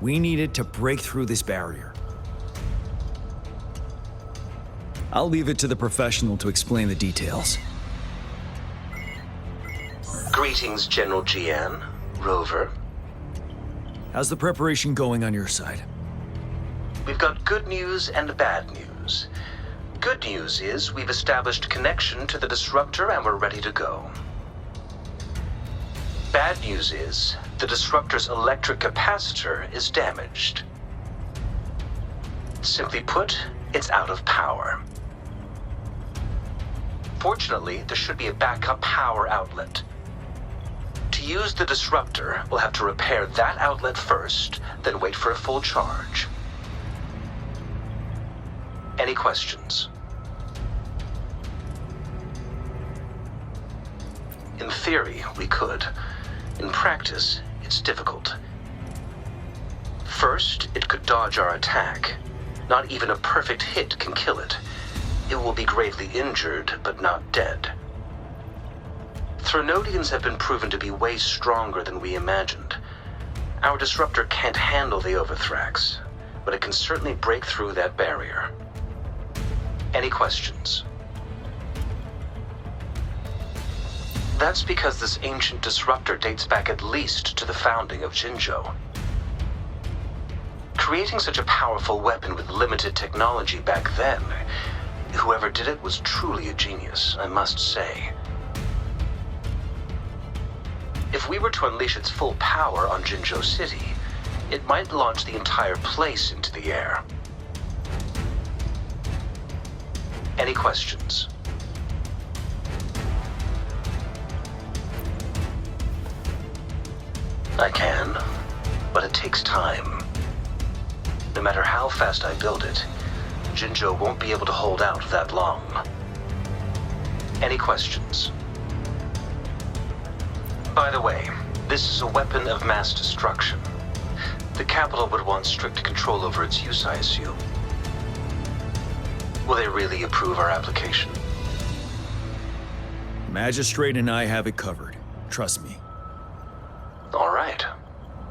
Speaker 11: We need it to break through this barrier. I'll leave it to the professional to explain the details.
Speaker 3: Greetings, General Jiyan. Rover.
Speaker 11: How's the preparation going on your side?
Speaker 3: We've got good news and bad news. Good news is we've established connection to the disruptor and we're ready to go. Bad news is the disruptor's electric capacitor is damaged. Simply put, it's out of power. Fortunately, there should be a backup power outlet. To use the disruptor, we'll have to repair that outlet first, then wait for a full charge. Any questions? In theory, we could. In practice, it's difficult. First, it could dodge our attack. Not even a perfect hit can kill it. It will be gravely injured, but not dead. Threnodians have been proven to be way stronger than we imagined. Our disruptor can't handle the Overthrax, but it can certainly break through that barrier. Any questions? That's because this ancient disruptor dates back at least to the founding of 𝐵𝐺. Creating such a powerful weapon with limited technology back then, whoever did it was truly a genius, I must say. If we were to unleash its full power on 𝐵𝐺 City, it might launch the entire place into the air. Any questions? I can, but it takes time. No matter how fast I build it, 𝐵𝐺 won't be able to hold out that long. Any questions? By the way, this is a weapon of mass destruction. The capital would want strict control over its use, I assume. Will they really approve our application?
Speaker 11: Magistrate and I have it covered. Trust me.
Speaker 3: All right.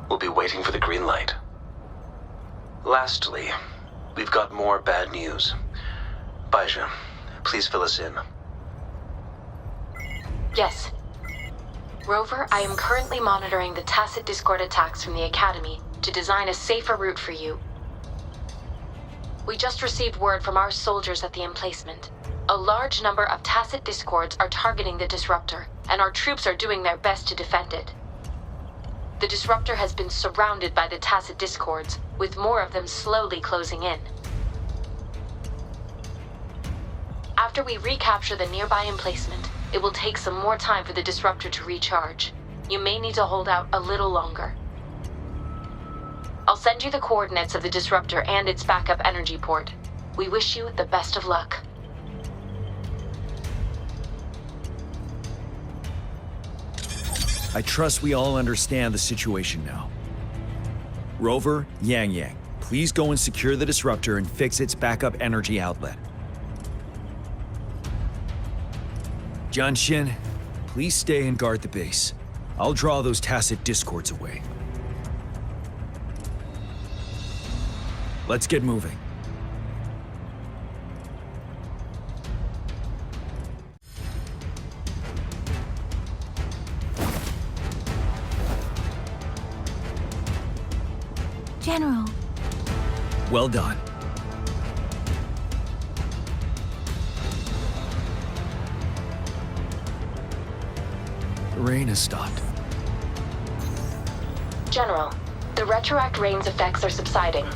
Speaker 3: We'll be waiting for the green light. Lastly, we've got more bad news. 𝐵𝐺, please fill us in.
Speaker 4: Yes. Rover, I am currently monitoring the tacit discord attacks from the Academy to design a safer route for you. We just received word from our soldiers at the emplacement. A large number of tacit discords are targeting the disruptor, and our troops are doing their best to defend it. The disruptor has been surrounded by the tacit discords, with more of them slowly closing in. After we recapture the nearby emplacement, it will take some more time for the disruptor to recharge. You may need to hold out a little longer. I'll send you the coordinates of the disruptor and its backup energy port. We wish you the best of luck.
Speaker 11: I trust we all understand the situation now. Rover, Yang, please go and secure the disruptor and fix its backup energy outlet. Jiyan, please stay and guard the base. I'll draw those tacit discords away. Let's get moving.
Speaker 1: General.
Speaker 11: Well done. The rain has stopped.
Speaker 4: General, the Retroact Rain's effects are subsiding.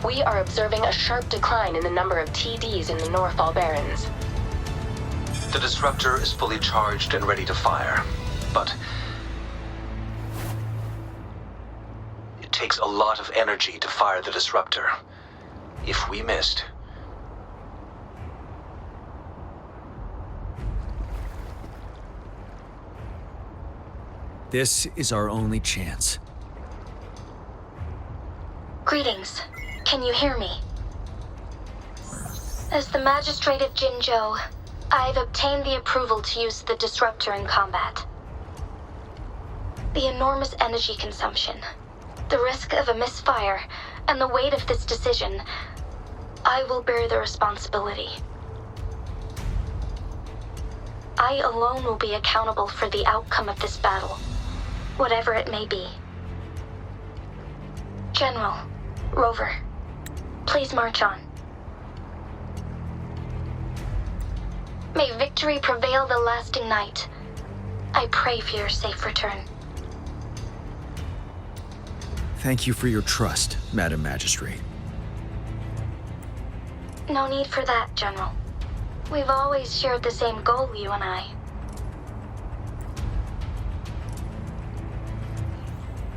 Speaker 4: We are observing a sharp decline in the number of TDs in the Northfall Barrens.
Speaker 3: The disruptor is fully charged and ready to fire, but it takes a lot of energy to fire the disruptor. If we missed...
Speaker 11: This is our only chance.
Speaker 20: Greetings. Can you hear me? As the Magistrate of Jinzhou, I've obtained the approval to use the disruptor in combat. The enormous energy consumption, the risk of a misfire, and the weight of this decision, I will bear the responsibility. I alone will be accountable for the outcome of this battle, whatever it may be. General, Rover, please march on. May victory prevail the lasting night. I pray for your safe return.
Speaker 11: Thank you for your trust, Madam Magistrate.
Speaker 20: No need for that, General. We've always shared the same goal, you and I.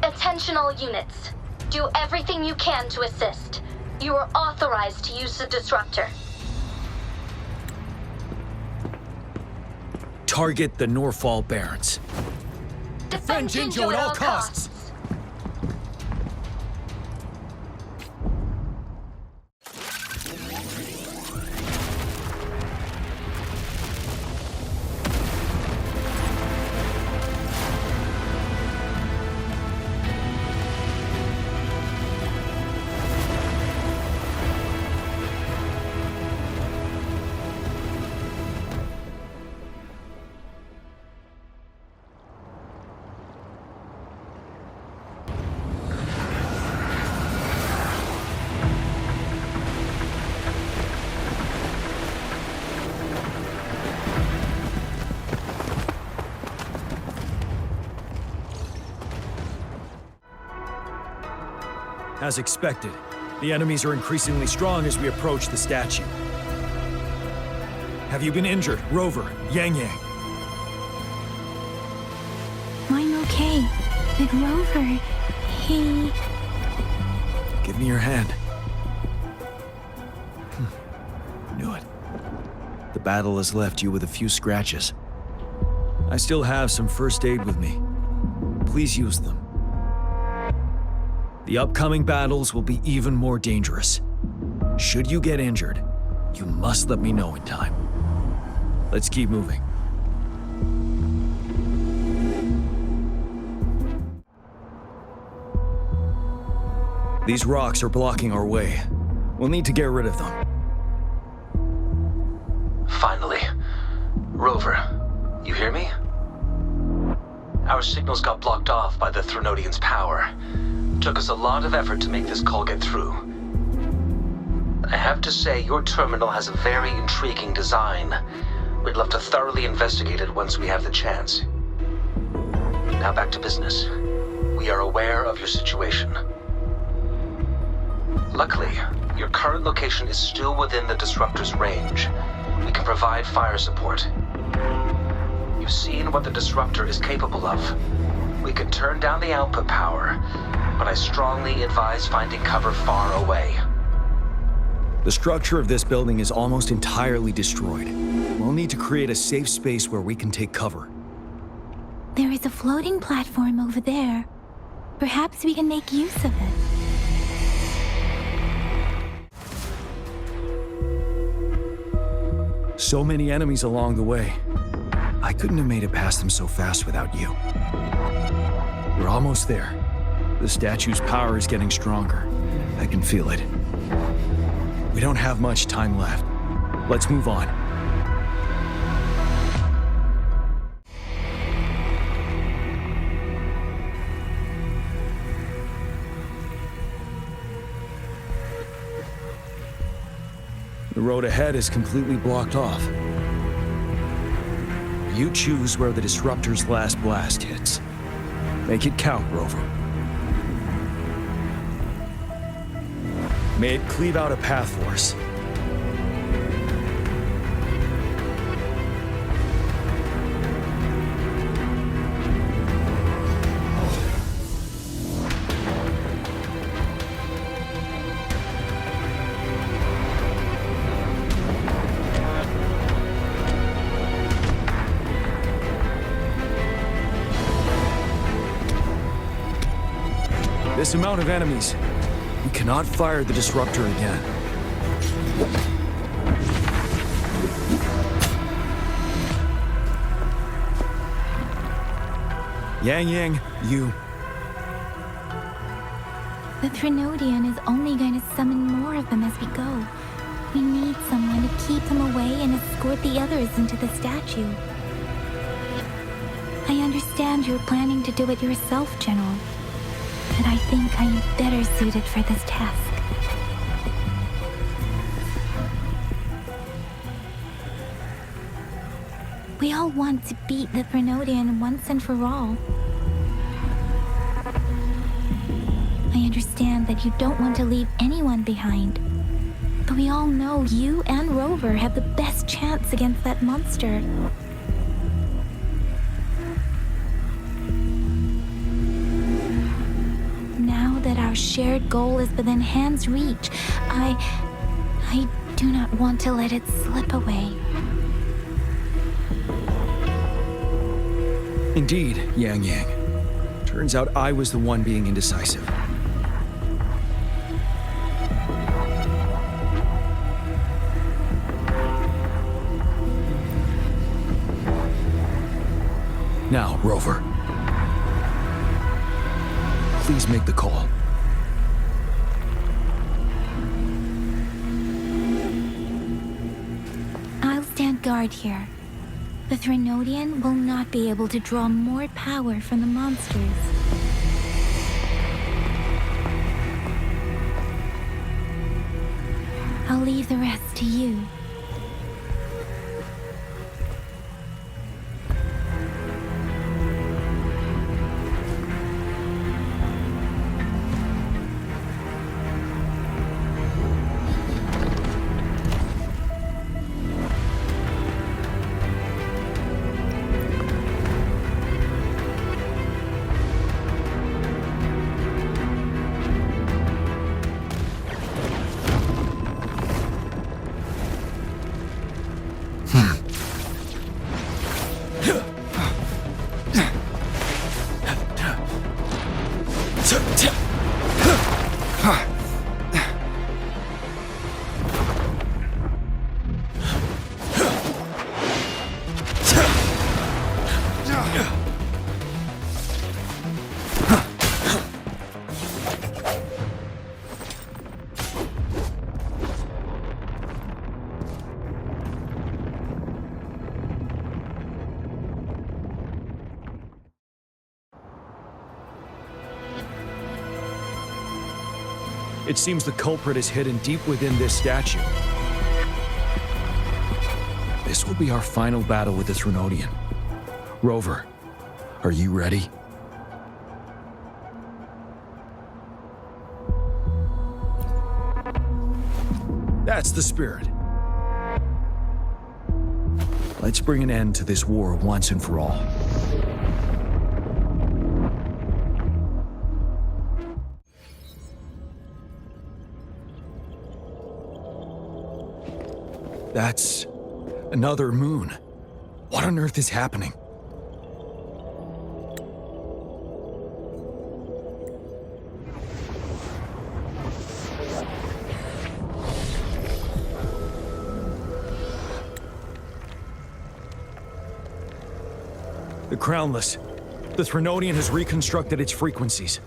Speaker 20: Attention all units. Do everything you can to assist. You are authorized to use the disruptor.
Speaker 11: Target the Norfall Barrens.
Speaker 20: Defend Jinzhou at all costs!
Speaker 11: As expected, the enemies are increasingly strong as we approach the statue. Have you been injured, Rover, Yang?
Speaker 1: I'm okay. But Rover, he...
Speaker 11: Give me your hand. Knew it. The battle has left you with a few scratches. I still have some first aid with me. Please use them. The upcoming battles will be even more dangerous. Should you get injured, you must let me know in time. Let's keep moving. These rocks are blocking our way. We'll need to get rid of them.
Speaker 3: Finally. Rover, you hear me? Our signals got blocked off by the Threnodian's power. Took us a lot of effort to make this call get through. I have to say, your terminal has a very intriguing design. We'd love to thoroughly investigate it once we have the chance. Now back to business. We are aware of your situation. Luckily, your current location is still within the disruptor's range. We can provide fire support. You've seen what the disruptor is capable of. We can turn down the output power, but I strongly advise finding cover far away.
Speaker 11: The structure of this building is almost entirely destroyed. We'll need to create a safe space where we can take cover.
Speaker 1: There is a floating platform over there. Perhaps we can make use of it.
Speaker 11: So many enemies along the way. I couldn't have made it past them so fast without you. We're almost there. The statue's power is getting stronger. I can feel it. We don't have much time left. Let's move on. The road ahead is completely blocked off. You choose where the disruptor's last blast hits. Make it count, Rover. May it cleave out a path for us. This amount of enemies. We cannot fire the disruptor again. Yang, you...
Speaker 1: The Threnodian is only going to summon more of them as we go. We need someone to keep them away and escort the others into the statue. I understand you're planning to do it yourself, General, but I think I am better suited for this task. We all want to beat the Threnodian once and for all. I understand that you don't want to leave anyone behind, but we all know you and Rover have the best chance against that monster. Now that our shared goal is within hand's reach, I do not want to let it slip away.
Speaker 11: Indeed, Yang. Turns out I was the one being indecisive. Now, Rover. Please make the call.
Speaker 1: I'll stand guard here. The Threnodian will not be able to draw more power from the monsters. I'll leave the rest to you.
Speaker 11: It seems the culprit is hidden deep within this statue. This will be our final battle with the Threnodian. Rover, are you ready? That's the spirit. Let's bring an end to this war once and for all. That's another moon. What on earth is happening? The Crownless. The Threnodian has reconstructed its frequencies.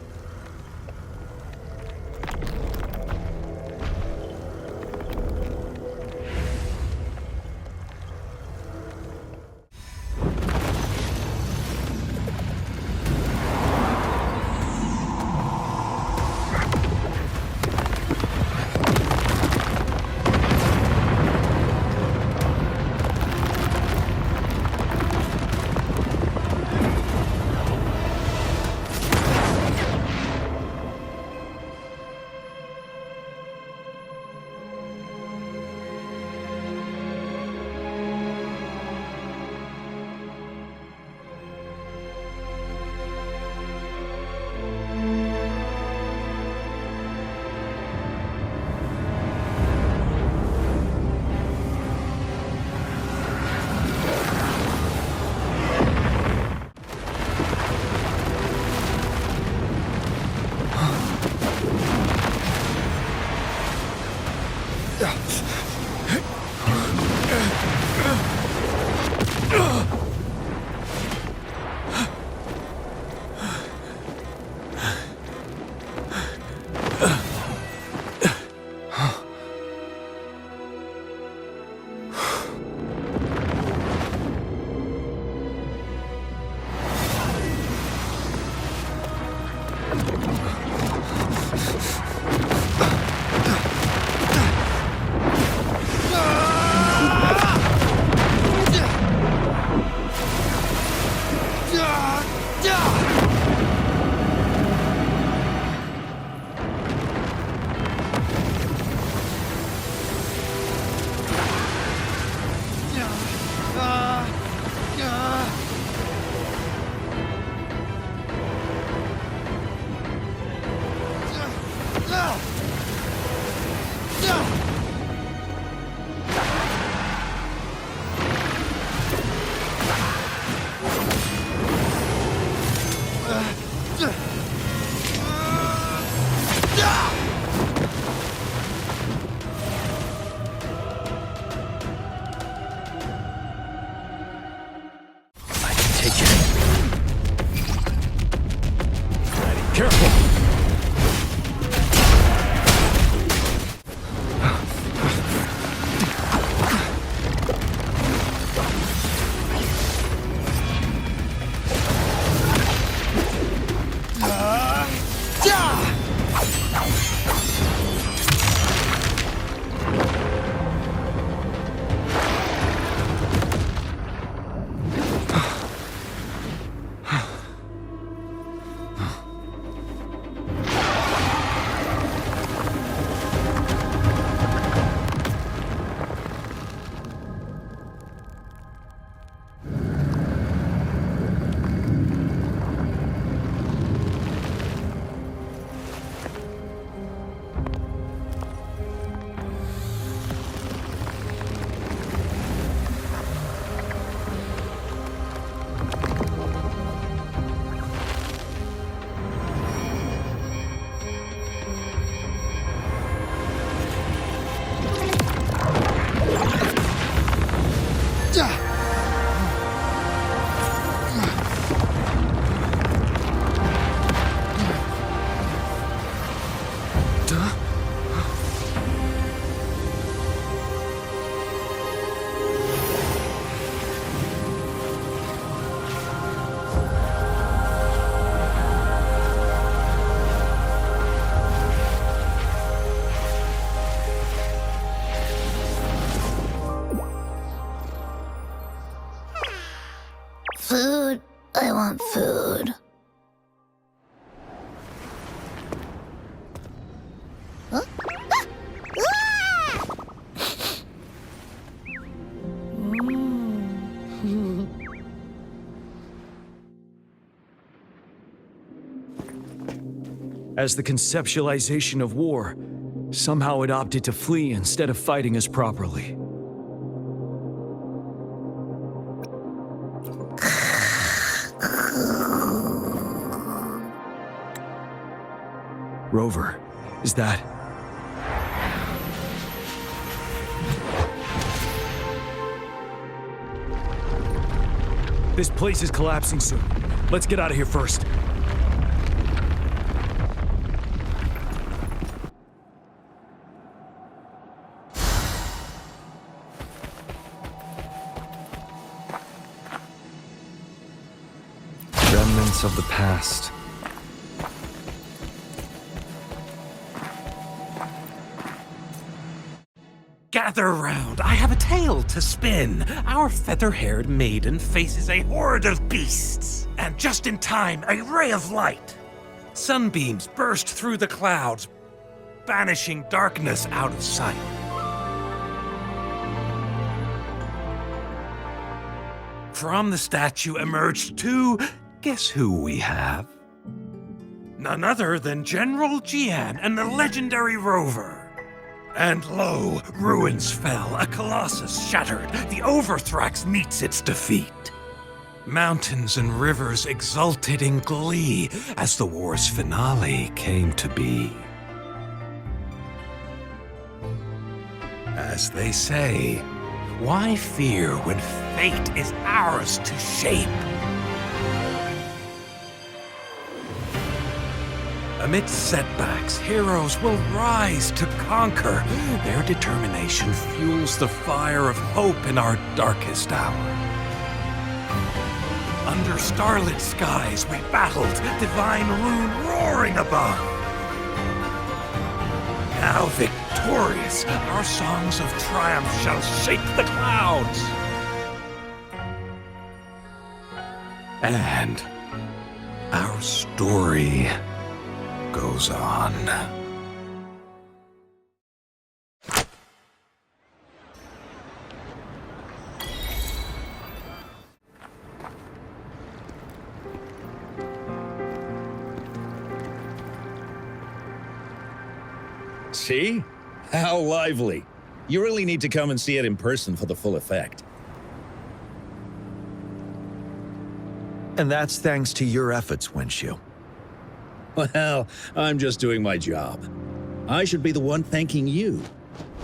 Speaker 17: Food. I want food. Huh? Ah! Ah!
Speaker 11: As the conceptualization of war, somehow it opted to flee instead of fighting us properly. Rover, is that... This place is collapsing soon. Let's get out of here first.
Speaker 8: Remnants of the past.
Speaker 5: Gather round, I have a tale to spin. Our feather-haired maiden faces a horde of beasts. And just in time, a ray of light. Sunbeams burst through the clouds, banishing darkness out of sight. From the statue emerged two... Guess who we have? None other than General Jiyan and the legendary Rover. And lo, ruins fell, a colossus shattered, the Overthrax meets its defeat. Mountains and rivers exulted in glee as the war's finale came to be. As they say, why fear when fate is ours to shape? Amidst setbacks, heroes will rise to conquer. Their determination fuels the fire of hope in our darkest hour. Under starlit skies we battled, divine rune roaring above. Now victorious, our songs of triumph shall shake the clouds. And our story goes on.
Speaker 12: See? How lively. You really need to come and see it in person for the full effect.
Speaker 11: And that's thanks to your efforts, Wenxiu.
Speaker 12: Well, I'm just doing my job. I should be the one thanking you.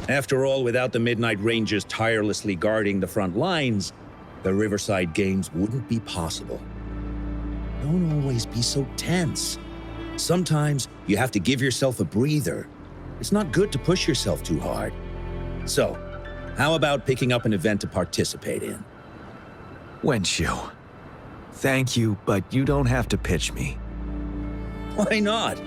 Speaker 12: After all, without the Midnight Rangers tirelessly guarding the front lines, the Riverside Games wouldn't be possible. Don't always be so tense. Sometimes you have to give yourself a breather. It's not good to push yourself too hard. So, how about picking up an event to participate in?
Speaker 11: Wenxiu, thank you, but you don't have to pitch me.
Speaker 12: Why not?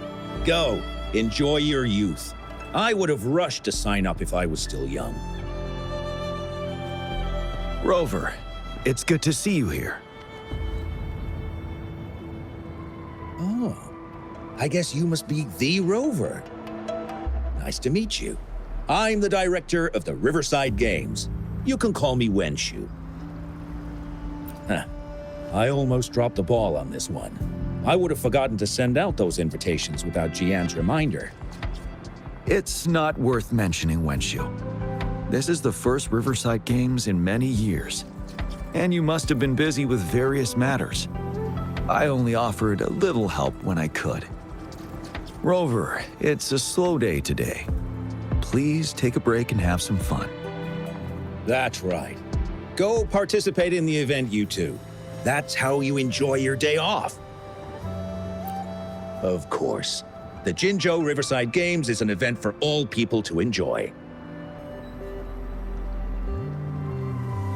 Speaker 12: Go, enjoy your youth. I would have rushed to sign up if I was still young.
Speaker 11: Rover, it's good to see you here.
Speaker 12: Oh, I guess you must be the Rover. Nice to meet you. I'm the director of the Riverside Games. You can call me Wenxiu. Huh. I almost dropped the ball on this one. I would have forgotten to send out those invitations without Jiyan's reminder.
Speaker 11: It's not worth mentioning, Wenxiu. This is the first Riverside Games in many years, and you must have been busy with various matters. I only offered a little help when I could. Rover, it's a slow day today. Please take a break and have some fun.
Speaker 12: That's right. Go participate in the event, you two. That's how you enjoy your day off. Of course. The Jinzhou Riverside Games is an event for all people to enjoy.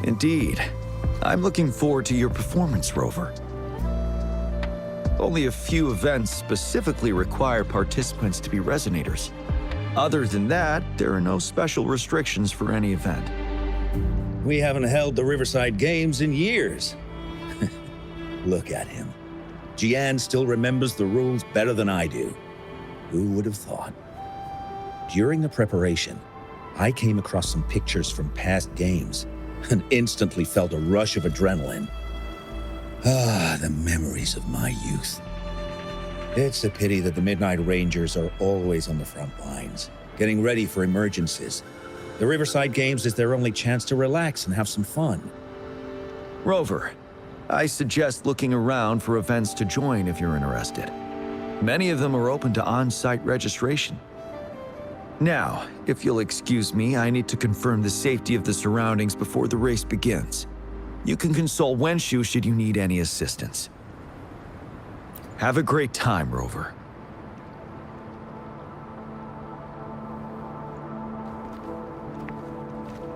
Speaker 11: Indeed. I'm looking forward to your performance, Rover. Only a few events specifically require participants to be resonators. Other than that, there are no special restrictions for any event.
Speaker 12: We haven't held the Riverside Games in years. Look at him. Jiyan still remembers the rules better than I do. Who would have thought? During the preparation, I came across some pictures from past games and instantly felt a rush of adrenaline. Ah, the memories of my youth. It's a pity that the Midnight Rangers are always on the front lines, getting ready for emergencies. The Riverside Games is their only chance to relax and have some fun.
Speaker 11: Rover, I suggest looking around for events to join if you're interested. Many of them are open to on-site registration. Now, if you'll excuse me, I need to confirm the safety of the surroundings before the race begins. You can consult Wenshu should you need any assistance. Have a great time, Rover.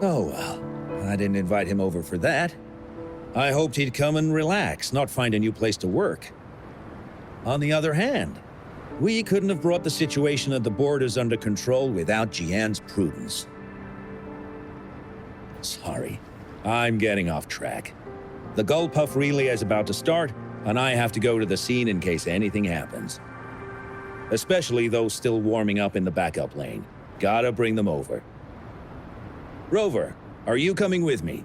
Speaker 12: Oh well, I didn't invite him over for that. I hoped he'd come and relax, not find a new place to work. On the other hand, we couldn't have brought the situation at the borders under control without Jiyan's prudence. Sorry, I'm getting off track. The Gullpuff relay is about to start, and I have to go to the scene in case anything happens. Especially those still warming up in the backup lane. Gotta bring them over. Rover, are you coming with me?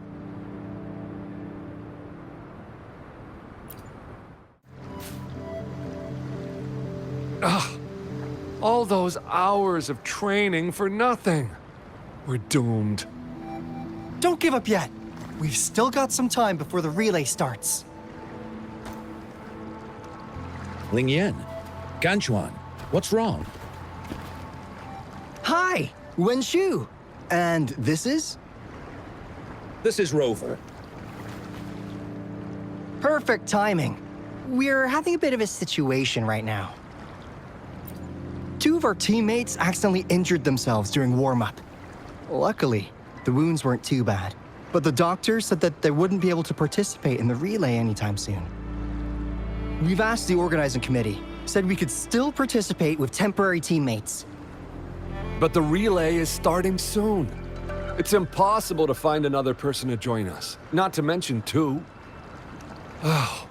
Speaker 6: Ugh. All those hours of training for nothing. We're doomed.
Speaker 16: Don't give up yet. We've still got some time before the relay starts.
Speaker 12: Lingyang, Ganchuan, what's wrong?
Speaker 16: Hi, Wenshu. And this is?
Speaker 12: This is Rover.
Speaker 16: Perfect timing. We're having a bit of a situation right now. Two of our teammates accidentally injured themselves during warm-up. Luckily, the wounds weren't too bad, but the doctor said that they wouldn't be able to participate in the relay anytime soon. We've asked the organizing committee, said we could still participate with temporary teammates.
Speaker 6: But the relay is starting soon. It's impossible to find another person to join us, not to mention two. Oh.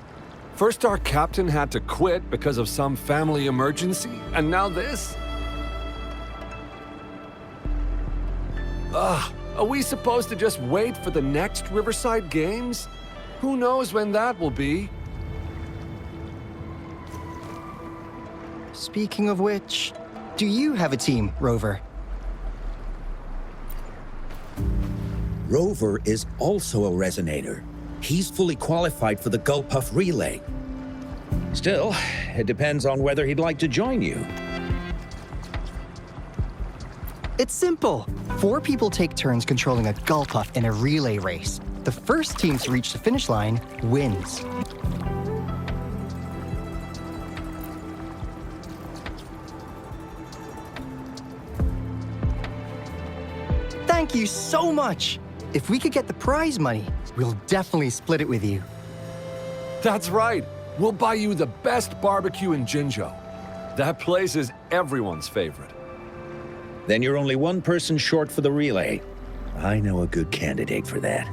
Speaker 6: First our captain had to quit because of some family emergency, and now this? Ugh, are we supposed to just wait for the next Riverside Games? Who knows when that will be?
Speaker 16: Speaking of which, do you have a team, Rover?
Speaker 12: Rover is also a resonator. He's fully qualified for the Gullpuff relay. Still, it depends on whether he'd like to join you.
Speaker 16: It's simple. 4 people take turns controlling a Gullpuff in a relay race. The first team to reach the finish line wins. Thank you so much. If we could get the prize money, we'll definitely split it with you.
Speaker 6: That's right. We'll buy you the best barbecue in Jinzhou. That place is everyone's favorite.
Speaker 12: Then you're only one person short for the relay. I know a good candidate for that.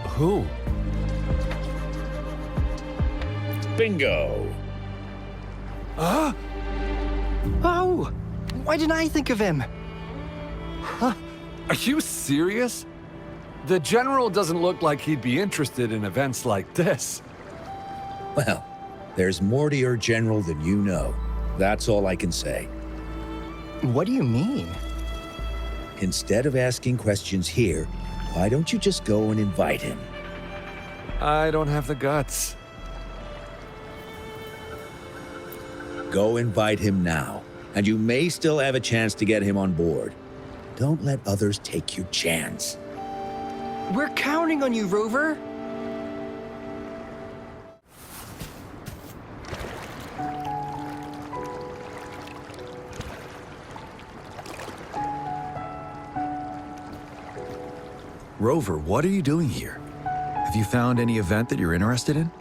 Speaker 6: Who?
Speaker 12: Bingo!
Speaker 16: Huh? Oh! Why didn't I think of him?
Speaker 6: Huh? Are you serious? The General doesn't look like he'd be interested in events like this.
Speaker 12: Well, there's more to your General than you know. That's all I can say.
Speaker 16: What do you mean?
Speaker 12: Instead of asking questions here, why don't you just go and invite him?
Speaker 6: I don't have the guts.
Speaker 12: Go invite him now, and you may still have a chance to get him on board. Don't let others take your chance.
Speaker 16: We're counting on you, Rover.
Speaker 11: Rover, what are you doing here? Have you found any event that you're interested in?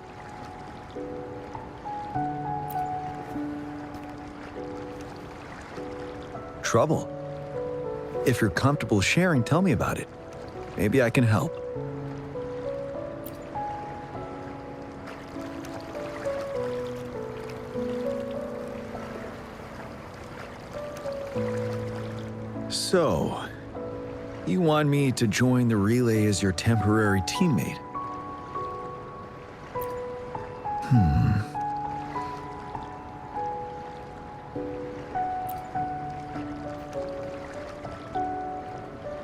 Speaker 11: Trouble? If you're comfortable sharing, tell me about it. Maybe I can help. So, you want me to join the relay as your temporary teammate?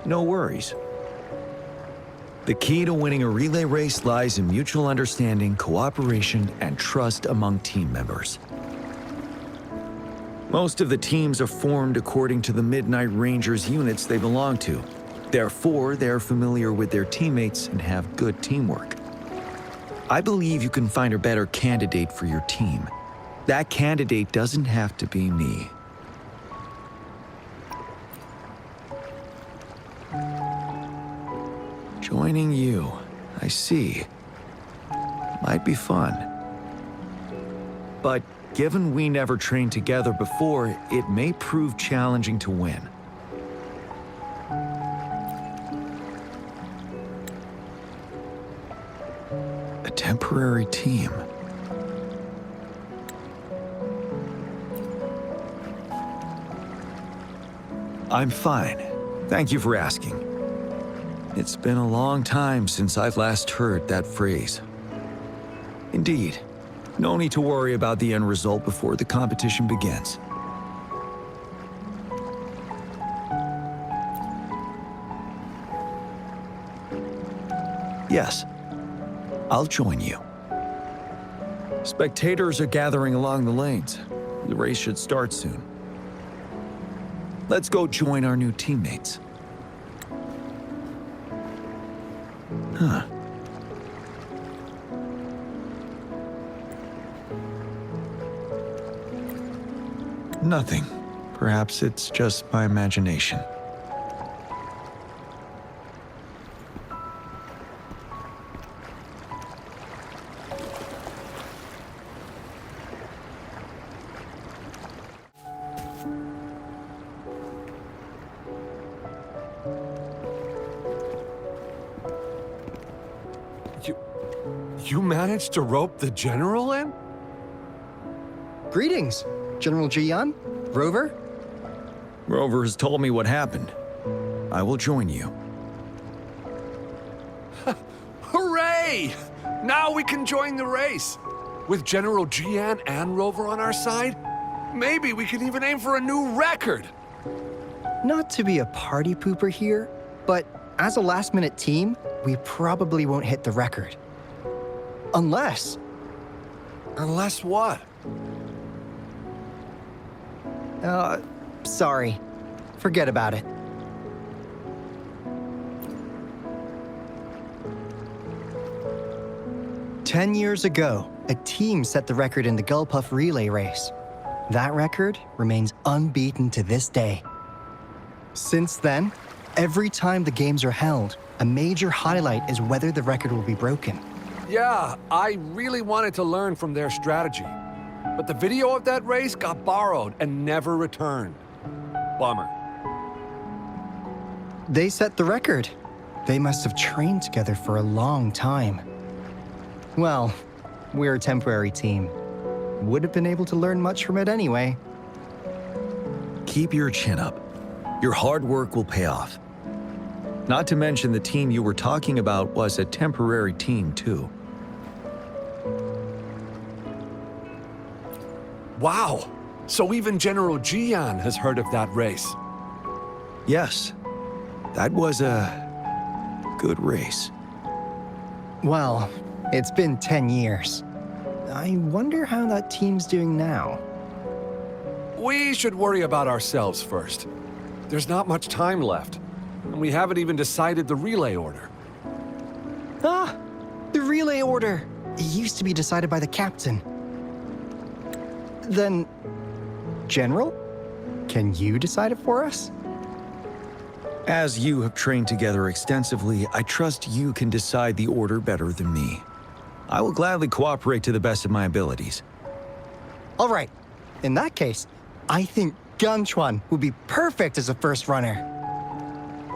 Speaker 11: No worries. The key to winning a relay race lies in mutual understanding, cooperation, and trust among team members. Most of the teams are formed according to the Midnight Rangers units they belong to. Therefore, they're familiar with their teammates and have good teamwork. I believe you can find a better candidate for your team. That candidate doesn't have to be me. Joining you, I see. Might be fun. But given we never trained together before, it may prove challenging to win. A temporary team. I'm fine. Thank you for asking. It's been a long time since I've last heard that phrase. Indeed, no need to worry about the end result before the competition begins. Yes, I'll join you. Spectators are gathering along the lanes. The race should start soon. Let's go join our new teammates. Huh. Nothing. Perhaps it's just my imagination.
Speaker 6: You managed to rope the general in?
Speaker 16: Greetings, General Jiyan, Rover.
Speaker 11: Rover has told me what happened. I will join you.
Speaker 6: Hooray! Now we can join the race. With General Jiyan and Rover on our side, maybe we can even aim for a new record.
Speaker 16: Not to be a party pooper here, but as a last-minute team, we probably won't hit the record. Unless...
Speaker 6: Unless what?
Speaker 16: Sorry. Forget about it. "10 years ago, a team set the record in the Gulpuff relay race. That record remains unbeaten to this day. Since then, every time the games are held, a major highlight is whether the record will be broken.
Speaker 6: Yeah, I really wanted to learn from their strategy. But the video of that race got borrowed and never returned. Bummer.
Speaker 16: They set the record. They must have trained together for a long time. Well, we're a temporary team. Would have been able to learn much from it anyway.
Speaker 11: Keep your chin up. Your hard work will pay off. Not to mention the team you were talking about was a temporary team, too.
Speaker 6: Wow! So even General Jiyan has heard of that race.
Speaker 11: Yes. That was a good race.
Speaker 16: Well, it's been 10 years. I wonder how that team's doing now.
Speaker 6: We should worry about ourselves first. There's not much time left, and we haven't even decided the relay order.
Speaker 16: Ah! The relay order! It used to be decided by the captain. Then, General, can you decide it for us?
Speaker 11: As you have trained together extensively, I trust you can decide the order better than me. I will gladly cooperate to the best of my abilities.
Speaker 16: All right. In that case, I think 𝐿 would be perfect as a first runner.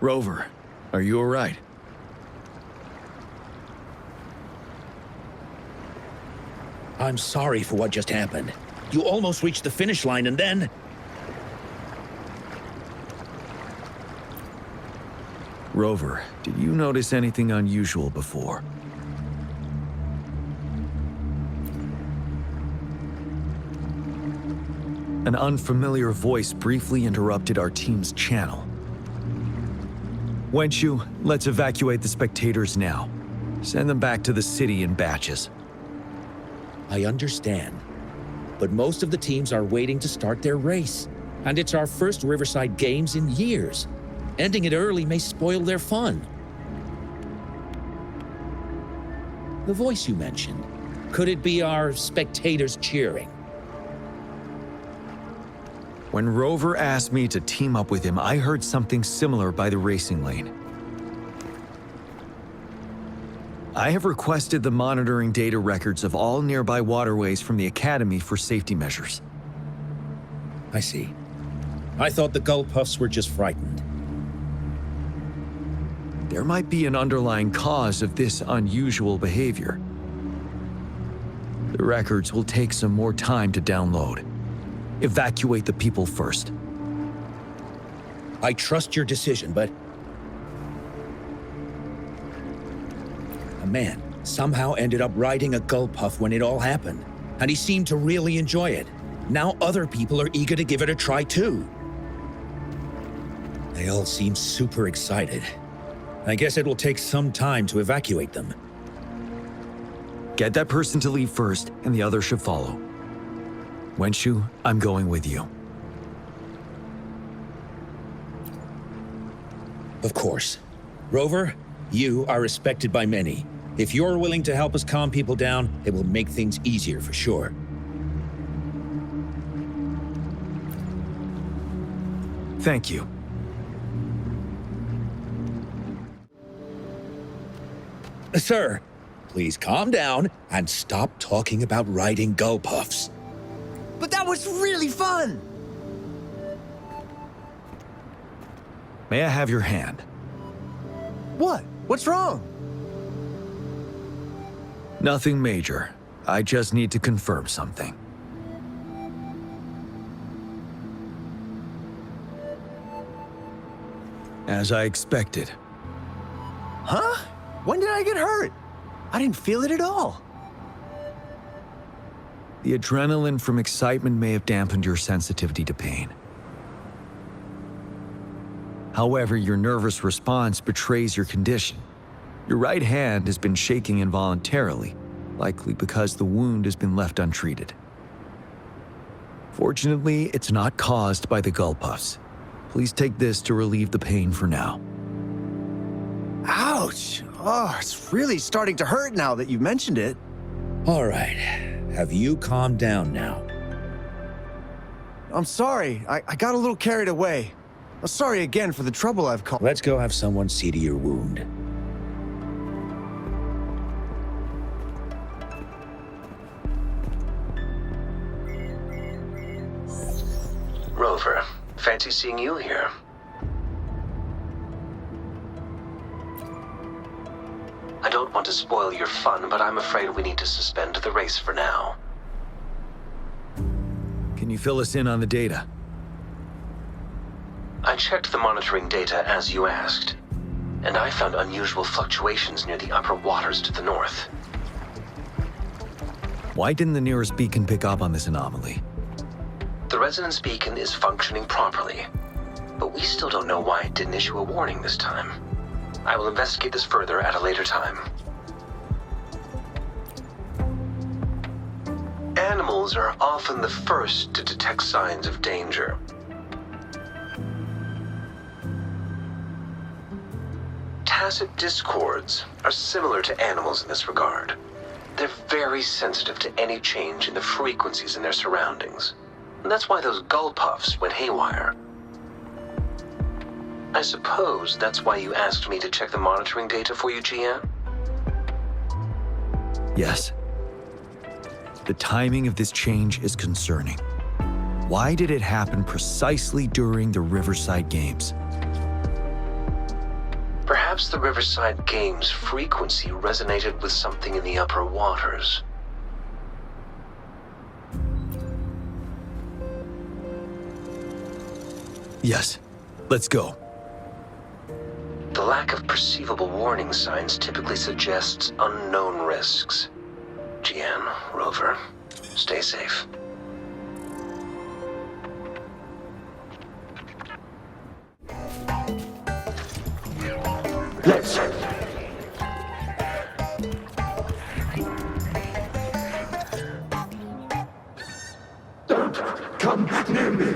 Speaker 11: Rover, are you all right?
Speaker 12: I'm sorry for what just happened. You almost reached the finish line and then...
Speaker 11: Rover, did you notice anything unusual before? An unfamiliar voice briefly interrupted our team's channel. 𝐂𝐨𝐦𝐩𝐢, let's evacuate the spectators now. Send them back to the city in batches.
Speaker 12: I understand. But most of the teams are waiting to start their race. And it's our first Riverside Games in years. Ending it early may spoil their fun. The voice you mentioned, could it be our spectators cheering?
Speaker 11: When Rover asked me to team up with him, I heard something similar by the racing lane. I have requested the monitoring data records of all nearby waterways from the Academy for safety measures.
Speaker 12: I see. I thought the gull puffs were just frightened.
Speaker 11: There might be an underlying cause of this unusual behavior. The records will take some more time to download. Evacuate the people first.
Speaker 12: I trust your decision, but... a man somehow ended up riding a gull puff when it all happened, and he seemed to really enjoy it. Now other people are eager to give it a try too. They all seem super excited. I guess it will take some time to evacuate them.
Speaker 11: Get that person to leave first, and the others should follow. 𝐂𝐨𝐻𝐢, I'm going with you.
Speaker 12: Of course. Rover, you are respected by many. If you're willing to help us calm people down, it will make things easier for sure.
Speaker 11: Thank you.
Speaker 12: Sir, please calm down and stop talking about riding gull puffs.
Speaker 11: But that was really fun! May I have your hand? What? What's wrong? Nothing major. I just need to confirm something. As I expected. Huh? When did I get hurt? I didn't feel it at all. The adrenaline from excitement may have dampened your sensitivity to pain. However, your nervous response betrays your condition. Your right hand has been shaking involuntarily, likely because the wound has been left untreated. Fortunately, it's not caused by the gull puffs. Please take this to relieve the pain for now. Ouch! Oh, it's really starting to hurt now that you've mentioned it.
Speaker 12: All right. Have you calmed down now?
Speaker 13: I'm sorry. I got a little carried away. I'm sorry again for the trouble I've caused.
Speaker 12: Let's go have someone see to your wound.
Speaker 7: Rover, fancy seeing you here. I don't want to spoil your fun, but I'm afraid we need to suspend the race for now.
Speaker 11: Can you fill us in on the data?
Speaker 7: I checked the monitoring data as you asked, and I found unusual fluctuations near the upper waters to the north.
Speaker 11: Why didn't the nearest beacon pick up on this anomaly?
Speaker 7: The resonance beacon is functioning properly, but we still don't know why it didn't issue a warning this time. I will investigate this further at a later time. Animals are often the first to detect signs of danger. Tacit discords are similar to animals in this regard. They're very sensitive to any change in the frequencies in their surroundings. And that's why those gull puffs went haywire. I suppose that's why you asked me to check the monitoring data for you, Jiyan?
Speaker 11: Yes. The timing of this change is concerning. Why did it happen precisely during the Riverside Games?
Speaker 7: Perhaps the Riverside Games' frequency resonated with something in the upper waters.
Speaker 11: Yes. Let's go.
Speaker 7: The lack of perceivable warning signs typically suggests unknown risks. Jiyan, Rover, stay safe.
Speaker 15: Let's... Don't come near me!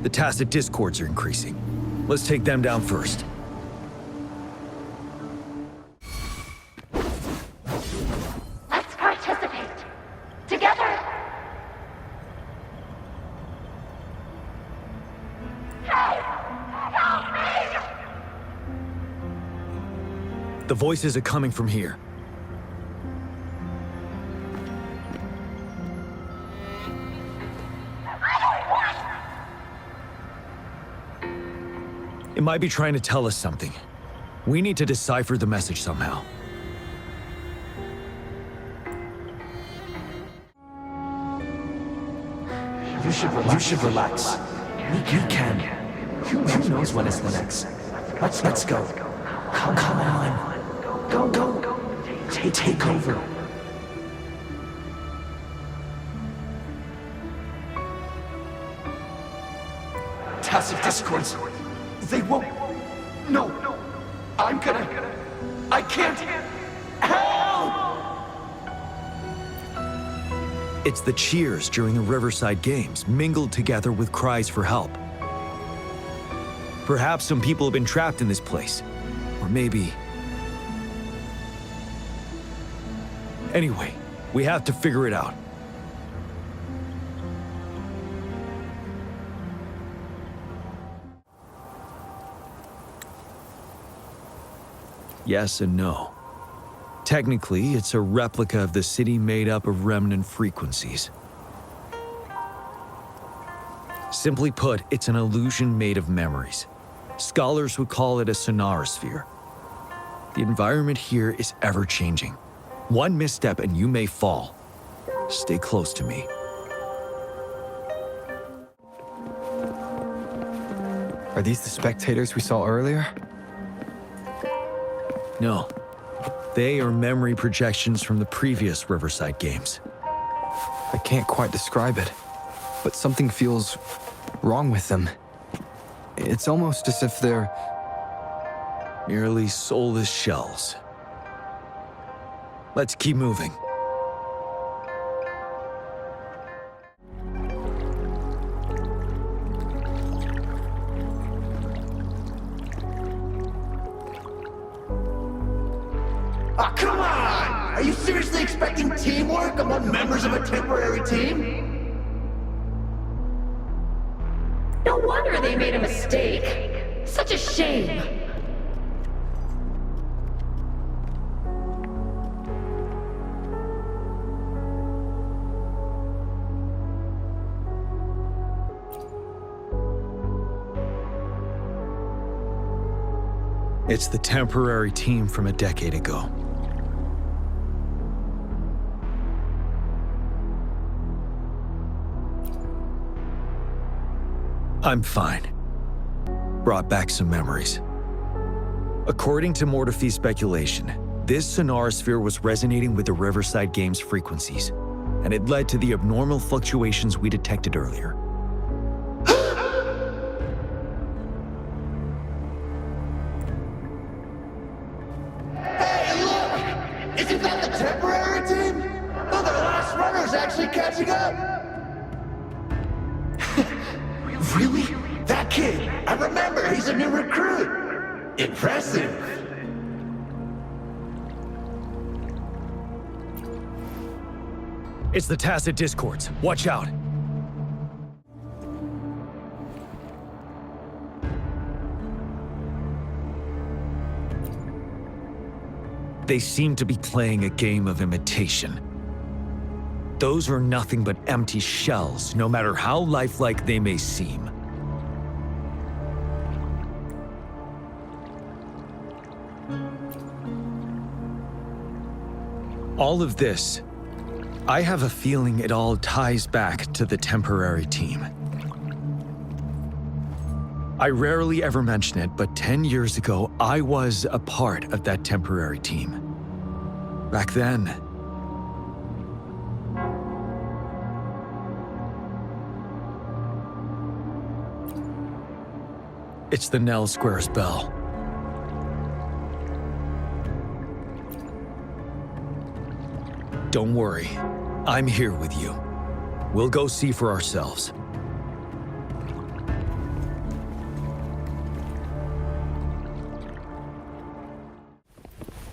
Speaker 11: The tacit discords are increasing. Let's take them down first.
Speaker 18: Let's participate. Together. Help me!
Speaker 11: The voices are coming from here. It might be trying to tell us something. We need to decipher the message somehow.
Speaker 21: You should relax. We can. Who knows when it's the next? Let's go. Come on. Go. Take over. Tacit discords. They won't. No. I'm I can't... Help!
Speaker 11: It's the cheers during the Riverside Games, mingled together with cries for help. Perhaps some people have been trapped in this place. Or maybe... Anyway, we have to figure it out. Yes and no. Technically, it's a replica of the city made up of remnant frequencies. Simply put, it's an illusion made of memories. Scholars would call it a sonorosphere. The environment here is ever-changing. One misstep and you may fall. Stay close to me.
Speaker 8: Are these the spectators we saw earlier?
Speaker 11: No. They are memory projections from the previous Riverside Games.
Speaker 8: I can't quite describe it, but something feels wrong with them. It's almost as if they're
Speaker 11: merely soulless shells. Let's keep moving.
Speaker 22: Ah, come on! Are you seriously expecting teamwork among members of a temporary team?
Speaker 10: No wonder they made a mistake. Such a shame.
Speaker 11: It's the temporary team from a decade ago. I'm fine. Brought back some memories. According to Mortefi's speculation, this sonorosphere was resonating with the Riverside Games frequencies, and it led to the abnormal fluctuations we detected earlier.
Speaker 22: Hey, look! Isn't that the temporary team? Oh, the last runner's actually catching up! Really? That kid! I remember, he's a new recruit! Impressive!
Speaker 11: It's the tacit discords. Watch out! They seem to be playing a game of imitation. Those are nothing but empty shells, no matter how lifelike they may seem. All of this, I have a feeling it all ties back to the temporary team. I rarely ever mention it, but 10 years ago, I was a part of that temporary team. Back then, it's the 𝐂𝐨𝐻𝐿 bell. Don't worry, I'm here with you. We'll go see for ourselves.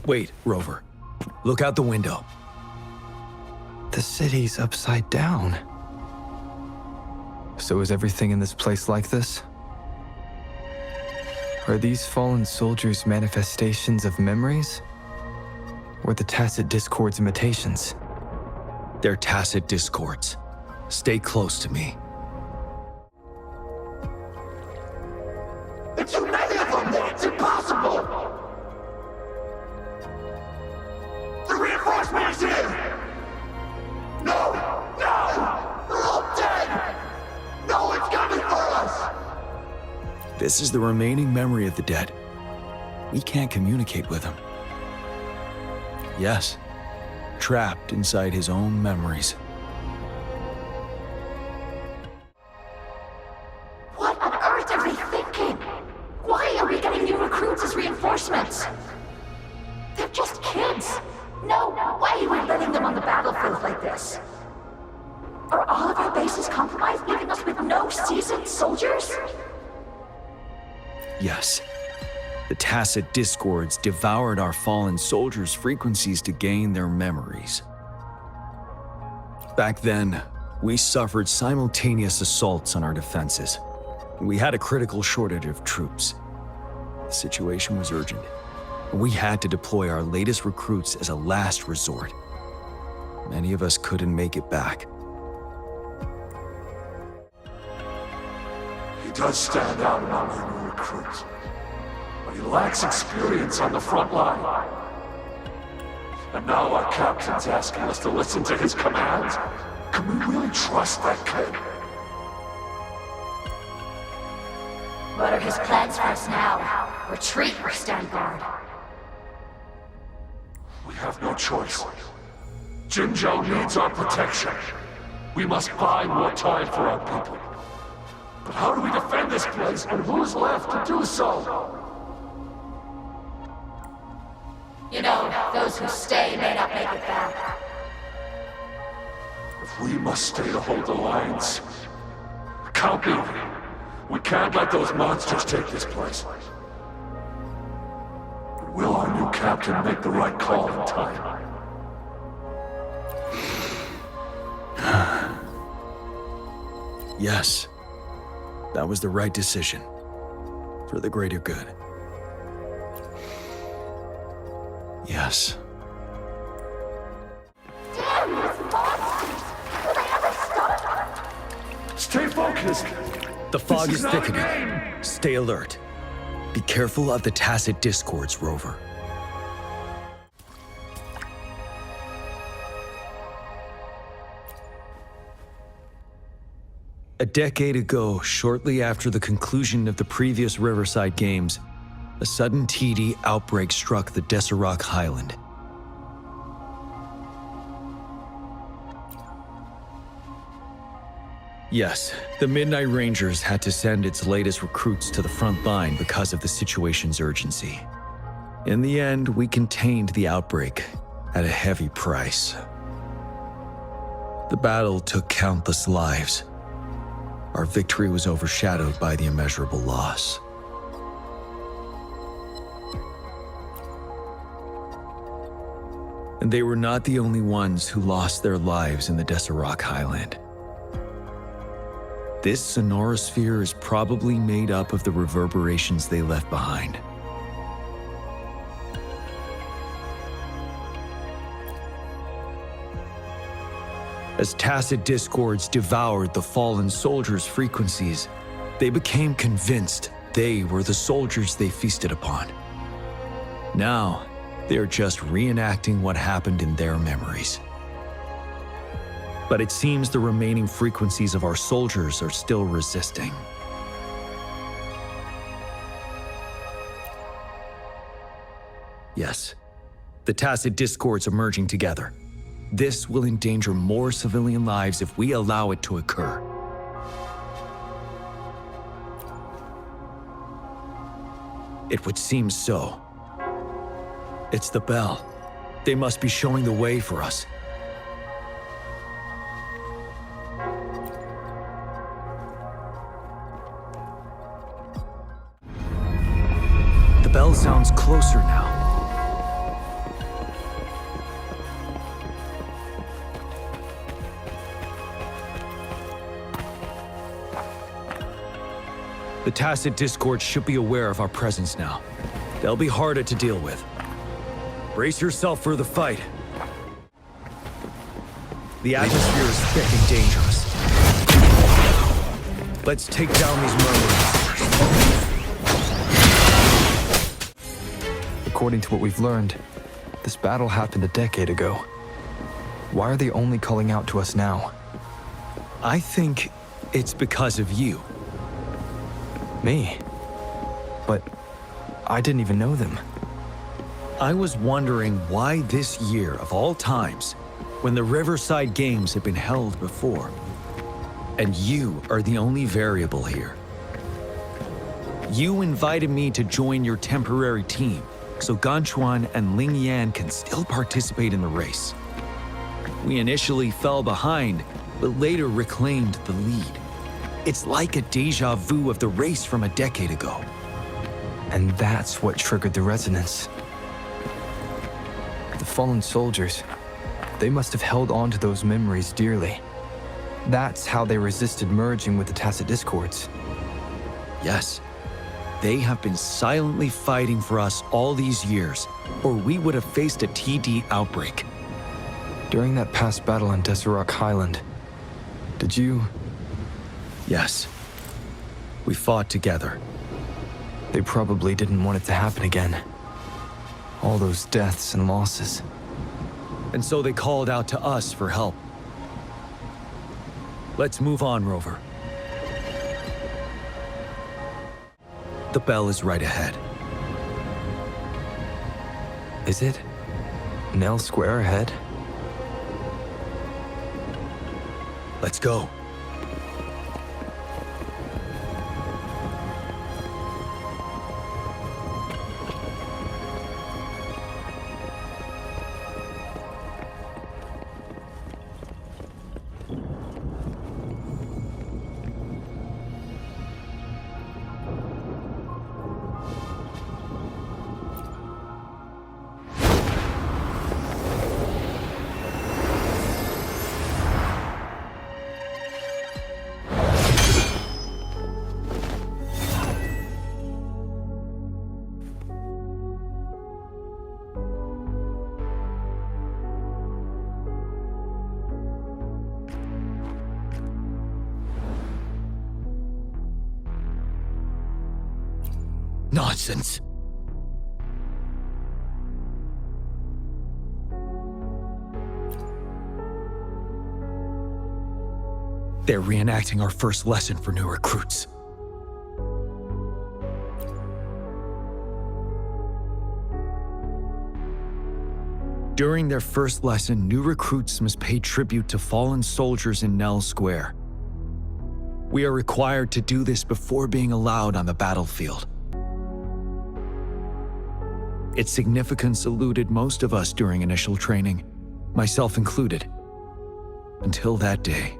Speaker 11: Wait, Rover. Look out the window.
Speaker 8: The city's upside down. So is everything in this place like this? Are these fallen soldiers manifestations of memories? Or the tacit discords imitations?
Speaker 11: They're tacit discords. Stay close to me.
Speaker 22: It's too many of them! It's impossible! The reinforcement is here! No! No! They're all dead! No one's coming for us!
Speaker 11: This is the remaining memory of the dead. We can't communicate with him. Yes, trapped inside his own memories.
Speaker 10: What on earth are they thinking? Why are we getting new recruits as reinforcements? reinforcements. They're just kids. No way we're letting them on the battlefield like this. Are all of our bases compromised, leaving us with no seasoned soldiers?
Speaker 11: Yes. The tacit discords devoured our fallen soldiers' frequencies to gain their memories. Back then, we suffered simultaneous assaults on our defenses. We had a critical shortage of troops. The situation was urgent. We had to deploy our latest recruits as a last resort. Many of us couldn't make it back.
Speaker 9: He does stand out among our new recruits, but he lacks experience on the front line. And now our captain's asking us to listen to his commands? Can we really trust that kid?
Speaker 10: What are his plans for us now? Retreat or stand guard?
Speaker 9: We have no choice. Jinzhou needs our protection. We must buy more time for our people. But how do we defend this place, and who's left to do so?
Speaker 10: You know, those who stay may not make it back.
Speaker 9: If we must stay to hold the lines, count me. We can't let those monsters take this place. But will our new captain make the right call in time?
Speaker 11: Yes. That was the right decision. For the greater good. Yes.
Speaker 10: Damn these monsters! Will they ever stop?
Speaker 9: Stay focused!
Speaker 11: The fog
Speaker 9: This
Speaker 11: is
Speaker 9: is not a
Speaker 11: thickening.
Speaker 9: game.
Speaker 11: Stay alert. Be careful of the tacit discords, Rover. A decade ago, shortly after the conclusion of the previous Riverside Games, a sudden TD outbreak struck the 𝐵𝐸𝐺 Highland. Yes, the Midnight Rangers had to send its latest recruits to the front line because of the situation's urgency. In the end, we contained the outbreak at a heavy price. The battle took countless lives. Our victory was overshadowed by the immeasurable loss. And they were not the only ones who lost their lives in the 𝐵𝐸𝐺 Highland. This sonorosphere is probably made up of the reverberations they left behind. As tacit discords devoured the fallen soldiers' frequencies, they became convinced they were the soldiers they feasted upon. Now, they're just reenacting what happened in their memories. But it seems the remaining frequencies of our soldiers are still resisting. Yes, the tacit discords are merging together. This will endanger more civilian lives if we allow it to occur. It would seem so. It's the bell. They must be showing the way for us. The bell sounds closer now. The tacit discords should be aware of our presence now. They'll be harder to deal with. Brace yourself for the fight. The atmosphere is thick and dangerous. Let's take down these murmurers.
Speaker 8: According to what we've learned, this battle happened a decade ago. Why are they only calling out to us now?
Speaker 11: I think it's because of you.
Speaker 8: Me? But I didn't even know them.
Speaker 11: I was wondering why this year, of all times, when the Riverside Games had been held before, and you are the only variable here. You invited me to join your temporary team, so Ganchuan and Lingyang can still participate in the race. We initially fell behind, but later reclaimed the lead. It's like a déjà vu of the race from a decade ago.
Speaker 8: And that's what triggered the resonance. The fallen soldiers, they must have held on to those memories dearly. That's how they resisted merging with the Tacit Discords.
Speaker 11: Yes. They have been silently fighting for us all these years, or we would have faced a TD outbreak.
Speaker 8: During that past battle on Desert Highland, did you...
Speaker 11: Yes. We fought together.
Speaker 8: They probably didn't want it to happen again. All those deaths and losses.
Speaker 11: And so they called out to us for help. Let's move on, Rover. The bell is right ahead.
Speaker 8: Is it? Nell Square ahead?
Speaker 11: Let's go. Nonsense. They're reenacting our first lesson for new recruits. During their first lesson, new recruits must pay tribute to fallen soldiers in Nell Square. We are required to do this before being allowed on the battlefield. Its significance eluded most of us during initial training, myself included, until that day.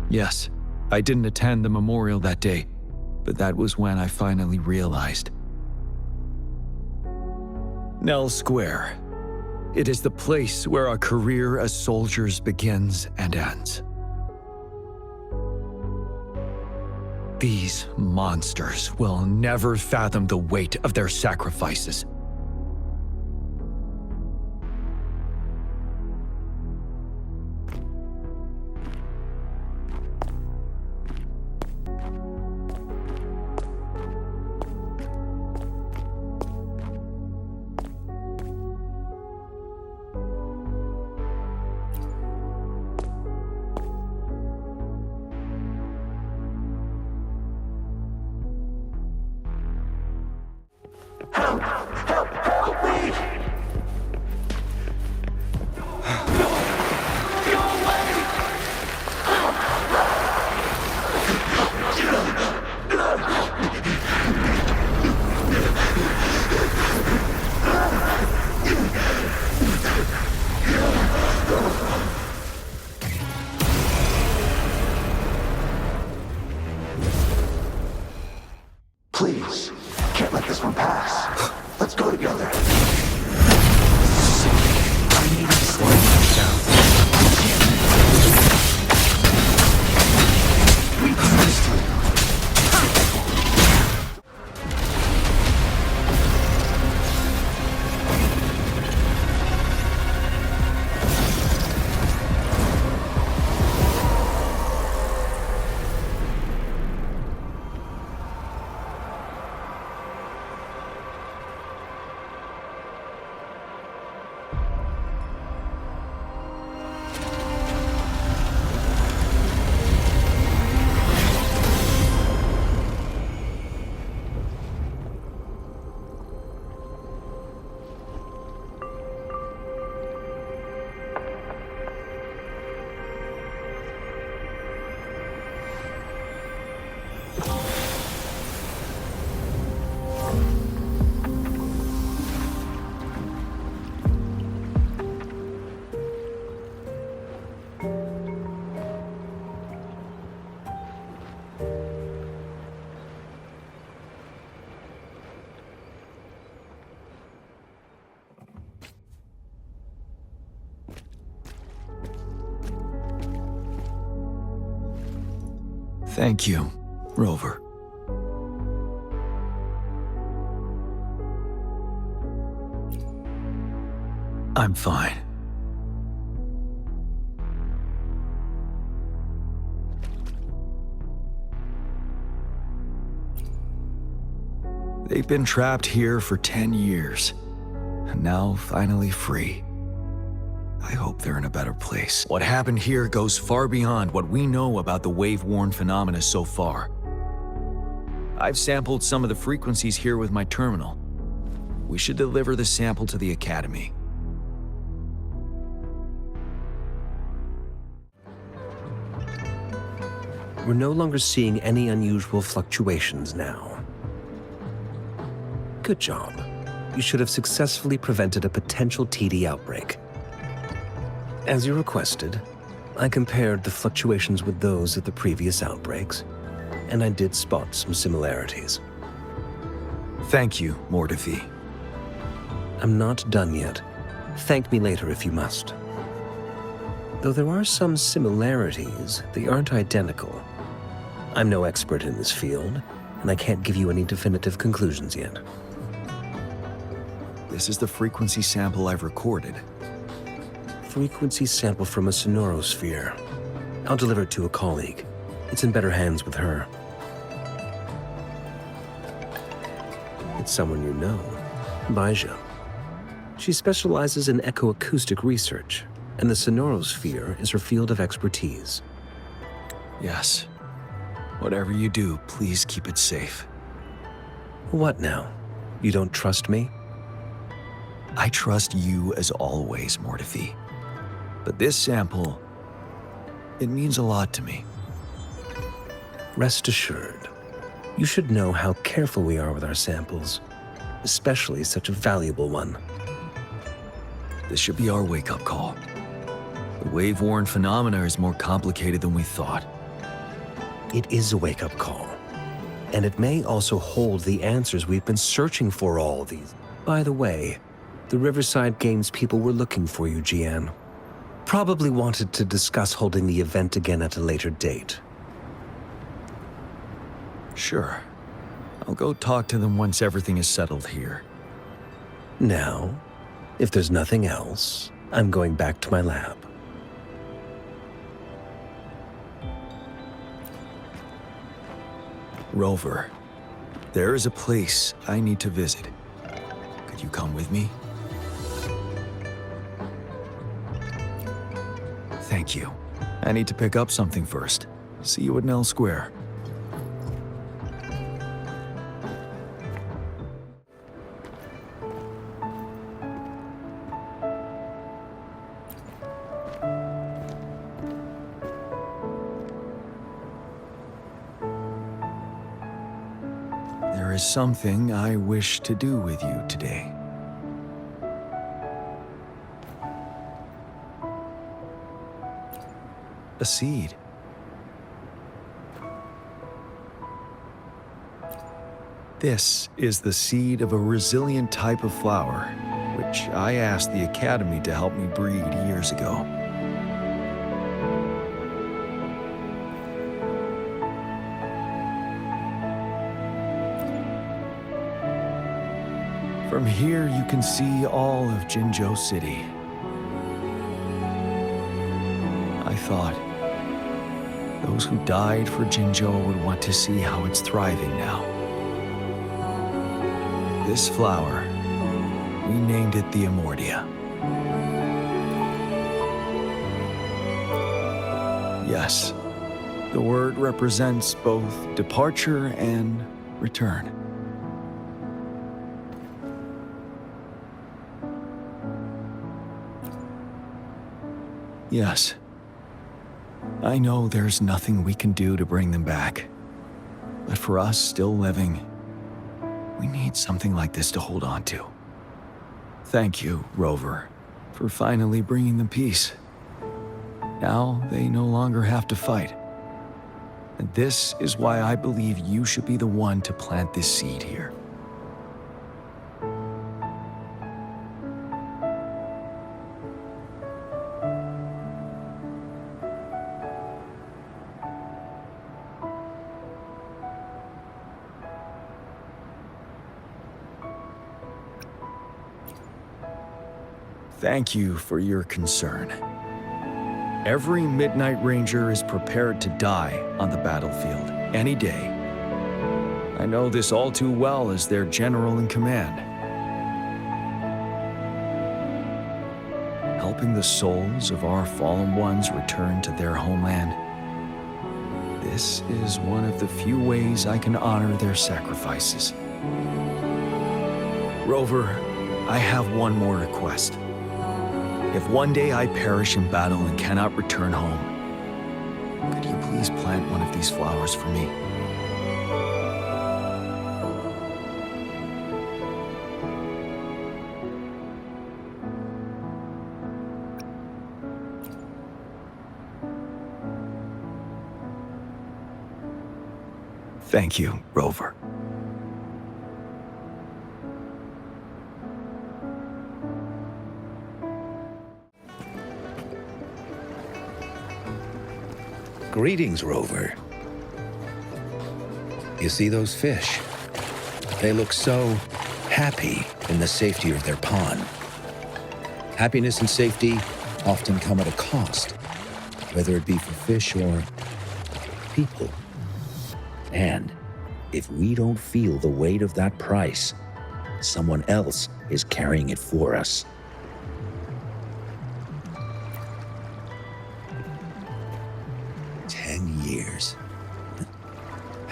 Speaker 11: Yes, I didn't attend the memorial that day, but that was when I finally realized. Nell Square. It is the place where our career as soldiers begins and ends. These monsters will never fathom the weight of their sacrifices. Thank you, Rover. I'm fine. They've been trapped here for 10 years, and now finally free. I hope they're in a better place. What happened here goes far beyond what we know about the wave-worn phenomena so far. I've sampled some of the frequencies here with my terminal. We should deliver the sample to the Academy.
Speaker 3: We're no longer seeing any unusual fluctuations now. Good job. You should have successfully prevented a potential TD outbreak. As you requested, I compared the fluctuations with those of the previous outbreaks, and I did spot some similarities.
Speaker 11: Thank you, Mortefi.
Speaker 3: I'm not done yet. Thank me later if you must. Though there are some similarities, they aren't identical. I'm no expert in this field, and I can't give you any definitive conclusions yet.
Speaker 11: This is the frequency sample I've recorded.
Speaker 3: Frequency sample from a sonorosphere. I'll deliver it to a colleague. It's in better hands with her. It's someone you know, 𝐵𝐲𝐻. She specializes in echoacoustic research, and the sonorosphere is her field of expertise.
Speaker 11: Yes. Whatever you do, please keep it safe.
Speaker 3: What now? You don't trust me?
Speaker 11: I trust you as always, Mortefi. But this sample, it means a lot to me.
Speaker 3: Rest assured, you should know how careful we are with our samples, especially such a valuable one.
Speaker 11: This should be our wake-up call. The wave-worn phenomena is more complicated than we thought.
Speaker 3: It is a wake-up call, and it may also hold the answers we've been searching for all these. By the way, the Riverside Games people were looking for you, Jiyan. Probably wanted to discuss holding the event again at a later date.
Speaker 11: Sure. I'll go talk to them once everything is settled here.
Speaker 3: Now, if there's nothing else, I'm going back to my lab.
Speaker 11: Rover, there is a place I need to visit. Could you come with me? Thank you. I need to pick up something first. See you at Nell Square. There is something I wish to do with you today. A seed. This is the seed of a resilient type of flower, which I asked the Academy to help me breed years ago. From here, you can see all of Jinzhou City. I thought those who died for Jinzhou would want to see how it's thriving now. This flower, we named it the Amortia. Yes, the word represents both departure and return. Yes. I know there's nothing we can do to bring them back. But for us still living, we need something like this to hold on to. Thank you, Rover, for finally bringing them peace. Now they no longer have to fight. And this is why I believe you should be the one to plant this seed here. Thank you for your concern. Every Midnight Ranger is prepared to die on the battlefield any day. I know this all too well as their general in command. Helping the souls of our fallen ones return to their homeland. This is one of the few ways I can honor their sacrifices. Rover, I have one more request. If one day I perish in battle and cannot return home, could you please plant one of these flowers for me? Thank you, Rover.
Speaker 12: Greetings, Rover. You see those fish? They look so happy in the safety of their pond. Happiness and safety often come at a cost, whether it be for fish or people. And if we don't feel the weight of that price, someone else is carrying it for us.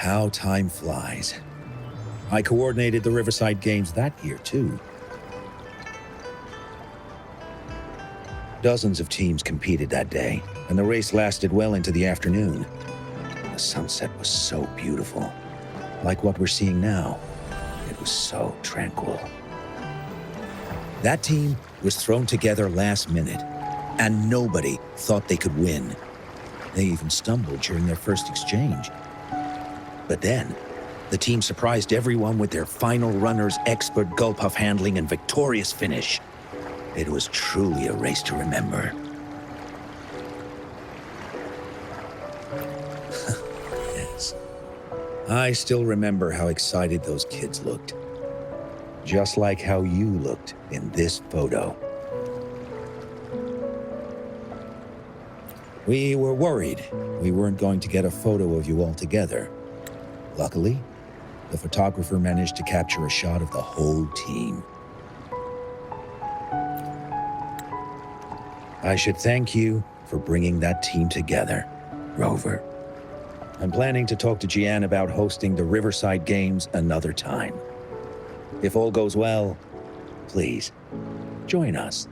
Speaker 12: How time flies. I coordinated the Riverside Games that year, too. Dozens of teams competed that day, and the race lasted well into the afternoon. The sunset was so beautiful, like what we're seeing now. It was so tranquil. That team was thrown together last minute, and nobody thought they could win. They even stumbled during their first exchange. But then, the team surprised everyone with their final runner's expert gulpuff handling and victorious finish. It was truly a race to remember. Yes. I still remember how excited those kids looked. Just like how you looked in this photo. We were worried we weren't going to get a photo of you all together. Luckily, the photographer managed to capture a shot of the whole team. I should thank you for bringing that team together, Rover. I'm planning to talk to Jiyan about hosting the Riverside Games another time. If all goes well, please, join us.